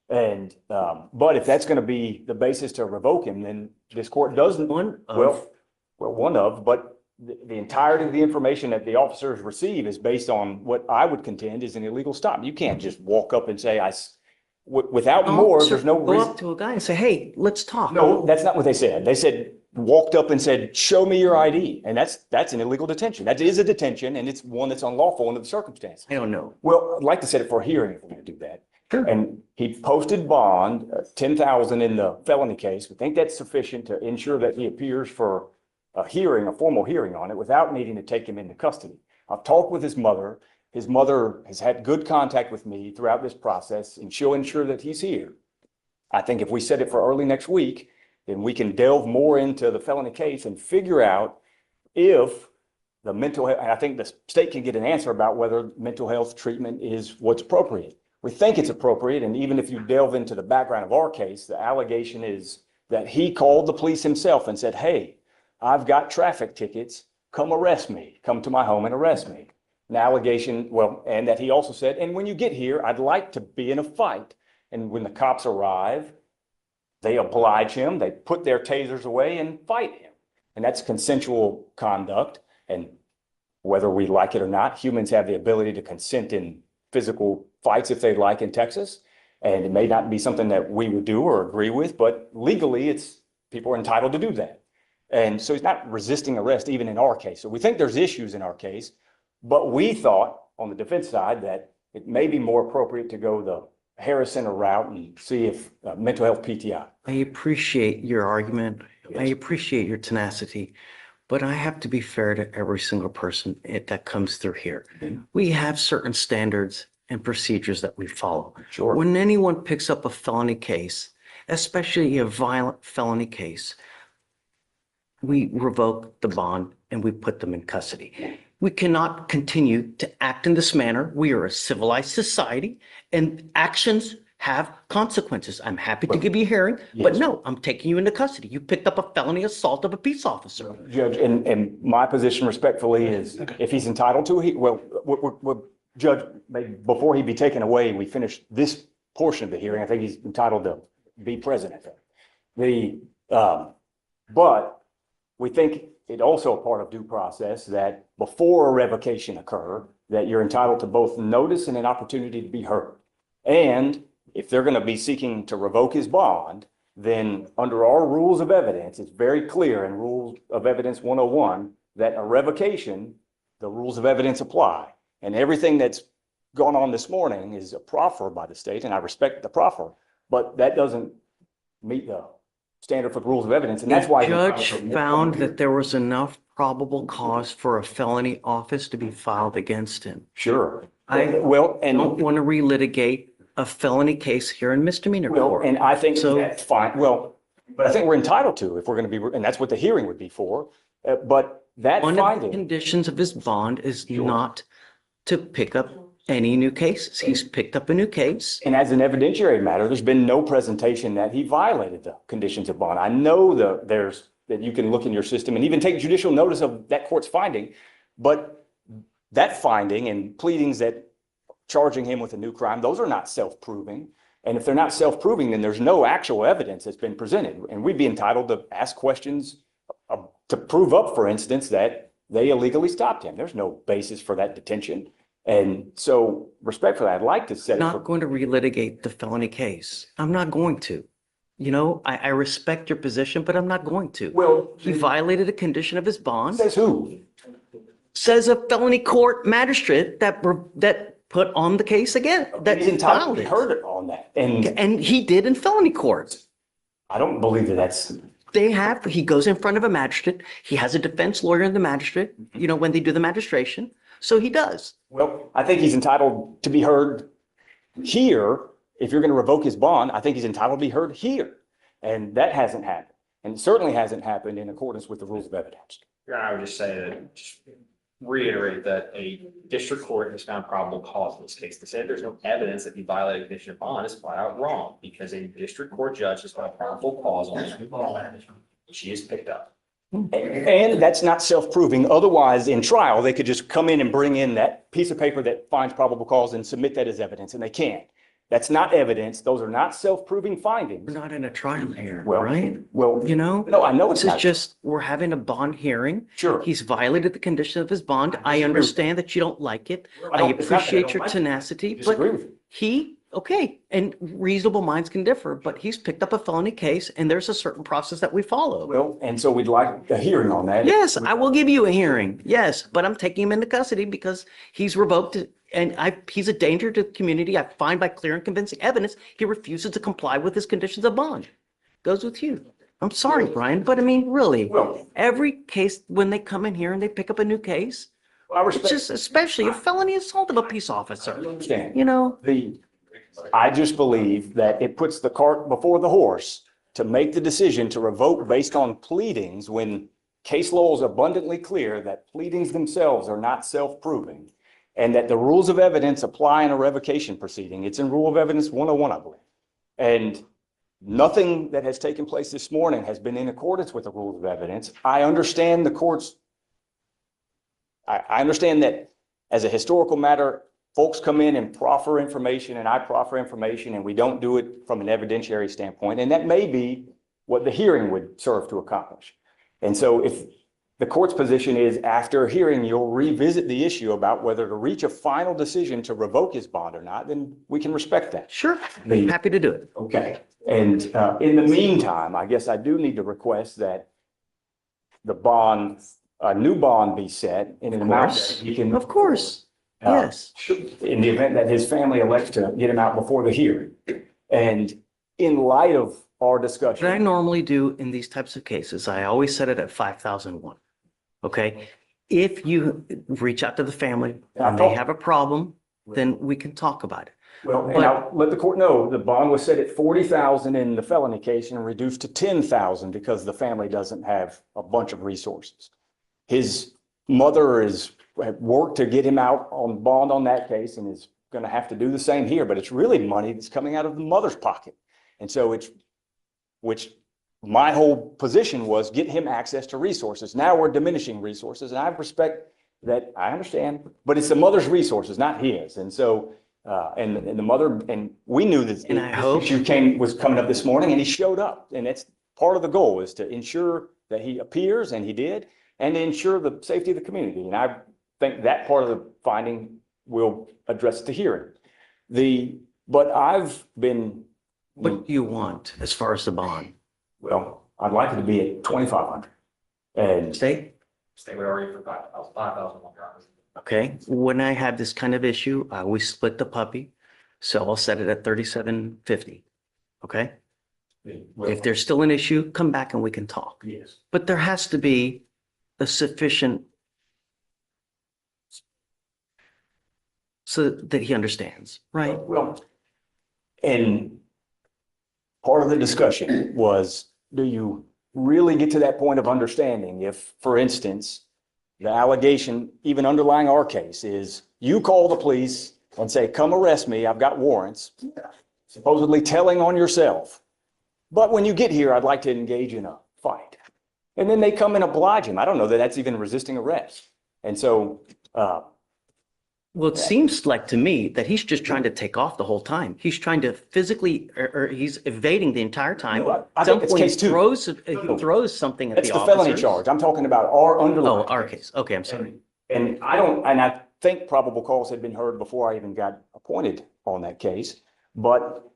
And, but if that's going to be the basis to revoke him, then this court doesn't. One of, But the entirety of the information that the officers receive is based on what I would contend is an illegal stop. You can't just walk up and say, without more, Officer, there's no go reason. up to a guy and say, hey, let's talk. No, that's not what they said. They said, walked up and said, show me your ID. And that's an illegal detention. That is a detention and it's one that's unlawful under the circumstances. I don't know. Well, I'd like to set it for a hearing if we're going to do that. Sure. And he posted bond, 10,000 in the felony case. We think that's sufficient to ensure that he appears for a hearing, a formal hearing on it without needing to take him into custody. I've talked with his mother. His mother has had good contact with me throughout this process and she'll ensure that he's here. I think if we set it for early next week, then we can delve more into the felony case and figure out if the mental health, and I think the state can get an answer about whether mental health treatment is what's appropriate. We think it's appropriate, and even if you delve into the background of our case, the allegation is that he called the police himself and said, hey, I've got traffic tickets, come arrest me, come to my home and arrest me. An allegation, well, and that he also said, and when you get here, I'd like to be in a fight. And when the cops arrive, they oblige him, they put their tasers away and fight him. And that's consensual conduct. And whether we like it or not, humans have the ability to consent in physical fights if they like in Texas. And it may not be something that we would do or agree with, but legally people are entitled to do that. And so he's not resisting arrest even in our case. So we think there's issues in our case, but we thought on the defense side that it may be more appropriate to go the Harris Center route and see if mental health PTI. I appreciate your argument. I appreciate your tenacity, but I have to be fair to every single person that comes through here. We have certain standards and procedures that we follow. Sure. When anyone picks up a felony case, especially a violent felony case, we revoke the bond and we put them in custody. We cannot continue to act in this manner. We are a civilized society and actions have consequences. I'm happy to give you a hearing, but no, I'm taking you into custody. You picked up a felony assault of a peace officer. Judge, and my position respectfully is if he's entitled to, Judge, before he be taken away, we finish this portion of the hearing. I think he's entitled to be present at that. But we think it also a part of due process that before a revocation occur, that you're entitled to both notice and an opportunity to be heard. And if they're going to be seeking to revoke his bond, then under our rules of evidence, it's very clear in Rules of Evidence 101 that a revocation, the rules of evidence apply. And everything that's gone on this morning is a proffer by the state, and I respect the proffer, but that doesn't meet the standard for the rules of evidence. And that's why the judge found that there was enough probable cause for a felony office to be filed against him. Sure. I don't want to relitigate a felony case here in misdemeanor court. And I think that's fine. Well, but I think we're entitled to if we're going to be, and that's what the hearing would be for. But that one finding, of the conditions of his bond is not to pick up any new cases. He's picked up a new case. And as an evidentiary matter, there's been no presentation that he violated the conditions of bond. I know that you can look in your system and even take judicial notice of that court's finding, but that finding and pleadings that charging him with a new crime, those are not self-proving. And if they're not self-proving, then there's no actual evidence that's been presented. And we'd be entitled to ask questions to prove up, for instance, that they illegally stopped him. There's no basis for that detention. And so respectfully, I'd like to set it Not going to relitigate the felony case. I'm not going to. You know, I respect your position, but I'm not going to. Well, he violated a condition of his bond. Says who? Says a felony court magistrate that put on the case again. That he's entitled to be heard on that. And he did in felony court. I don't believe that that's. He goes in front of a magistrate. He has a defense lawyer in the magistrate, you know, when they do the magistration. So he does. Well, I think he's entitled to be heard here. If you're going to revoke his bond, I think he's entitled to be heard here. And that hasn't happened. And it certainly hasn't happened in accordance with the rules of evidence. I would just say that, just reiterate that a district court has found probable cause in this case. To say there's no evidence that he violated a condition of bond is flat out wrong, because a district court judge has found probable cause on this new bond. She is picked up. And that's not self-proving. Otherwise, in trial, they could just come in and bring in that piece of paper that finds probable cause and submit that as evidence, and they can't. That's not evidence. Those are not self-proving findings. We're not in a trial here, Well, right? Well, You know? no, I know it's This is not. just, we're having a bond hearing. Sure. He's violated the condition of his bond. I understand that you don't like it. I don't- it's not that I appreciate don't your like it. tenacity, but Disagree with you. and reasonable minds can differ, but he's picked up a felony case and there's a certain process that we follow. Well, and so we'd like a hearing on that. Yes, I will give you a hearing. Yes, but I'm taking him into custody because he's revoked it. And he's a danger to the community. I find by clear and convincing evidence, he refuses to comply with his conditions of bond. Goes with you. I'm sorry, Brian, but I mean, really, every case, when they come in here and they pick up a new case, it's just especially a felony assault of a peace officer. Understand. You know? I just believe that it puts the cart before the horse to make the decision to revoke based on pleadings when case law is abundantly clear that pleadings themselves are not self-proving, and that the rules of evidence apply in a revocation proceeding. It's in Rule of Evidence 101, I believe. And nothing that has taken place this morning has been in accordance with the rules of evidence. I understand the court's, I understand that as a historical matter, folks come in and proffer information, and I proffer information, and we don't do it from an evidentiary standpoint. And that may be what the hearing would serve to accomplish. And so if the court's position is after a hearing, you'll revisit the issue about whether to reach a final decision to revoke his bond or not, then we can respect that. Sure, I'm happy to do it. Okay. And in the meantime, I guess I do need to request that the bond, a new bond be set in an amount that he can. Of course, yes. In the event that his family elects to get him out before the hearing. And in light of our discussion. What I normally do in these types of cases, I always set it at 5,001. Okay? If you reach out to the family and they have a problem, then we can talk about it. Well, and I'll let the court know the bond was set at 40,000 in the felony case and reduced to 10,000 because the family doesn't have a bunch of resources. His mother has worked to get him out on bond on that case and is going to have to do the same here, but it's really money that's coming out of the mother's pocket. And so which my whole position was get him access to resources. Now we're diminishing resources, and I respect that. I understand, but it's the mother's resources, not his. And so, and the mother, and we knew that this issue was coming up this morning, and he showed up. And that's part of the goal, is to ensure that he appears, and he did, and to ensure the safety of the community. And I think that part of the finding will address the hearing. But I've been. What do you want as far as the bond? Well, I'd like it to be at 2,500. And State? State would argue for 5,000. Okay, when I have this kind of issue, I always split the puppy. So I'll set it at 3,750. Okay? If there's still an issue, come back and we can talk. Yes. But there has to be a sufficient so that he understands, right? Well, and part of the discussion was, do you really get to that point of understanding if, for instance, the allegation, even underlying our case, is you call the police and say, come arrest me, I've got warrants, supposedly telling on yourself. But when you get here, I'd like to engage in a fight. And then they come and oblige him. I don't know that that's even resisting arrest. And so, well, it seems like to me that he's just trying to take off the whole time. He's trying to physically, or he's evading the entire time. No, I think it's case two. He throws something at that's the the felony officers. charge. I'm talking about our underlying. Oh, our case. Okay, I'm sorry. And I think probable cause had been heard before I even got appointed on that case. But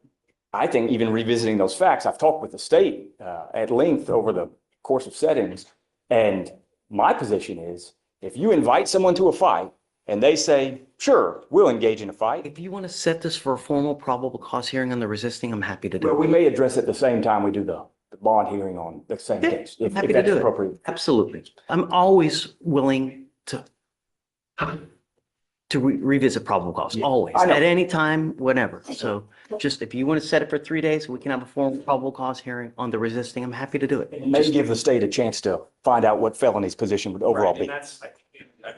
I think even revisiting those facts, I've talked with the state at length over the course of settings. And my position is, if you invite someone to a fight and they say, sure, we'll engage in a fight. If you want to set this for a formal probable cause hearing on the resisting, I'm happy to do it. Well, we may address it at the same time we do the bond hearing on the same case. I'm If happy to that's do it. appropriate. Absolutely. I'm always willing to revisit probable cause, always, I know. at any time, whenever. So just if you want to set it for 3 days, we can have a formal probable cause hearing on the resisting. I'm happy to do it. It may give the state a chance to find out what felony's position would overall Right, be.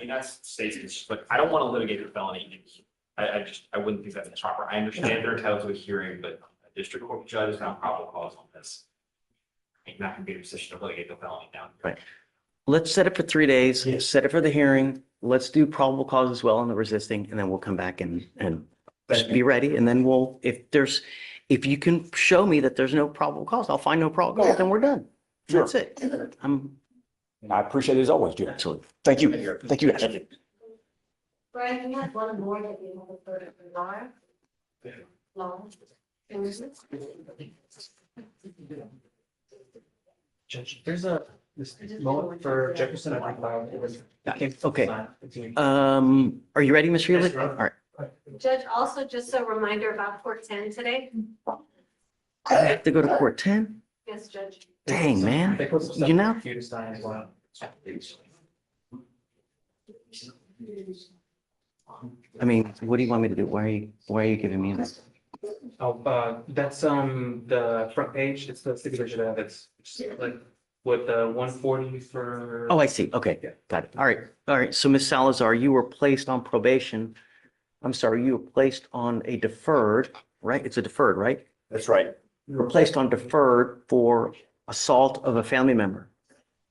and that's state's position, but I don't want to litigate the felony. I wouldn't think that's proper. I understand they're entitled to a hearing, but a district court judge is not probable cause on this. I'm not going to be in a position to litigate the felony now. Right. Let's set it for 3 days, set it for the hearing. Let's do probable cause as well on the resisting, and then we'll come back and just be ready. And then if you can show me that there's no probable cause, I'll find no probable cause, then we're done. Sure. That's it. And I appreciate it as always, Jim. Absolutely. Thank you. Thank you, guys. Brian, you had one more that you have for Laura. Laura. Judge, there's this moment for Jefferson, I think. Okay. Are you ready, Ms. Reilly? All right. Judge, also just a reminder about court 10 today. I have to go to court 10? Yes, Judge. Dang, man. They put some stuff You know? for you to sign as well. I mean, what do you want me to do? Why are you giving me this? Oh, that's the front page. It's the stipulation of it's like with the 140 for. Oh, I see. Okay, got it. All right, all right. So Ms. Salazar, you were placed on probation. I'm sorry, you were placed on a deferred, right? It's a deferred, right? That's right. You were placed on deferred for assault of a family member.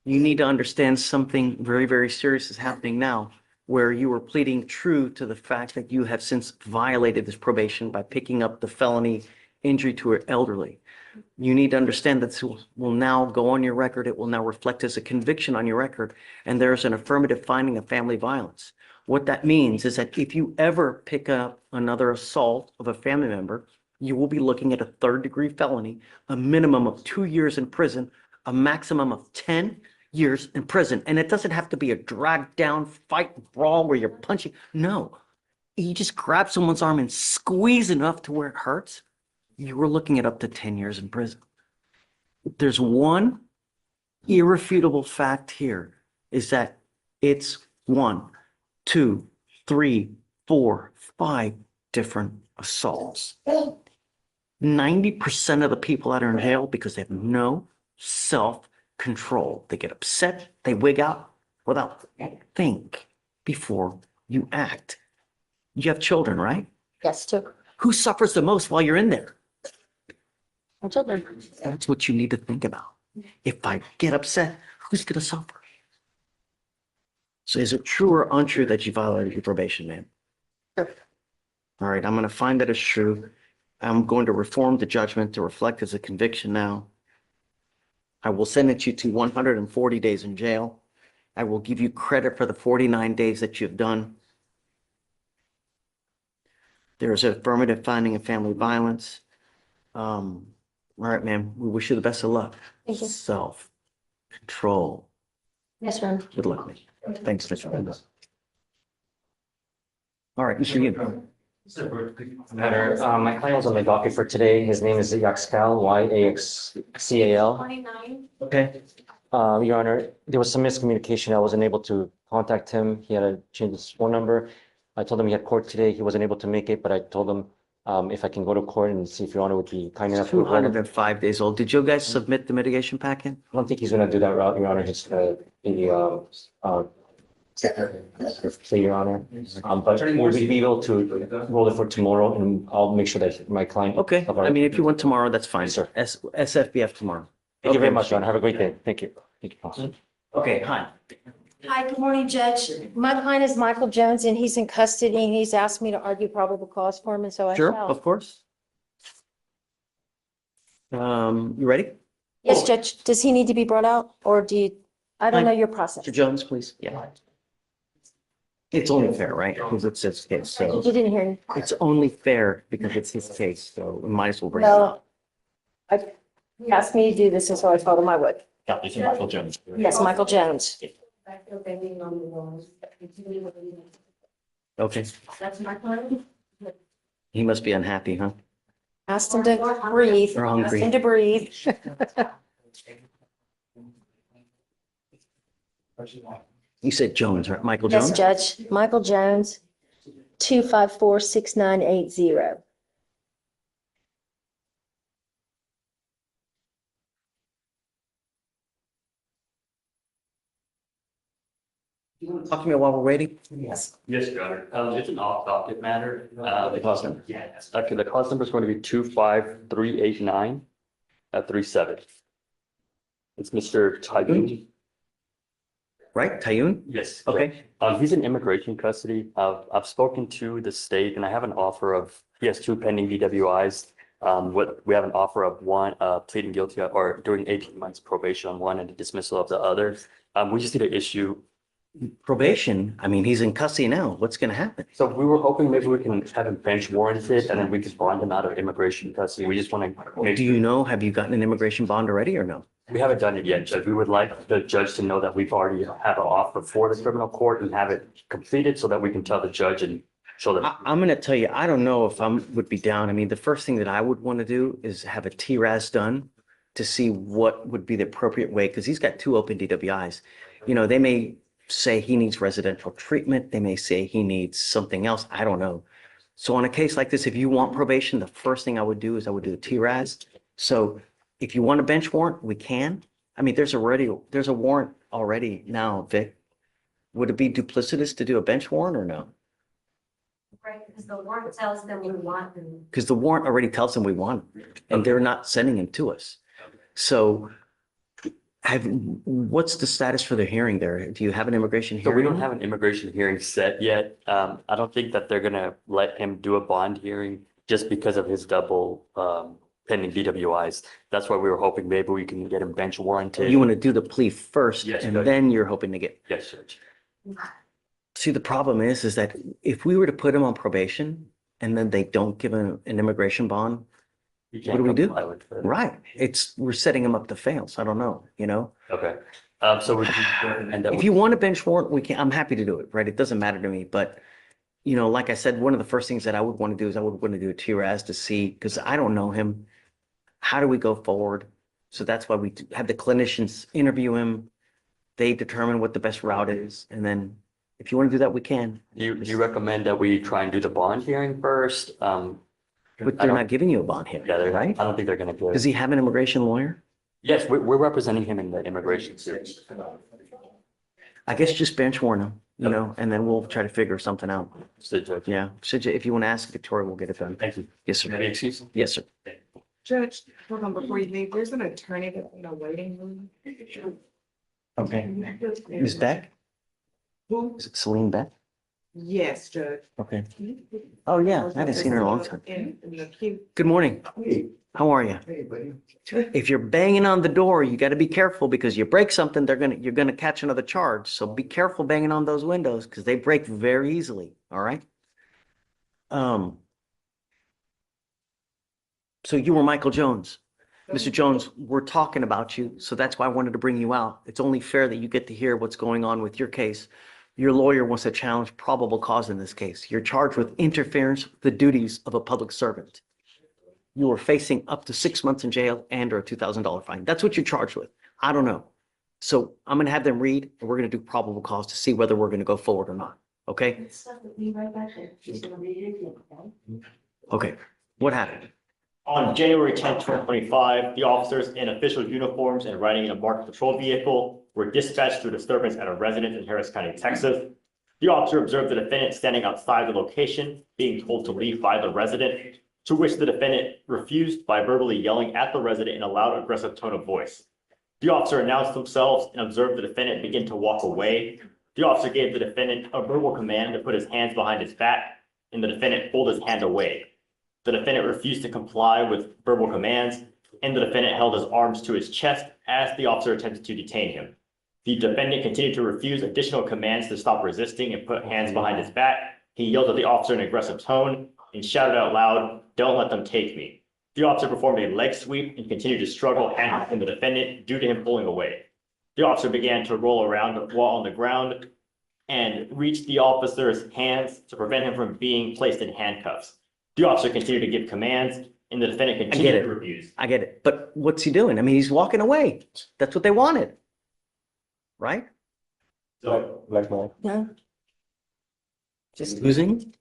You need to understand something very, very serious is happening now, where you were pleading true to the fact that you have since violated this probation by picking up the felony injury to an elderly. You need to understand that this will now go on your record. It will now reflect as a conviction on your record, and there's an affirmative finding of family violence. What that means is that if you ever pick up another assault of a family member, you will be looking at a third-degree felony, a minimum of 2 years in prison, a maximum of 10 years in prison. And it doesn't have to be a drag down fight brawl where you're punching. No, you just grab someone's arm and squeeze enough to where it hurts. You were looking at up to 10 years in prison. There's one irrefutable fact here is that it's 1, 2, 3, 4, 5 different assaults. 90% of the people that are in jail because they have no self-control. They get upset, they wig out without think before you act. You have children, right? Yes, too. Who suffers the most while you're in there? My children. That's what you need to think about. If I get upset, who's going to suffer? So is it true or untrue that you violated your probation, ma'am? Sure. All right, I'm going to find that as true. I'm going to reform the judgment to reflect as a conviction now. I will sentence you to 140 days in jail. I will give you credit for the 49 days that you've done. There is an affirmative finding of family violence. All right, ma'am, we wish you the best of luck. Thank you. Self-control. Yes, ma'am. Good luck, ma'am. Thanks, Mr. Mendes. All right, Mr. Yoon. Matter. My client was on the docket for today. His name is Yaxcal, Yaxcal. 29. Okay. Your Honor, there was some miscommunication. I wasn't able to contact him. He had to change his phone number. I told him he had court today. He wasn't able to make it, but I told him if I can go to court and see if Your Honor would be kind enough to hold him. 205 days old. Did you guys submit the mitigation packet? I don't think he's gonna do that route, Your Honor. His Your Honor. But we'll be able to roll it for tomorrow, and I'll make sure that my client. Okay, I mean, if you want tomorrow, that's fine. Sir. SFBF tomorrow. Thank you very Okay, much, Your Honor. Have a great day. Thank you. Thank you. Okay, hi. Hi, good morning, Judge. My client is Michael Jones and he's in custody and he's asked me to argue probable cause for him and so I Sure, shall. of course. You ready? Yes, Judge. Does he need to be brought out or do you, I don't know your process. Mr. Jones, please. Yeah. It's only fair, right? Because it's his case, so. You didn't hear me. It's only fair because it's his case, so we might as well bring it up. No. He asked me to do this and so I told him I would. Yeah, this is Michael Jones. Yes, Michael Jones. Okay, That's my client. he must be unhappy, huh? Asked him to breathe. Or hungry. Asked him to breathe. You said Jones, right? Michael Yes, Jones? Judge. Michael Jones, 254-6980. Talk to me while we're waiting. Yes. Yes, Your Honor. It's an off docket matter. The cause number. Yes. Okay, the cause number is going to be 25389 at 37. It's Mr. Tygoon. Right, Tayun? Yes. Okay. He's in immigration custody. I've spoken to the state and I have an offer of, he has 2 pending DWIs. We have an offer of one, pleading guilty or doing 18 months probation on one and the dismissal of the other. We just need to issue. Probation, I mean, he's in custody now. What's gonna happen? So we were hoping maybe we can have him bench warranted and then we could bond him out of immigration custody. We just want to. Do you know, have you gotten an immigration bond already or no? We haven't done it yet, Judge. We would like the judge to know that we've already have an offer for the criminal court and have it completed so that we can tell the judge and show them. I'm gonna tell you, I don't know if would be down. I mean, the first thing that I would want to do is have a TRAS done to see what would be the appropriate way, because he's got 2 open DWIs. You know, they may say he needs residential treatment. They may say he needs something else. I don't know. So on a case like this, if you want probation, the first thing I would do is I would do the TRAS. So if you want a bench warrant, we can. I mean, there's a warrant already now, Vic. Would it be duplicitous to do a bench warrant or no? Right, because the warrant tells them we want them. Because the warrant already tells them we want him, and they're not sending him to us. So what's the status for the hearing there? Do you have an immigration So we hearing? don't have an immigration hearing set yet. I don't think that they're gonna let him do a bond hearing just because of his double pending DWIs. That's why we were hoping maybe we can get him bench warranted. You want to do the plea first, Yes, and Judge. then you're hoping to get. Yes, Judge. See, the problem is that if we were to put him on probation and then they don't give him an immigration bond, You what can't do we do? comply with it. Right, we're setting him up to fail, so I don't know, you know? Okay. So would you recommend that If we- you want a bench warrant, I'm happy to do it, right? It doesn't matter to me, but you know, like I said, one of the first things that I would want to do is I would want to do a TRAS to see, because I don't know him. How do we go forward? So that's why we have the clinicians interview him. They determine what the best route is, and then if you want to do that, we can. Do you recommend that we try and do the bond hearing first? But they're not giving you a bond hearing, Yeah, right? I don't think they're gonna do it. Does he have an immigration lawyer? Yes, we're representing him in the immigration suit. I guess just bench warrant him, you know, and then we'll try to figure something out. So, Judge. Yeah, if you want to ask Victoria, we'll get it done. Thank you. Yes, sir. Any excuse? Yes, sir. Judge, hold on, before you leave, there's an attorney that's in the waiting room. Okay. Ms. Beck? Who? Is it Celine Beck? Yes, Judge. Okay. Oh, yeah, I haven't seen her in a long time. In the queue. Good morning. How are you? Hey, buddy. If you're banging on the door, you got to be careful because you break something, you're gonna catch another charge. So be careful banging on those windows because they break very easily. All right. So you were Michael Jones. Mr. Jones, we're talking about you, so that's why I wanted to bring you out. It's only fair that you get to hear what's going on with your case. Your lawyer wants to challenge probable cause in this case. You're charged with interference with the duties of a public servant. You are facing up to 6 months in jail and or a $2,000 fine. That's what you're charged with. I don't know. So I'm going to have them read and we're going to do probable cause to see whether we're going to go forward or not. Okay? It's stuff that we right back there. She's gonna read it again, okay? Okay. What happened? On January 10th, 2025, the officers in official uniforms and riding in a marked patrol vehicle were dispatched to a disturbance at a residence in Harris County, Texas. The officer observed the defendant standing outside the location, being told to leave by the resident, to which the defendant refused by verbally yelling at the resident in a loud, aggressive tone of voice. The officer announced themselves and observed the defendant begin to walk away. The officer gave the defendant a verbal command to put his hands behind his back, and the defendant pulled his hand away. The defendant refused to comply with verbal commands, and the defendant held his arms to his chest as the officer attempted to detain him. The defendant continued to refuse additional commands to stop resisting and put hands behind his back. He yelled at the officer in an aggressive tone and shouted out loud, "Don't let them take me." The officer performed a leg sweep and continued to struggle handcuffing the defendant due to him pulling away. The officer began to roll around while on the ground and reached the officer's hands to prevent him from being placed in handcuffs. The officer continued to give commands and the defendant I get continued it. to refuse. I get it. But what's he doing? I mean, he's walking away. That's what they wanted. Right? So, Black man. No. Just. Losing?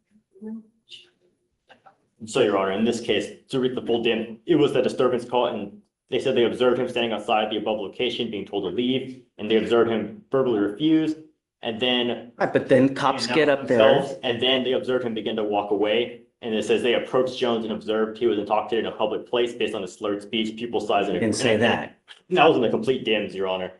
So, Your Honor, in this case, to read the full dim, it was the disturbance call, and they said they observed him standing outside the above location, being told to leave, and they observed him verbally refuse, and then. Right, but then cops they get announced up there. themselves, And then they observed him begin to walk away, and it says they approached Jones and observed he was intoxicated in a public place based on his slurred speech, pupil size, and. Didn't say that. That was in the complete dims, Your Honor.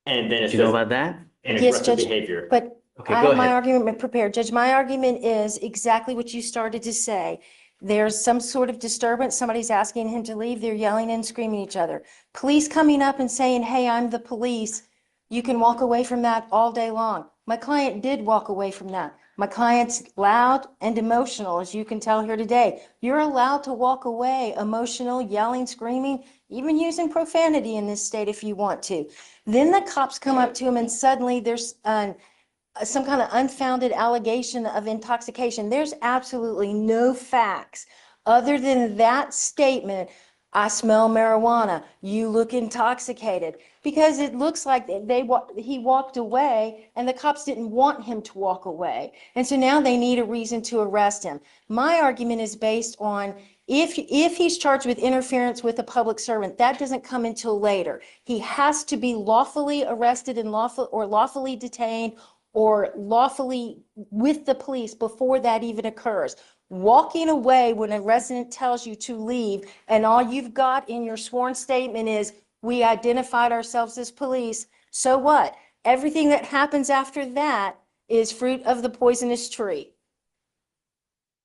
And then it Do you know says, about that? and Yes, aggressive Judge, behavior. but Okay, I go have my ahead. argument prepared. Judge, my argument is exactly what you started to say. There's some sort of disturbance, somebody's asking him to leave, they're yelling and screaming at each other. Police coming up and saying, "Hey, I'm the police." You can walk away from that all day long. My client did walk away from that. My client's loud and emotional, as you can tell here today. You're allowed to walk away emotional, yelling, screaming, even using profanity in this state if you want to. Then the cops come up to him and suddenly there's some kind of unfounded allegation of intoxication. There's absolutely no facts other than that statement. "I smell marijuana. You look intoxicated," because it looks like he walked away and the cops didn't want him to walk away. And so now they need a reason to arrest him. My argument is based on If he's charged with interference with a public servant, that doesn't come until later. He has to be lawfully arrested and lawfully detained or lawfully with the police before that even occurs. Walking away when a resident tells you to leave and all you've got in your sworn statement is, we identified ourselves as police, so what? Everything that happens after that is fruit of the poisonous tree.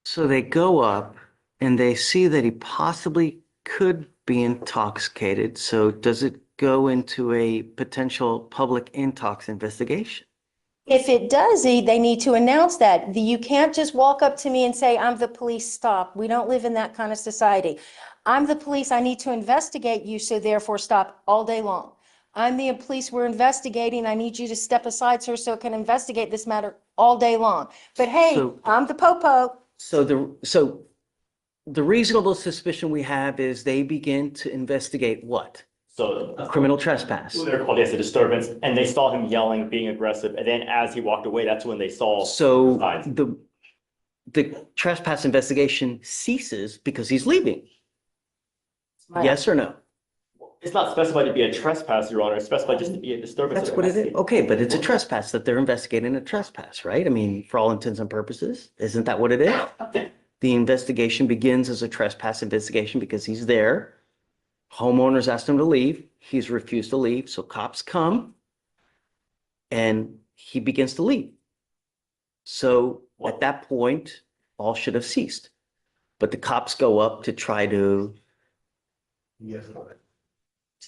So they go up and they see that he possibly could be intoxicated. So does it go into a potential public intox investigation? If it does, they need to announce that. You can't just walk up to me and say, I'm the police, stop. We don't live in that kind of society. I'm the police, I need to investigate you, so therefore stop all day long. I'm the police, we're investigating, I need you to step aside, sir, so I can investigate this matter all day long. But hey, So- I'm the popo. So the reasonable suspicion we have is they begin to investigate what? So. A criminal trespass. They're called, yes, a disturbance, and they saw him yelling, being aggressive, and then as he walked away, that's when they saw. So signs. the trespass investigation ceases because he's leaving. Right. Yes or no? It's not specified to be a trespass, Your Honor, it's specified just to be a disturbance. That's what it is. Okay, but it's a trespass that they're investigating a trespass, right? I mean, for all intents and purposes, isn't that what it is? The investigation begins as a trespass investigation because he's there. Homeowners asked him to leave. He's refused to leave. So cops come and he begins to leave. So at that point, all should have ceased. But the cops go up to try to.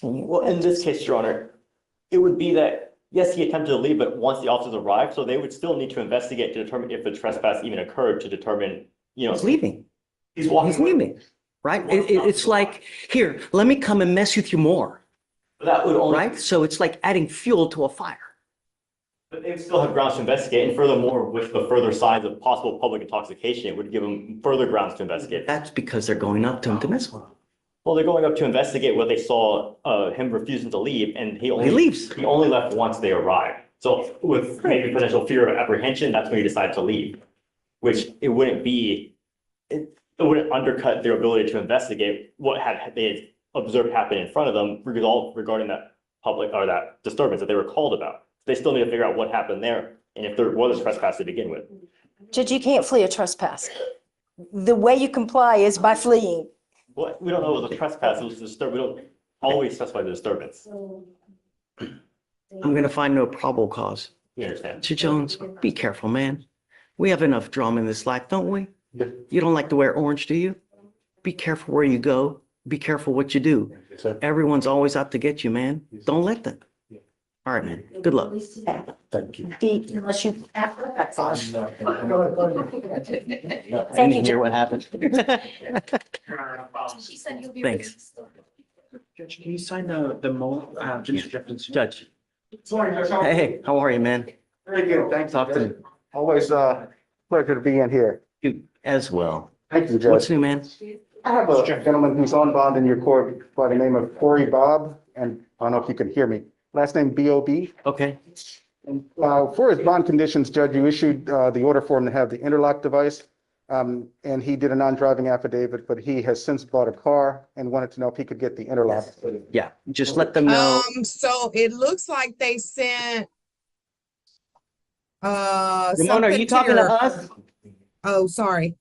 Well, in this case, Your Honor, it would be that, yes, he attempted to leave, but once the officers arrived, so they would still need to investigate to determine if the trespass even occurred, to determine, He's leaving. He's walking. He's leaving, right? It's like, here, let me come and mess with you more, That would only. right? So it's like adding fuel to a fire. But they would still have grounds to investigate, and furthermore, with the further signs of possible public intoxication, it would give them further grounds to investigate. That's because they're going up to him to mess with him. Well, they're going up to investigate what they saw, him refusing to leave, and he leaves. He only left once they arrived. So with maybe potential fear of apprehension, that's when he decided to leave, which it wouldn't be, it wouldn't undercut their ability to investigate what they had observed happen in front of them regarding that public or that disturbance that they were called about. They still need to figure out what happened there and if there was a trespass to begin with. Judge, you can't flee a trespass. The way you comply is by fleeing. Well, we don't know it was a trespass, it was a disturb, we don't always specify the disturbance. I'm gonna find no probable cause. You understand? Mr. Jones, be careful, man. We have enough drama in this life, don't we? You don't like to wear orange, do you? Be careful where you go. Be careful what you do. Everyone's always out to get you, man. Don't let them. All right, man. Good luck. Thank you. Unless you. You Thank you, hear what happened? She said you'll be. Thanks. Judge, can you sign the judicial reference? Judge. Sorry, Judge. Hey, how are you, man? Very good, thanks. Talk to me. Always, pleasure to be in here. You as well. Thank you, What's Judge. new, man? I have a gentleman who's on bond in your court by the name of Corey Bob, and I don't know if you can hear me. Last name B.O.B. Okay. And for his bond conditions, Judge, you issued the order for him to have the interlock device. And he did a non-driving affidavit, but he has since bought a car and wanted to know if he could get the interlock. Yeah, just let them know. So it looks like they sent Ramona, are something you talking to your- us? Oh, sorry.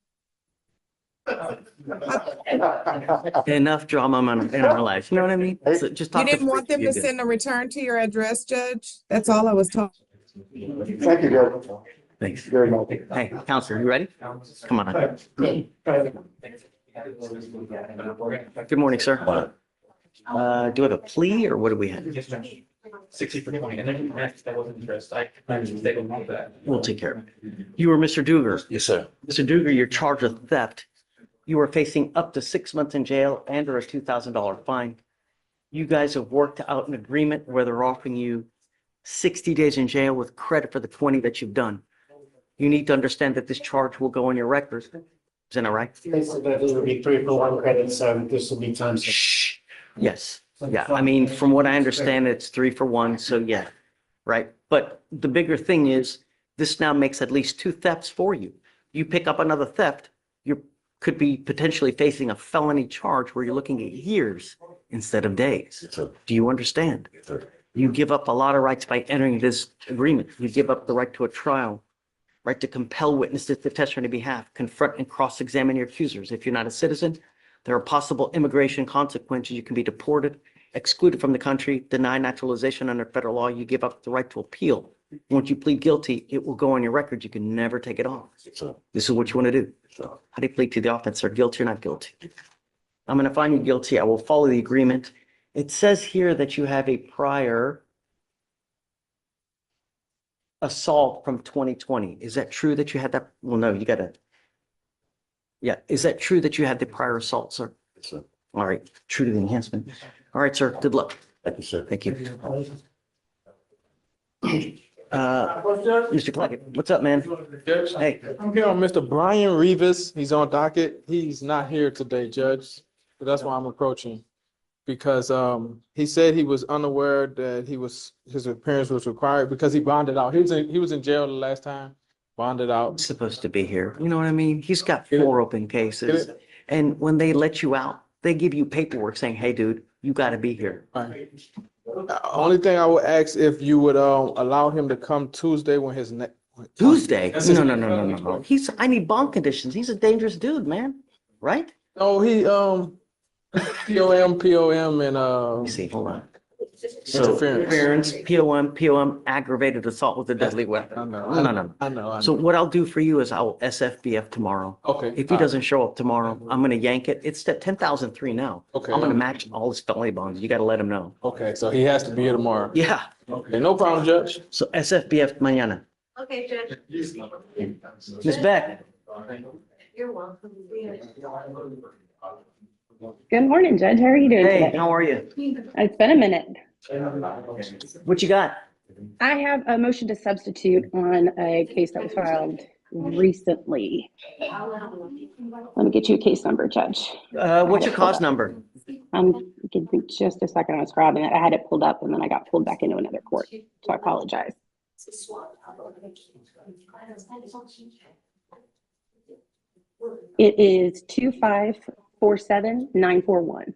Enough drama in our lives. You know what I mean? So just talk You didn't want them to send. send a return to your address, Judge? That's all I was talking. Thank you, Judge. Thanks. Very much. Hey, counselor, you ready? Come on. Good morning, sir. Do we have a plea or what do we have? 60 for 20, and then that wasn't interest. I they don't know that. We'll take care of it. You are Mr. Duger. Yes, sir. Mr. Duger, you're charged with theft. You are facing up to 6 months in jail and or a $2,000 fine. You guys have worked out an agreement where they're offering you 60 days in jail with credit for the 20 that you've done. You need to understand that this charge will go on your records. Isn't that right? Basically, this would be 3 for 1 credit, so this will be times. Shh. Yes. Yeah. I mean, from what I understand, it's 3 for 1. So yeah. Right. But the bigger thing is this now makes at least 2 thefts for you. You pick up another theft, you're could be potentially facing a felony charge where you're looking at years instead of days. Do you understand? You give up a lot of rights by entering this agreement. You give up the right to a trial, right to compel witnesses to testify on your behalf, confront and cross-examine your accusers. If you're not a citizen, there are possible immigration consequences. You can be deported, excluded from the country, denied naturalization under federal law. You give up the right to appeal. Once you plead guilty, it will go on your record. You can never take it off. This is what you want to do. How do you plead to the offense? Are guilty or not guilty? I'm going to find you guilty. I will follow the agreement. It says here that you have a prior assault from 2020. Is that true that you had that? Well, no, you got to. Yeah. Is that true that you had the prior assault, sir? Yes, sir. All right. True to the enhancement. All right, sir. Good luck. Thank you, sir. Thank you. Mr. Claggett, what's up, man? Judge, Hey. I'm here on Mr. Brian Rivas. He's on docket. He's not here today, Judge. So that's why I'm approaching. Because he said he was unaware that his appearance was required because he bonded out. He was in jail the last time, bonded out. He's supposed to be here. You know what I mean? He's got 4 open cases. And when they let you out, they give you paperwork saying, hey, dude, you got to be here. Right. Only thing I would ask if you would allow him to come Tuesday when his Tuesday? No. I need bond conditions. He's a dangerous dude, man. Right? No, he POM and Let me see, hold on. So interference. POM, aggravated assault with a deadly weapon. No. I know. So what I'll do for you is I'll SFBF tomorrow. Okay. If he doesn't show up tomorrow, I'm gonna yank it. It's at 10,003 now. Okay. I'm gonna match all his felony bonds. You gotta let him know. Okay, so he has to be here tomorrow. Yeah. Okay, no problem, Judge. So SFBF mañana. Okay, Judge. Ms. Beck, You're welcome. Good morning, Judge. How are you doing hey, today? how are you? It's been a minute. What you got? I have a motion to substitute on a case that was filed recently. Let me get you a case number, Judge. What's your cause number? Give me just a second. I was grabbing it. I had it pulled up and then I got pulled back into another court. So I apologize. It is 2547941.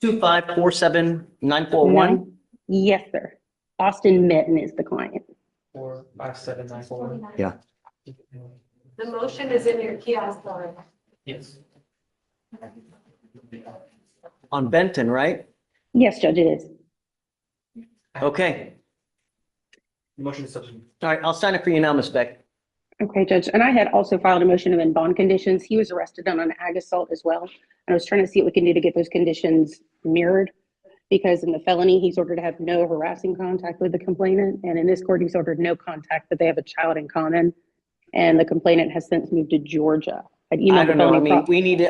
2547941. Yes, sir. Austin Mitten is the client. 45794. Yeah. The motion is in your kiosk, Lauren. Yes. On Benton, right? Yes, Judge, it is. Okay. Motion is substitute. All right, I'll sign it for you now, Ms. Beck. Okay, Judge. And I had also filed a motion of in bond conditions. He was arrested on an ag assault as well. And I was trying to see what we can do to get those conditions mirrored. Because in the felony, he's ordered to have no harassing contact with the complainant. And in this court, he's ordered no contact, but they have a child in common. And the complainant has since moved to Georgia. I don't know. I mean,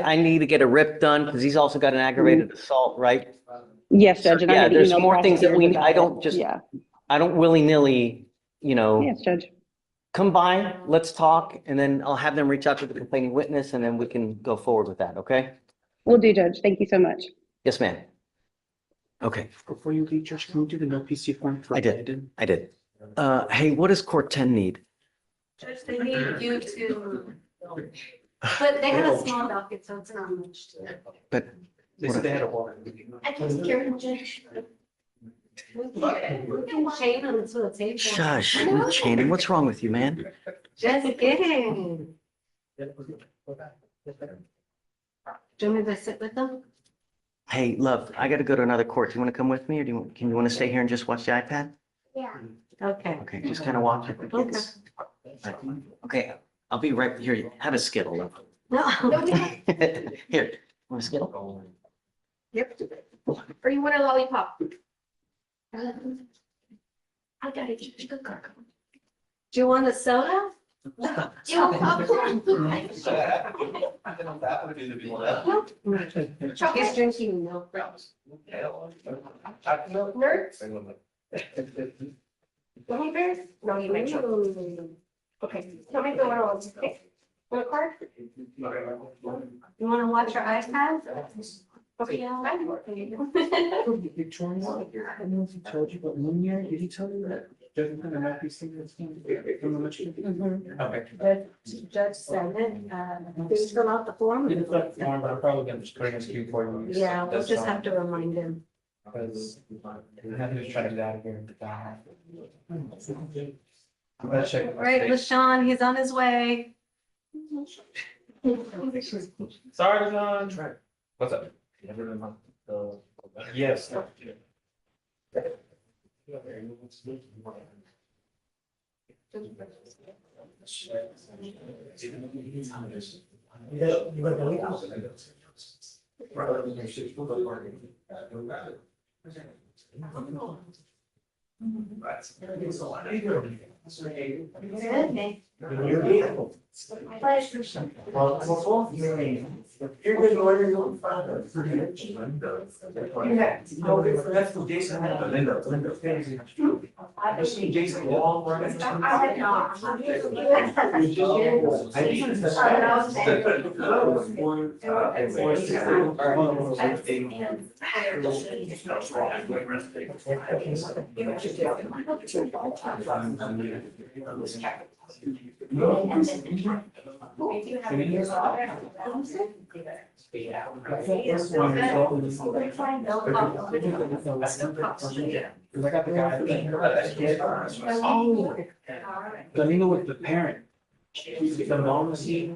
I need to get a RIP done because he's also got an aggravated assault, right? Yes, Judge. And I Yeah, had there's emailed more things that prosecutors I about don't it. just, Yeah. I don't willy-nilly, Yes, Judge. come by, let's talk, and then I'll have them reach out to the complaining witness and then we can go forward with that, okay? Will do, Judge. Thank you so much. Yes, ma'am. Okay, Before you leave, Judge, can you do the no PC form for I did. Hey, what does Court 10 need? Judge, they need you to, but they have a small docket, so it's not much to it. But They said they had a warrant. I can take care of it, Judge. We can chain them to a table. Shush, we chain him. What's wrong with you, man? Just kidding. Do you want me to sit with them? Hey, love, I gotta go to another court. Do you want to come with me or can you want to stay here and just watch the iPad? Yeah. Okay. Okay, just kind of watch it. Okay. Okay, I'll be right here. Have a Skittle, love. No. Here, want a Skittle? Yep. Or you want a lollipop? I got it. Do you want a soda? Do you want popcorn? He's drinking milk. Nerds? Gummy bears? No, you make sure. Okay, tell me the one on. Okay. Want a card? You want to watch your iPad? Okay, yeah. Victoria, I don't know if he told you, but one year, did he tell you that Judge, can I have these things? Okay. Judge said it, please fill out the form. You can fill out the form, but I'm probably gonna just put it in his queue for you. Yeah, we'll That's just fine. have to remind him. Because nothing was trying to get out of here. Let's check. Right, LaShawn, he's on his way. Sorry, LaShawn. What's up? Yes. I've seen Jason Wall. I got the guy. Oh. Let me know with the parent. The mom was here.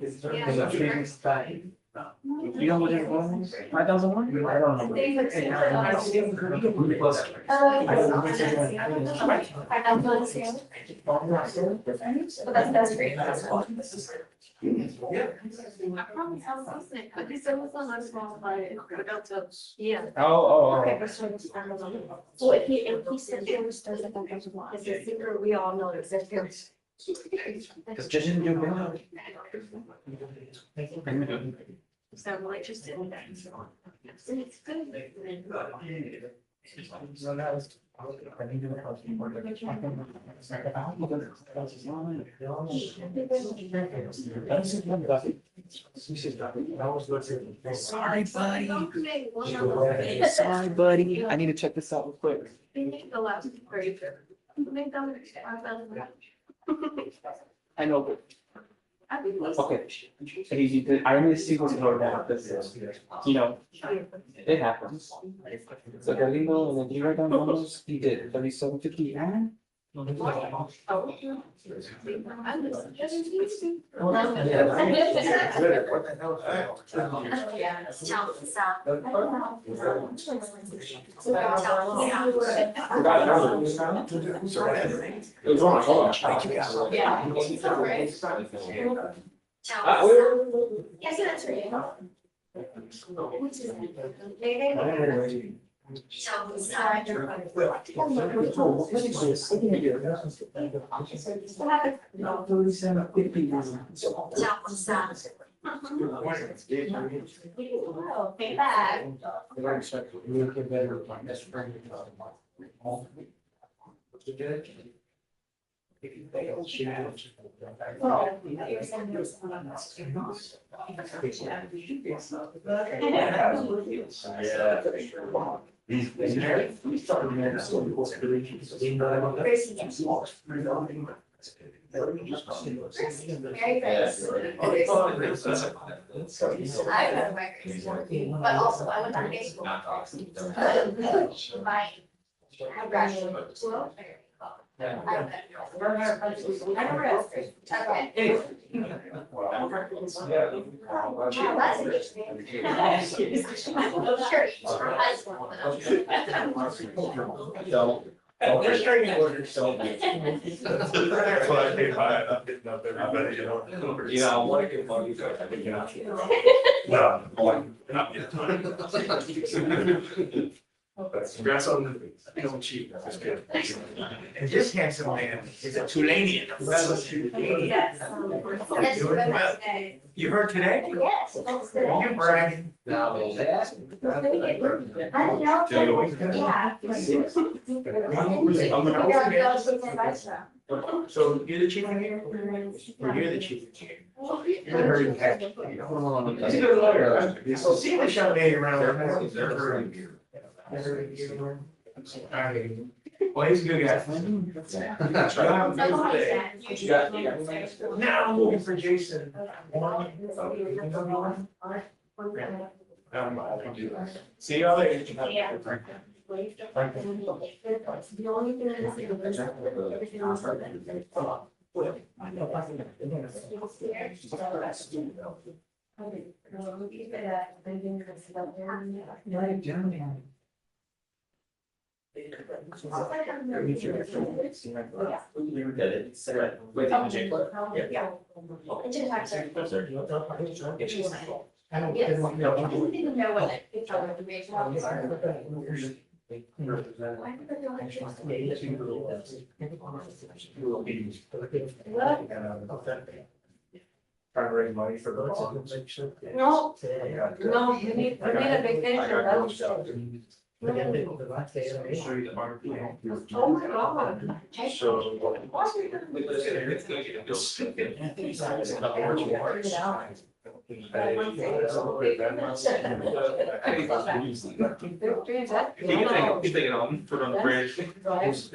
You know what it was? 5,001? I don't know. That's great. I promise I was listening, but this was on a small by yeah. Oh. So if he said there was stuff that it's a secret, we all know it's a secret. Because just didn't do well. So I'm interested in that. It's good. So that was. I need to Sorry, buddy. Sorry, buddy. I need to check this out real quick. The last grade. I know, but. Okay. I only see what's going on. You know, it happens. So Galindo and then you write down numbers, he did 3750 and. Yes, that's right. Pay back. But also I went to high school. I graduated. Yeah, I want to get money. Congrats on the cheap. That's good. And this handsome man is a Tulanian. You heard today? Yes. You're bragging. So you're the chief here? Or you're the chief here? You're the herding cat. He's a good lawyer. So see the young lady around. Well, he's a good guy. That's right. Now I'm looking for Jason. See you all later. The only thing that is. Trying to raise money for the bond. No, no, we need a vacation. Oh my God. He's taking on, put on the bridge. That's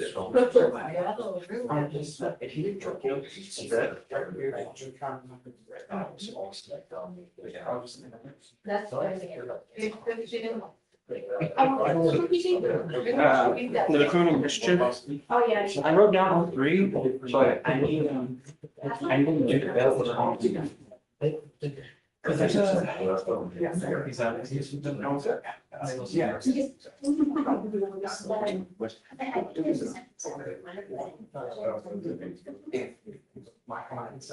The criminal mischief. Oh, yeah. I wrote down all three, but I need to do the best. Cause there's my client's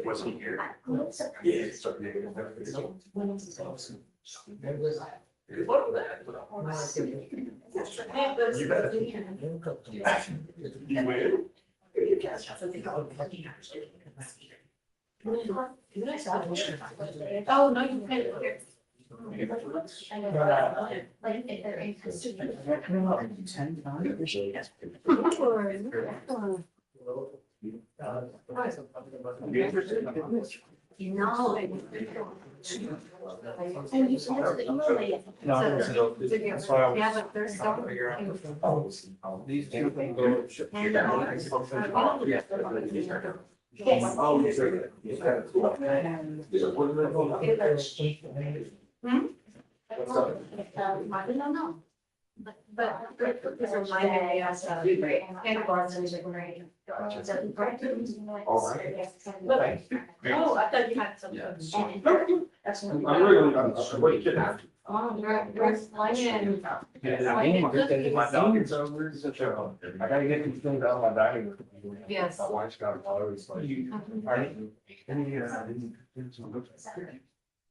wasn't here. Oh, no, you can't. Like if they're interested. No. And you should have to illuminate. That's why I was. Yeah, but there's some. These two things go. Yes. No. But it's reminding me of handlebars and great. Oh, I thought you had something. I'm really, what are you kidding? Oh, you're slinging. My dog is over, I gotta get these things out of my dining room. Yes. My wife's got clothes, like.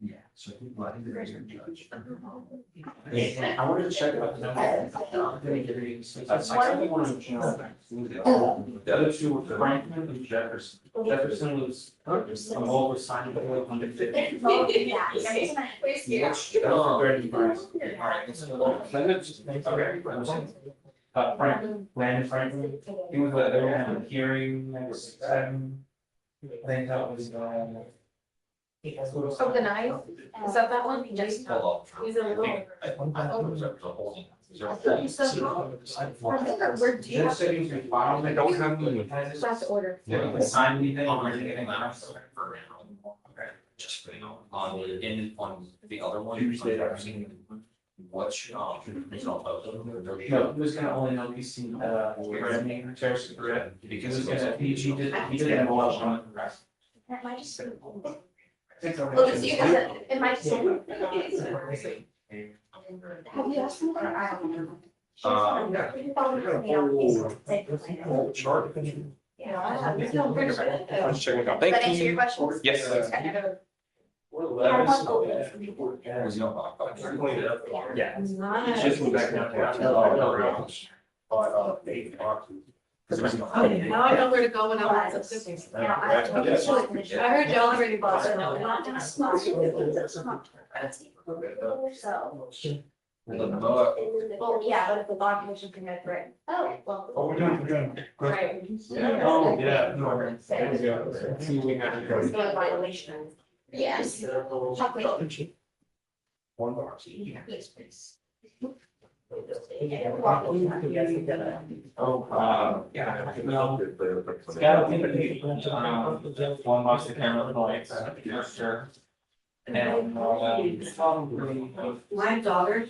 Yeah. So I wanted to check about the. The other two were Franklin and Jefferson. Jefferson was, I'm over signing. Franklin, Landon Franklin, he was, they were having a hearing next, I think that was, Oh, the knife? Is that one? Just. He's a little. Where do you have to? I don't have any. That's the order. Sign anything or anything. Just on the other one. What's No, he was gonna only know he's seen, Brandon, Terrace, because he did have a lot on the rest. That might just. Oh, so you have it. It might. Have you asked them? I don't know. Chart. Yeah. Let's check it out. Does that Thank answer your you. question? Yes. Yeah. Nice. Just went back down. Now I know where to go when I want some cookies. I heard you already bought it. So. Well, yeah, but if the bond commission can make right. Oh, well. Oh, we're doing. Right. Oh, yeah. See, we got. It's not a violation. Yes. Chocolate. One bar. Yes, please. Oh, yeah. No. It's gotta be, one lost the camera lights, for sure. And, probably. My daughter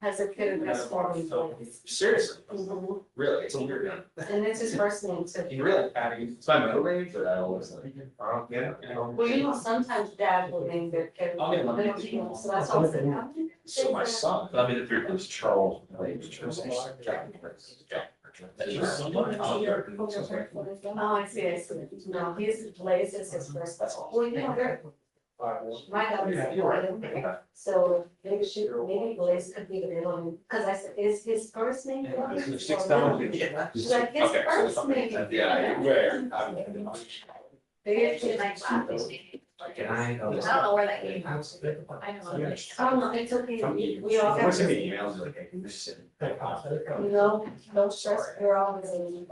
has a kid who has formal voice. Seriously? Mhm. Really? It's a weird one. And it's his first name too. You really, Patty, it's my middle name, but I always like, I don't get it. Well, you know, sometimes dad will name their kid. Oh, yeah. middle name, so that's all. They have. So my son, I mean, the three was Charles. Oh, I see, I see. No, his Blaze is his first. Well, you know, my daughter's so maybe Blaze could be the middle name, because I said, is his first name? Blaze? She's like, his first name. Yeah, where? Maybe she likes laughing. I I don't know where that came from. I know. Oh, no, it's okay. We all have. No stress, we're all the same.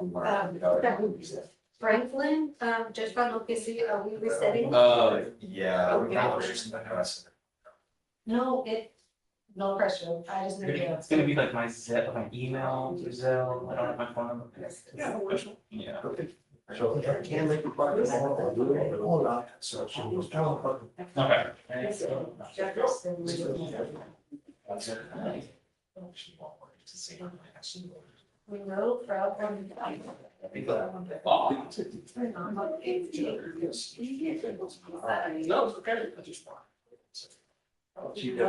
Franklin, Judge Van Lucas, are we resetting? Yeah. No, no pressure, I just need to. It's gonna be like my email, Giselle, I don't have my phone number. Yeah. Can make a progress. Okay. We know, proud one. No, it's okay. I just want. You do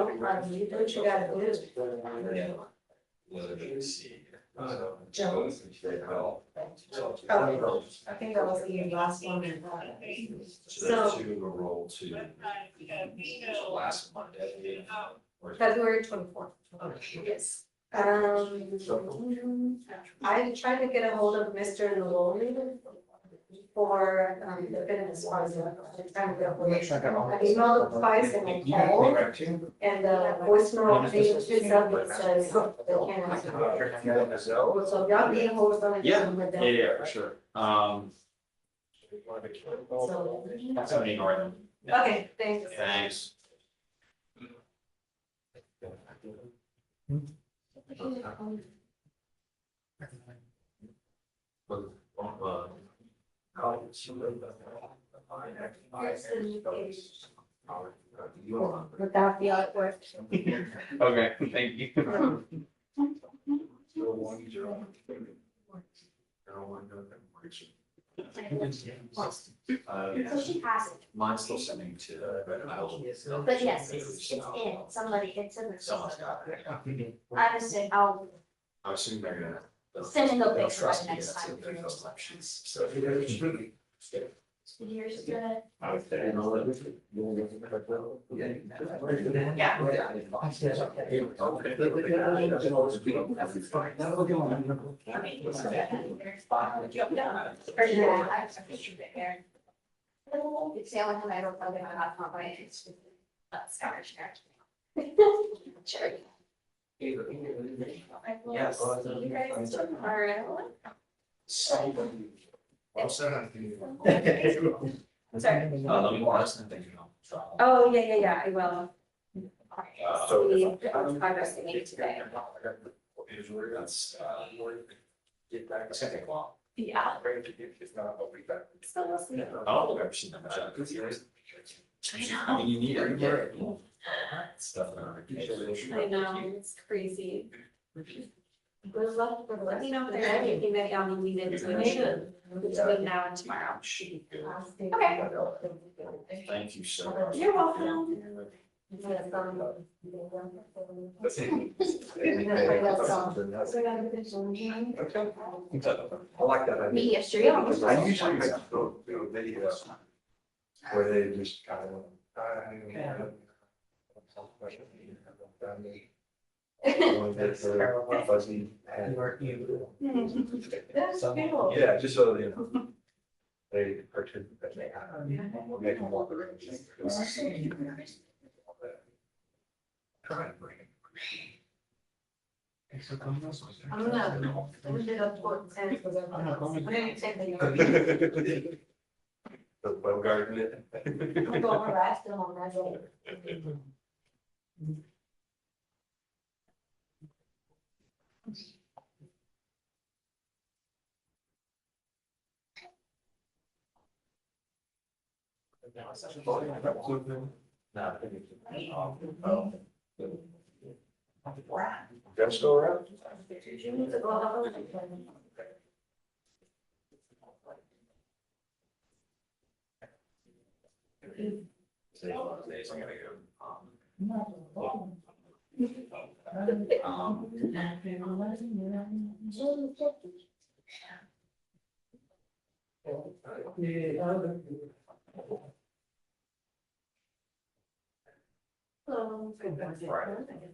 what you gotta do. Jones. Oh, I think that was the last one. So. Roll to. Last Monday. February 24th. Yes. I tried to get a hold of Mr. Maloney for the fitness part. I'm trying to get a hold of him. I emailed him twice and I called, and the voicemail thing is up, it says they can't answer. So y'all get a hold of them. Yeah, for sure. That's gonna ignore them. Okay, thanks. Thanks. Without the artwork. Okay, thank you. So she has it, Mine's still sending to. but yes, it's in, somebody, it's in the. Someone's got it. I just said, I'll I assume they're gonna. send in the They'll picture by trust the me, next that's time. it, there's no selections, so. Here's the. I would say. Or, yeah, I have a picture of it there. It's the only time I ever probably got caught by it. That's our share. Sure. Yes. You guys are. I'm sorry. Let me watch something. Oh, yeah, I will. So we progress they made today. That's, get back, it's gonna take a while. Yeah. If not, I'll be back. So we'll see. Oh, I've ever seen that much. I mean, you need it. Stuff. I know, it's crazy. Good luck, let me know if there's anything that y'all need me to do between now and tomorrow. Okay. Thank you so much. You're welcome. I like that idea. Media stream. I usually do videos where they just kind of. Fuzzy. That's cool. Yeah, just so you know. They participate. We'll make them walk around. Try and bring it. I'm gonna do the court and. I'm gonna take the. I'm guarding it. I'm gonna go harass them on that day. Just go around. You need to go out.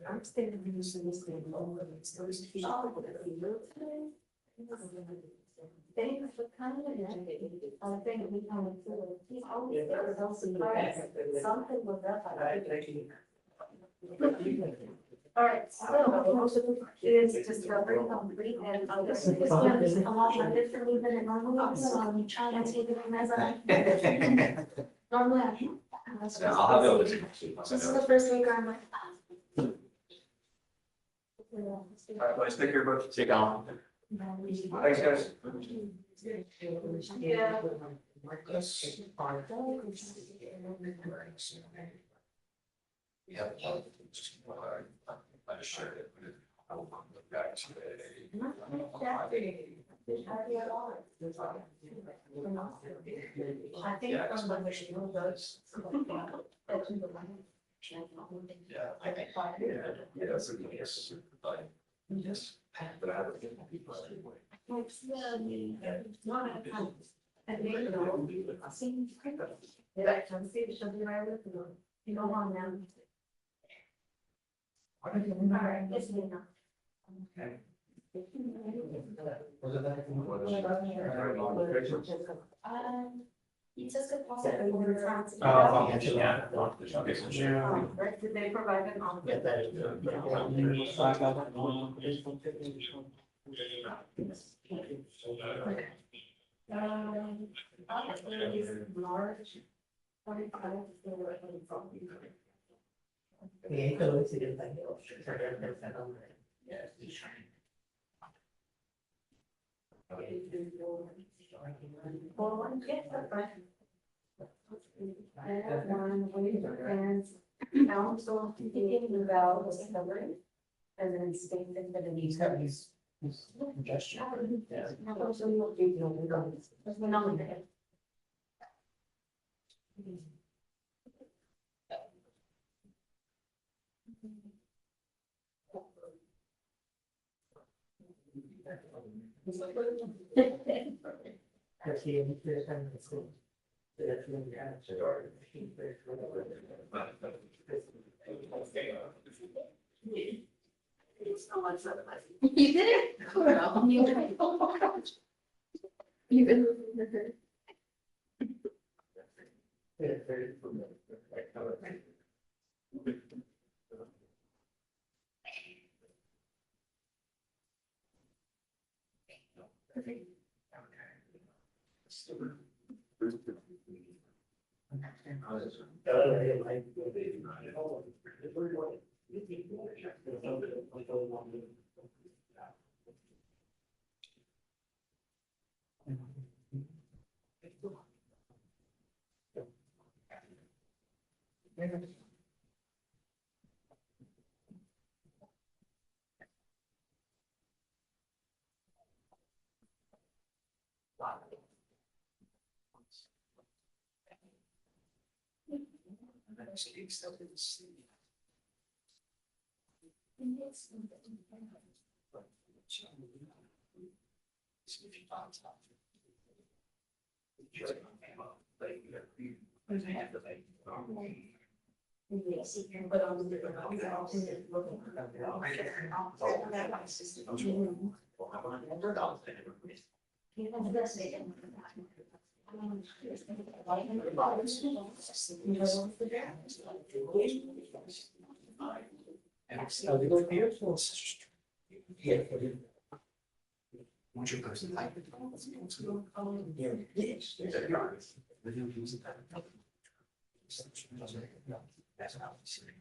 I'm standing in this. Thanks for coming. I think we come to. He's always there. Something was up. All right, so is discovery complete and this one is a lot harder for me than it normally is, so I'm trying to take it as a. Normally I. This is the first week I'm like. All right, let's take care of both. Take on. Thanks, guys. Yeah. Yep. I just shared it. I will come back to I think from the machine goes. Yeah. Yes, yes. Yes. But I have to get people anyway. And they know, seems critical. They like to see the show right with you. You go on now. All right, yes, you know. You just a possible order. Did they provide an large. Counsel thinking about discovery and then statement that it needs to be. You did it? You did. What's your person like? That's how we see it.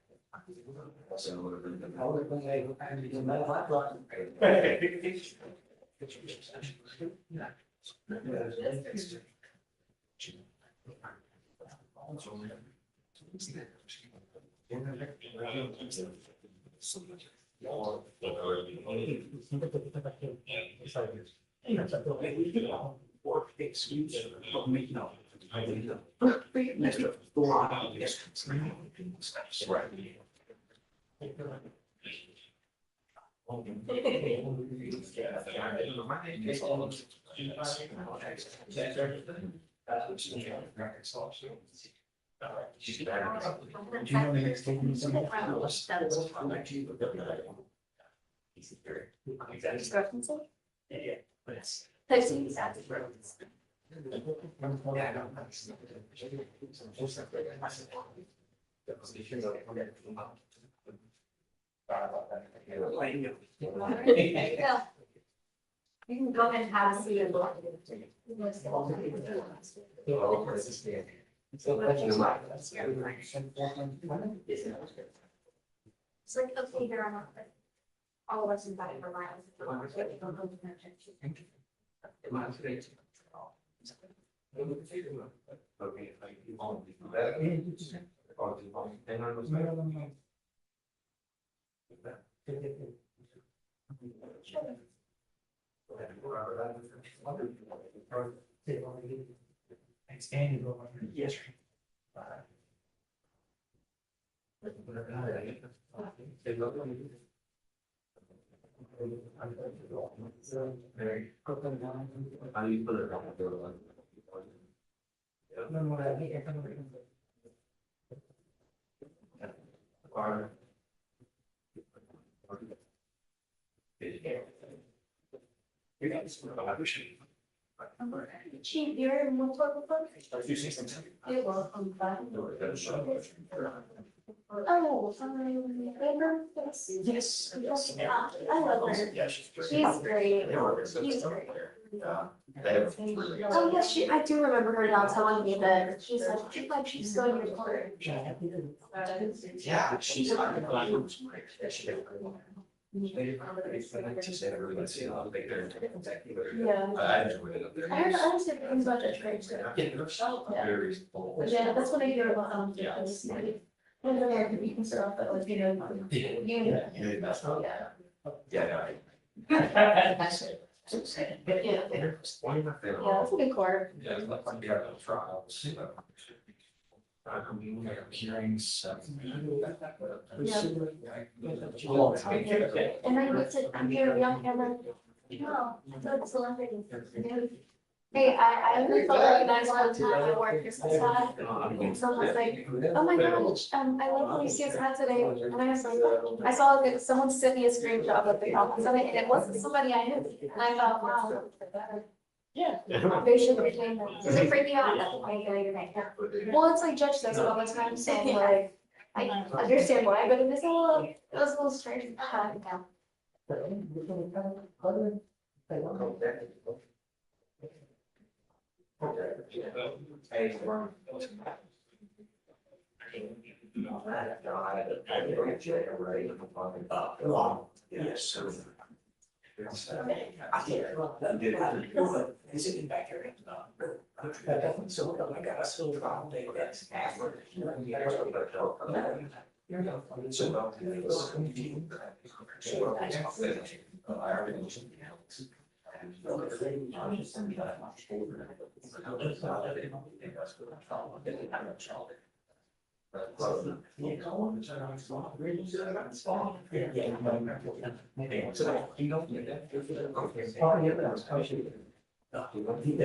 Yeah. You can go ahead and have a seat and look. It's like, okay, there are not, like, all of us invited for miles. Yes. Chief, you're in multiple books? You're welcome. Oh, Amber? Yes. I love her. She's great. She's great. Oh, yes, I do remember her now telling me that she's like she's going to court. Yeah, she's. Yeah. I heard honestly things about that trade too. Yeah, that's what I hear about, because when the American people stuff, that was, union. Yeah. Yeah, that's a good court. Yeah, like we have trials. Hearings. And I looked at, I'm here, young camera. No, that's the one thing. Hey, I really felt recognized one time at work Christmas time. And someone was like, oh my gosh, I love Felicia's hat today. And I was like, I saw that someone sent me a screenshot of the comments on it, and it wasn't somebody I knew. And I thought, wow. Yeah. Probation reclaim them. Does it freak you out? Well, it's like Judge says it all the time, so like, I understand why, but it was a little strange. Yes. Is it in back here? So I got a silver all day.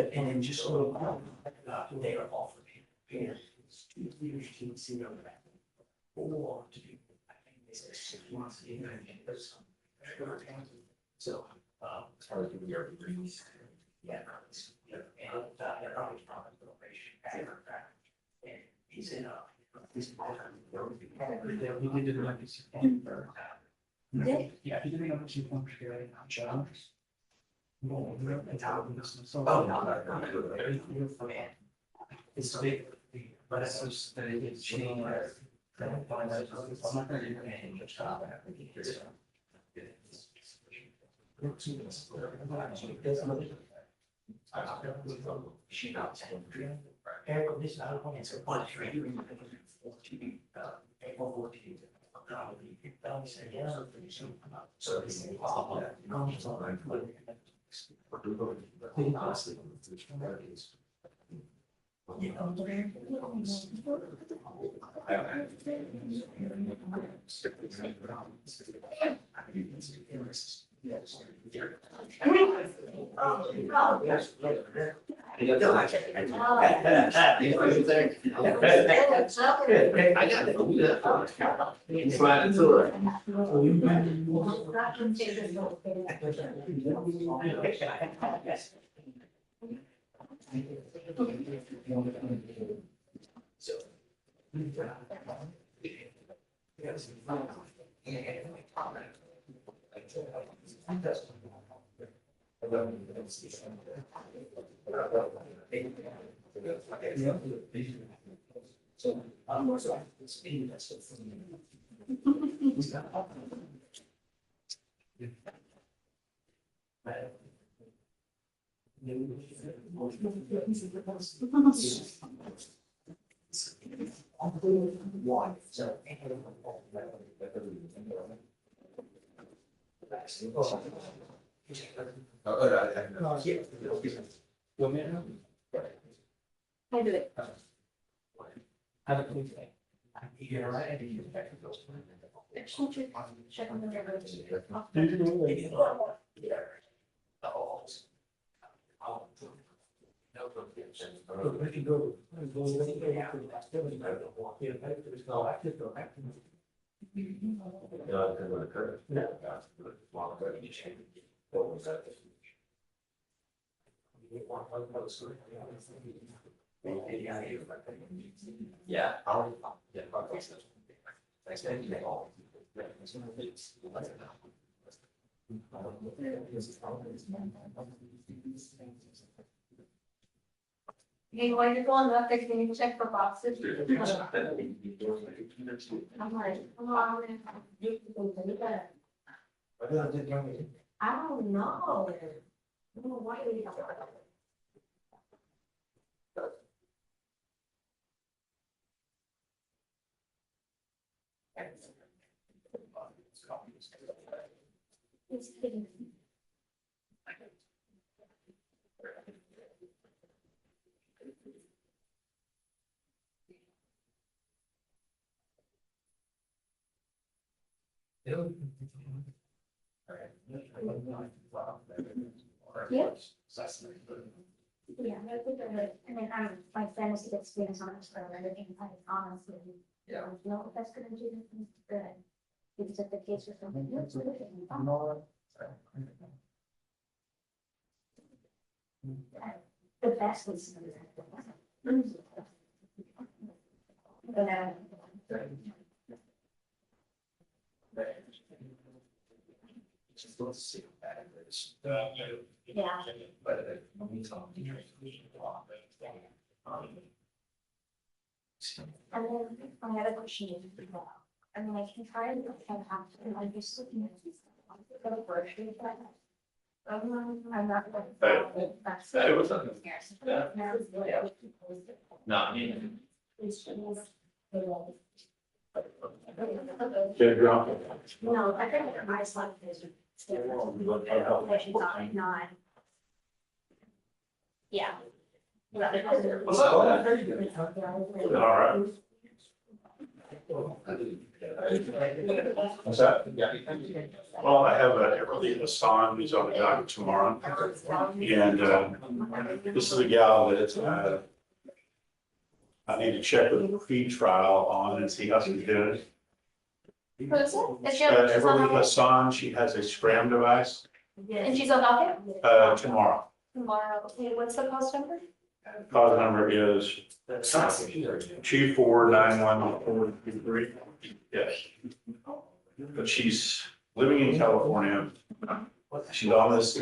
And then just a little, they are offered here. 2 years to see them back. Or to do, I think they said 6 months. So, as far as the year. Yeah. And probably probation. And he's in he did it like September. Yeah, he didn't know what she wanted to do. It's big, but it's just that it's cheating. I'm not gonna do anything. I do it. Have a good day. You're right. Check on the Yeah. Hey, while you're going up there, can you check for boxes? I'm like, oh, I don't know. Why do you? It's kidding. Yeah. Yeah, I think I mean, my fantasy experience on this, but everything I honestly, Yeah. no, if that's gonna do anything good. If it's at the case or something. That's good. The best is. Yeah. And then I had a question. I mean, I can try and have, I'm just looking at these. I'm not. Hey, what's up? Not me. No, I think my slide is. Not. Yeah. What's up? All right. What's that? Well, I have Everly Hassan who's on the docket tomorrow. And this is a gal that I need to check with the pre-trial on and see how she's doing. Who is it? Is she Everly Hassan, she has a scram device. And she's on docket? Tomorrow. Tomorrow. Okay, what's the cost number? Cause number is 2491423. Yes. But she's living in California. She's on this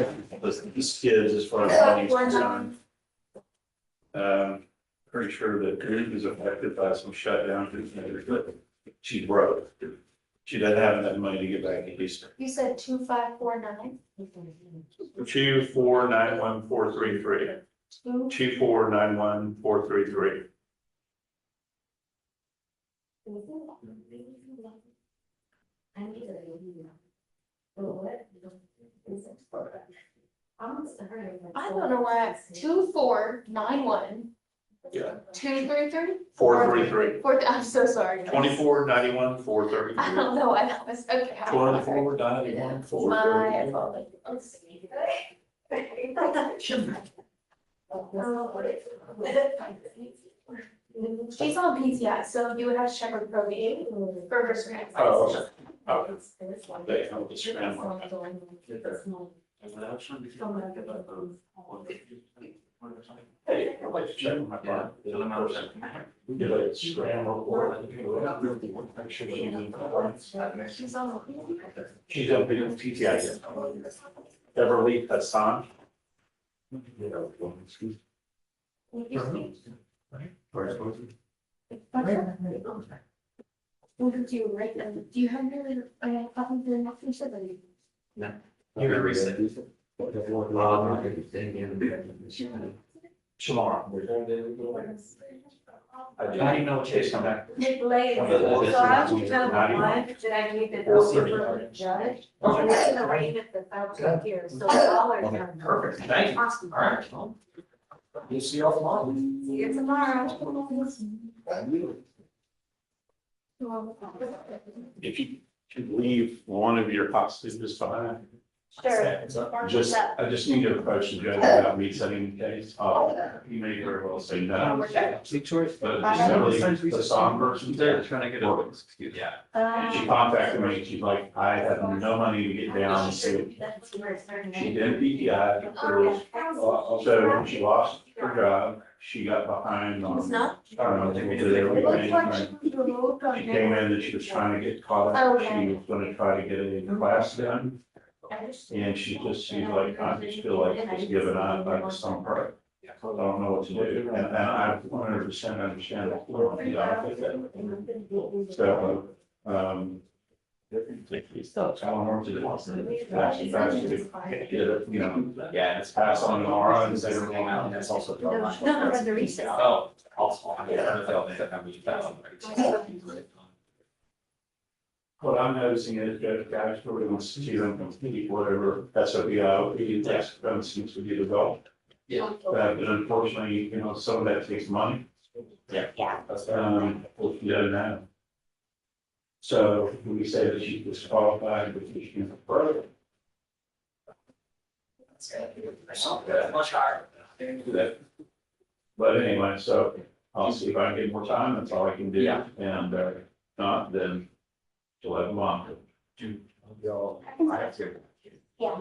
kids as far as money's concerned. Pretty sure that Duke is affected by some shutdowns, but she's broke. She doesn't have enough money to get back to Houston. You said 2549? 2491433. 2491433. I don't know why it's 2491. Yeah. 233? 433. I'm so sorry. 2491 433. I don't know why that was, okay. 2491 433. My apologies. She's on PTI, so you would have to check with probation for her screen. Oh, okay. They have the scram. Hey, I'd like to check with my partner. Get a scram report. Make sure she's on PTI. Beverly Hassan. What did you write them? Do you have your copy of your next facility? No. You're gonna reset. Tomorrow. I didn't know what case come back. Nick Lay, so I was trying to find, did I need the bill for the judge? And it's in the range of the $1,000 here, so dollars. Perfect, thank you. All right. You'll see you all tomorrow. See you tomorrow. If you could leave one of your hostages behind. Sure. I just need to approach the judge without me setting the case. You may very well say no. But just really the song person there trying to get over. Yeah. And she contacted me, she's like, I have no money to get down. So she did PTI. So when she lost her job, she got behind on. She came in that she was trying to get caught up. She was gonna try to get a class done. And she just seems like, I just feel like she's given up, I just don't her. I don't know what to do, and I 100% understand. So, I don't know what to do. You know, yeah, it's passed on tomorrow and say everything out, and that's also. No, the reset. Oh, what I'm noticing is Judge guys really wants to see them complete whatever SOBI, that seems to be the goal. Yeah. But unfortunately, you know, some of that takes money. Yeah. Well, she doesn't have. So we say that she disqualified because she's a brother. Much higher. But anyway, so I'll see if I can get more time, that's all I can do. Yeah. And not then. To let them on. Y'all. I have to. Yeah.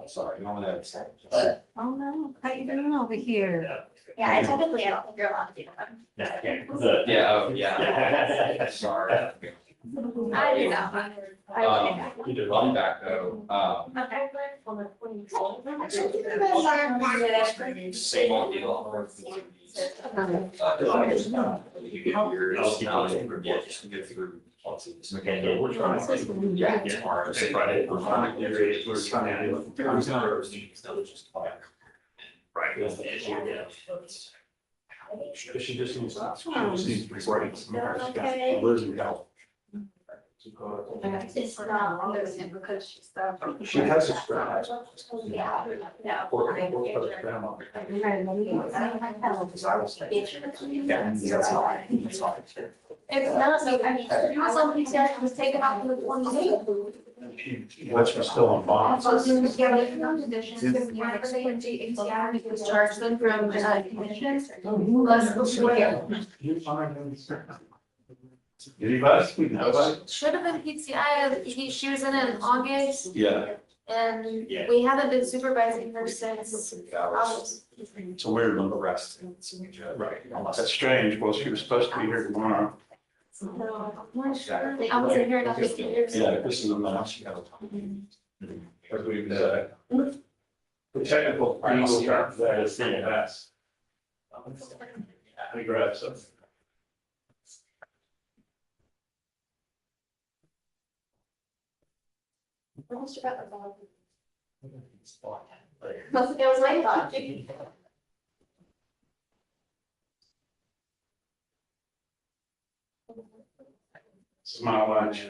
Sorry, I'm gonna. Oh no, how you doing over here? Yeah, I typically, I don't think you're allowed to do that. Yeah, sorry. I do know. I'll be back though. Same old deal. Just to get through. We're trying to. Yeah. Tomorrow. Friday. We're trying to. Right. She just needs to break some of her stuff. Lives in California. It's not losing because she's the. She has a strap. Yeah. No. It's not, so, I mean, she was on PTI, she was taken off the 28th. She's still on bond. So she was given no conditions, because the ATI discharged them from conditions. Plus the Anybody? Nobody? should have been PTI, she was in it in August, Yeah. and we haven't been supervising her since August. It's a weird little rest. Right. That's strange. Well, she was supposed to be here tomorrow. No, I'm not sure. I wasn't here about this years. This is a match. Because we've, the technical legal term that is CMS. We grab some. Must have that was my thought. It's my lunch.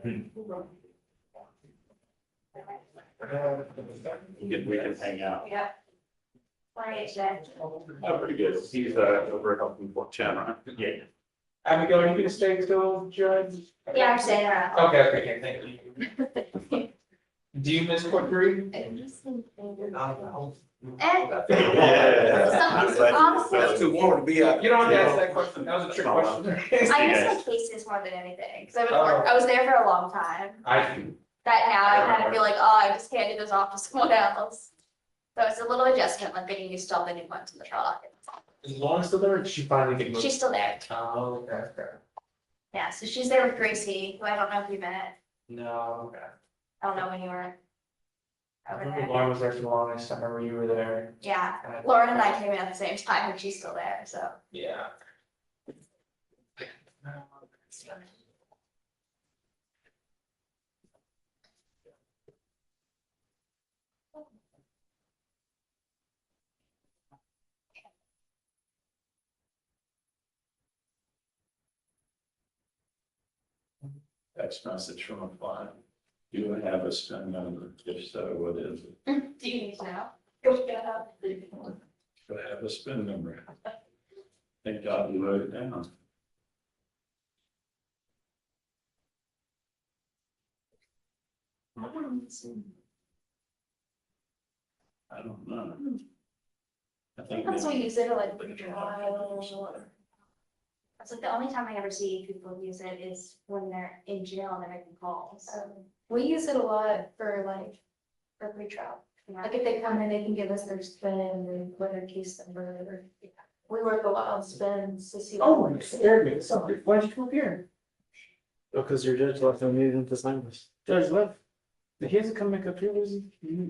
We can hang out. Yeah. Oh, pretty good. He's over helping for Chen, right? Yeah. Abigail, are you gonna stay till Judge? Yeah, I'm staying around. Okay, thank you. Do you miss court three? Honestly, too warm to be up. You don't have to ask that question. That was a trick question. I miss my cases more than anything, because I was there for a long time. I do. That now I kind of feel like, oh, I just handed this off to someone else. So it's a little adjustment, like getting used to all the new ones in the trial docket. Is Lauren still there, or did she finally get moved? She's still there. Oh, okay. Yeah, so she's there with Gracie, who I don't know if you met. No, okay. I don't know when you were I over remember there. Lauren was there for the longest. I remember you were there. Yeah, Lauren and I came in at the same time, and she's still there, so. Yeah. Text message from a client. Do I have a SPIN number? If so, what is it? Do you need to know? Go look it up. Do I have a SPIN number? Thank God you wrote it down. I don't know. I think Sometimes we maybe- use it to like trial. That's like the only time I ever see people use it is when they're in jail and they're making calls. We use it a lot for pretrial. Like if they come in, they can give us their spin and what their case number. We work a lot on spins to see. Oh, you scared me. Sorry. Why'd you come up here? Because your judge left and needed to sign this. Judge left. He hasn't come back up here, was he?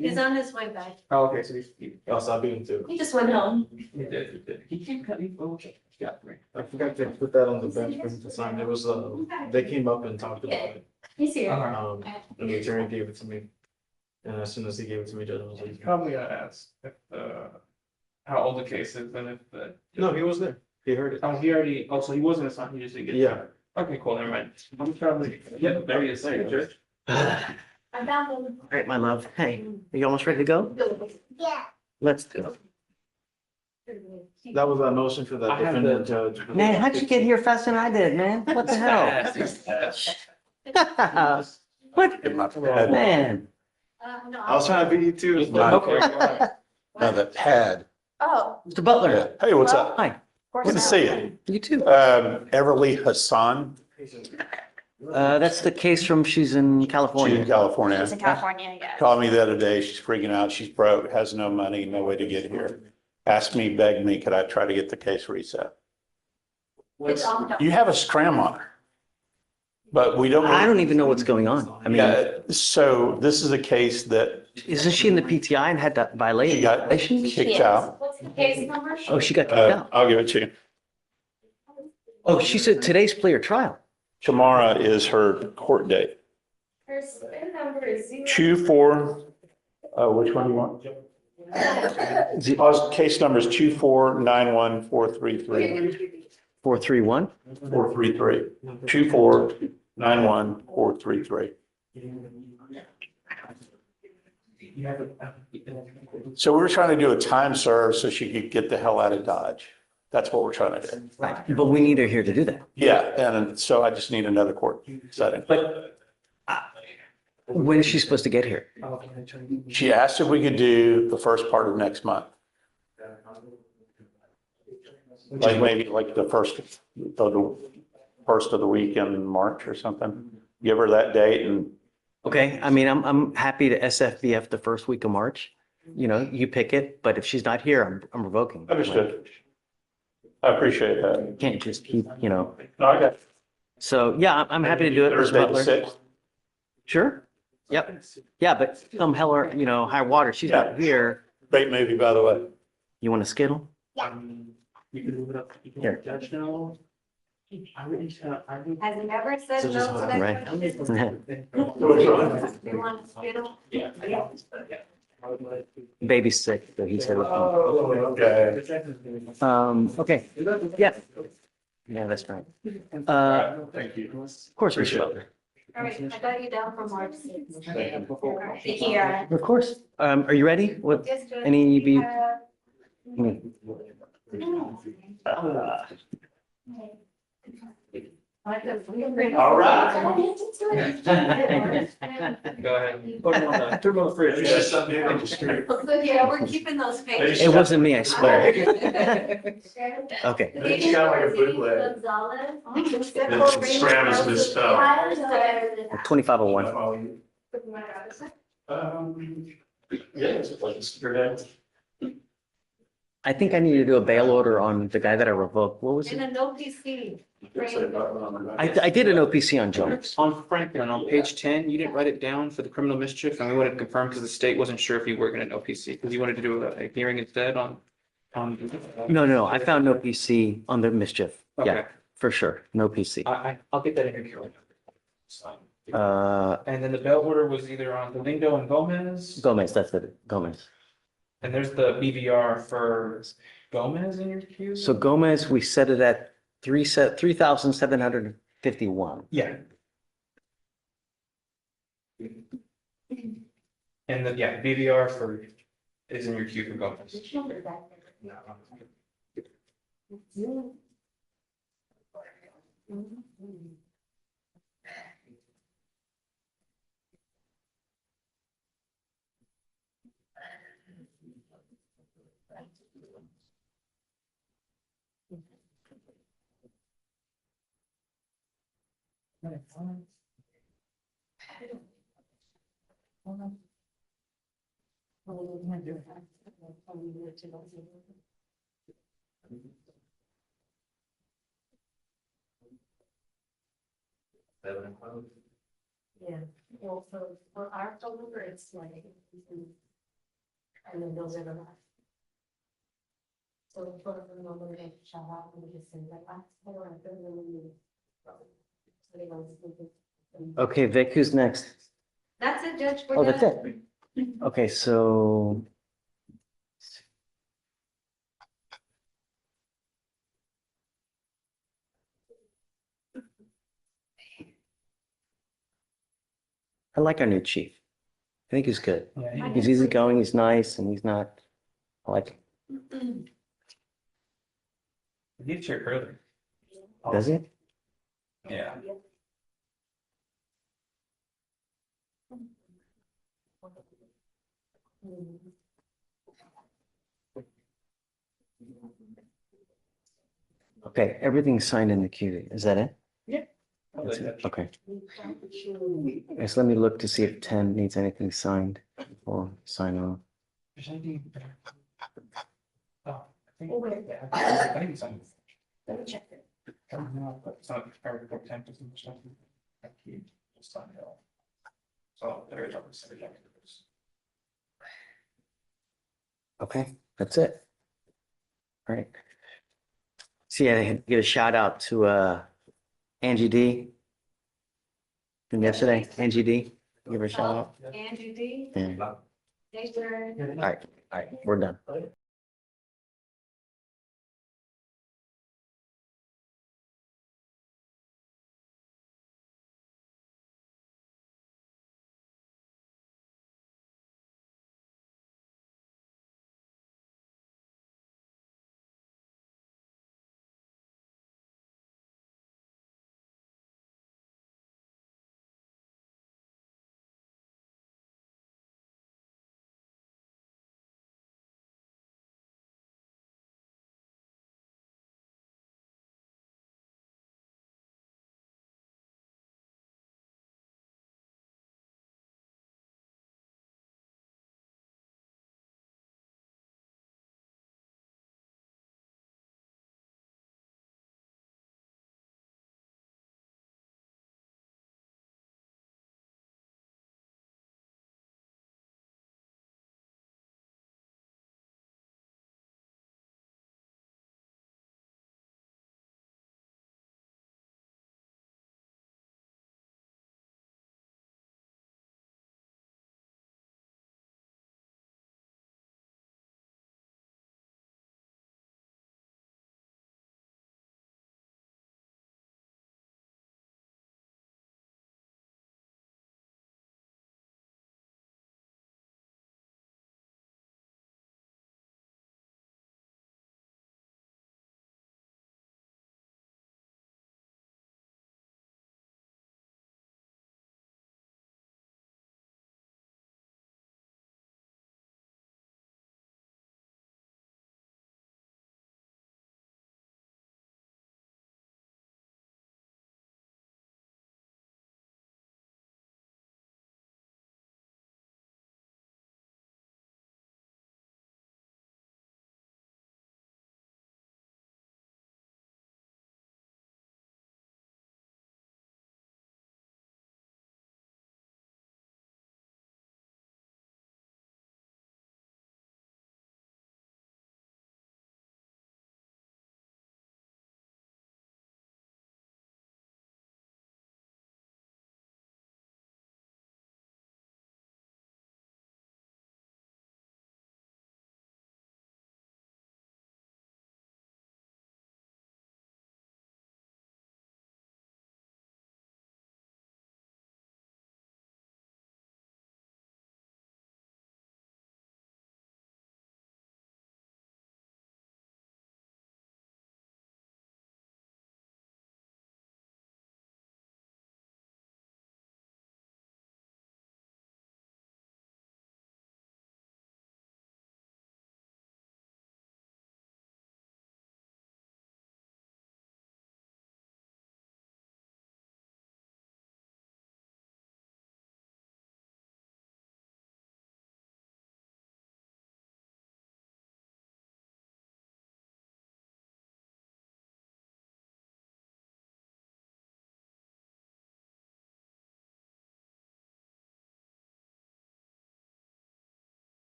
He's on his way back. Oh, okay, so he's. Also, I beat him too. He just went home. He did. He can't cut me. Oh, okay. Yeah, right. I forgot to put that on the bench for him to sign. It was, they came up and talked about it. He's here. And the attorney gave it to me. And as soon as he gave it to me, Judge was like. Probably gotta ask if how old the case is and if the. No, he was there. He heard it. Oh, he already, oh, so he wasn't assigned, he just didn't get. Yeah. Okay, cool, never mind. I'm probably, yeah, there he is, there you go. I found them. All right, my love. Hey, are you almost ready to go? Yeah. Let's do That was a motion for the I have defendant the- judge. it. Man, how'd you get here faster than I did, man? What the hell? What? Man. No. I was trying to beat you too. Okay. No, the pad. Oh. Mr. Butler. Hey, what's up? Hi. Good to see you. You too. Everly Hassan, That's the case from she's in she's California. in California. She's in California, yeah. Called me the other day. She's freaking out. She's broke, has no money, no way to get here. Asked me, begged me, could I try to get the case reset? It's on. You have a scram on her. But we don't. I don't even know what's going on. I mean, So this is a case that isn't she in the PTI and had that she violation? got kicked out. What's the case number? Oh, she got kicked out. I'll give it to you. Oh, she said today's plea or trial. Tomorrow is her court date. Her spin number is which one do you want? Case number is 2491433. 431. 433. 2491433. So we were trying to do a time serve so she could get the hell out of Dodge. That's what we're trying to do. Right. But we need her here to do that. Yeah, and so I just need another court setting. But when is she supposed to get here? She asked if we could do the first part of next month. Like maybe like the first of the week in March or something. Give her that date and. Okay, I mean, I'm happy to SFVF the first week of March. You know, you pick it, but if she's not here, I'm revoking. Understood. I appreciate that. You can't just keep, you know. No, I got it. So, yeah, I'm happy to do it, Mr. Thursday the Butler. 6th. Sure. Yep. Yeah, but come hell or, high water, she's not here. Great movie, by the way. You want a Skittle? You can move it up. You can Here. judge now. I would, Has he ever said So no just to hold that on, right? question? You want to Skittle? Baby's sick, so he said. Okay. Okay, yeah. Yeah, that's right. Thank you. Of course, Mr. Butler. All right, I got you down for March 6th. Thank you. All right, here. Of course. Are you ready? What, Yes, Judge. any be? All right. Go ahead. Put them on the fridge. There's something in the street. So, yeah, we're keeping those papers. It wasn't me, I swear. Okay. It's kind of like a bootleg. It's Travis missed up. 2501. Yeah, it's like a secret. I think I need to do a bail order on the guy that I revoked. What was And it? a no PC. I did an OPC on Jones. On Franklin, on page 10, you didn't write it down for the criminal mischief, and we wanted to confirm because the state wasn't sure if you were going to OPC, because you wanted to do a hearing instead on. No, I found no PC on the mischief. Yeah, Okay. for sure. No PC. I'll get that in your queue. Uh, And then the bail order was either on Galindo and Gomez, Gomez, that's it. Gomez. and there's the BVR for Gomez in your queue? So Gomez, we set it at 3,751. Yeah. And then, yeah, BVR for, is in your queue for Gomez. Yeah, also for our folder, it's like, and then those are the last. So for the moment, they shout out and just say like, I don't know. So they don't sleep it. Okay, Vic, who's next? That's it, Judge. We're Oh, that's done. it. Okay, so. I like our new chief. I think he's good. Yeah, He's easygoing, he's nice, and he's not, I like him. he did check earlier. Does he? Yeah. Okay, everything's signed in the queue. Is that it? Yeah. That's it? Okay. Yes, let me look to see if 10 needs anything signed before sign off. There's anything better. Oh, I think it's on. Let me check it. I don't know, but it's not expired before 10 percent or something. I keep just on it all. So there is obviously. Okay, that's it. All right. See, I give a shout out to Angie D. From yesterday, Angie D. Give her a shout out. Andrew D. Yeah. Thanks, Jared. All right, we're done.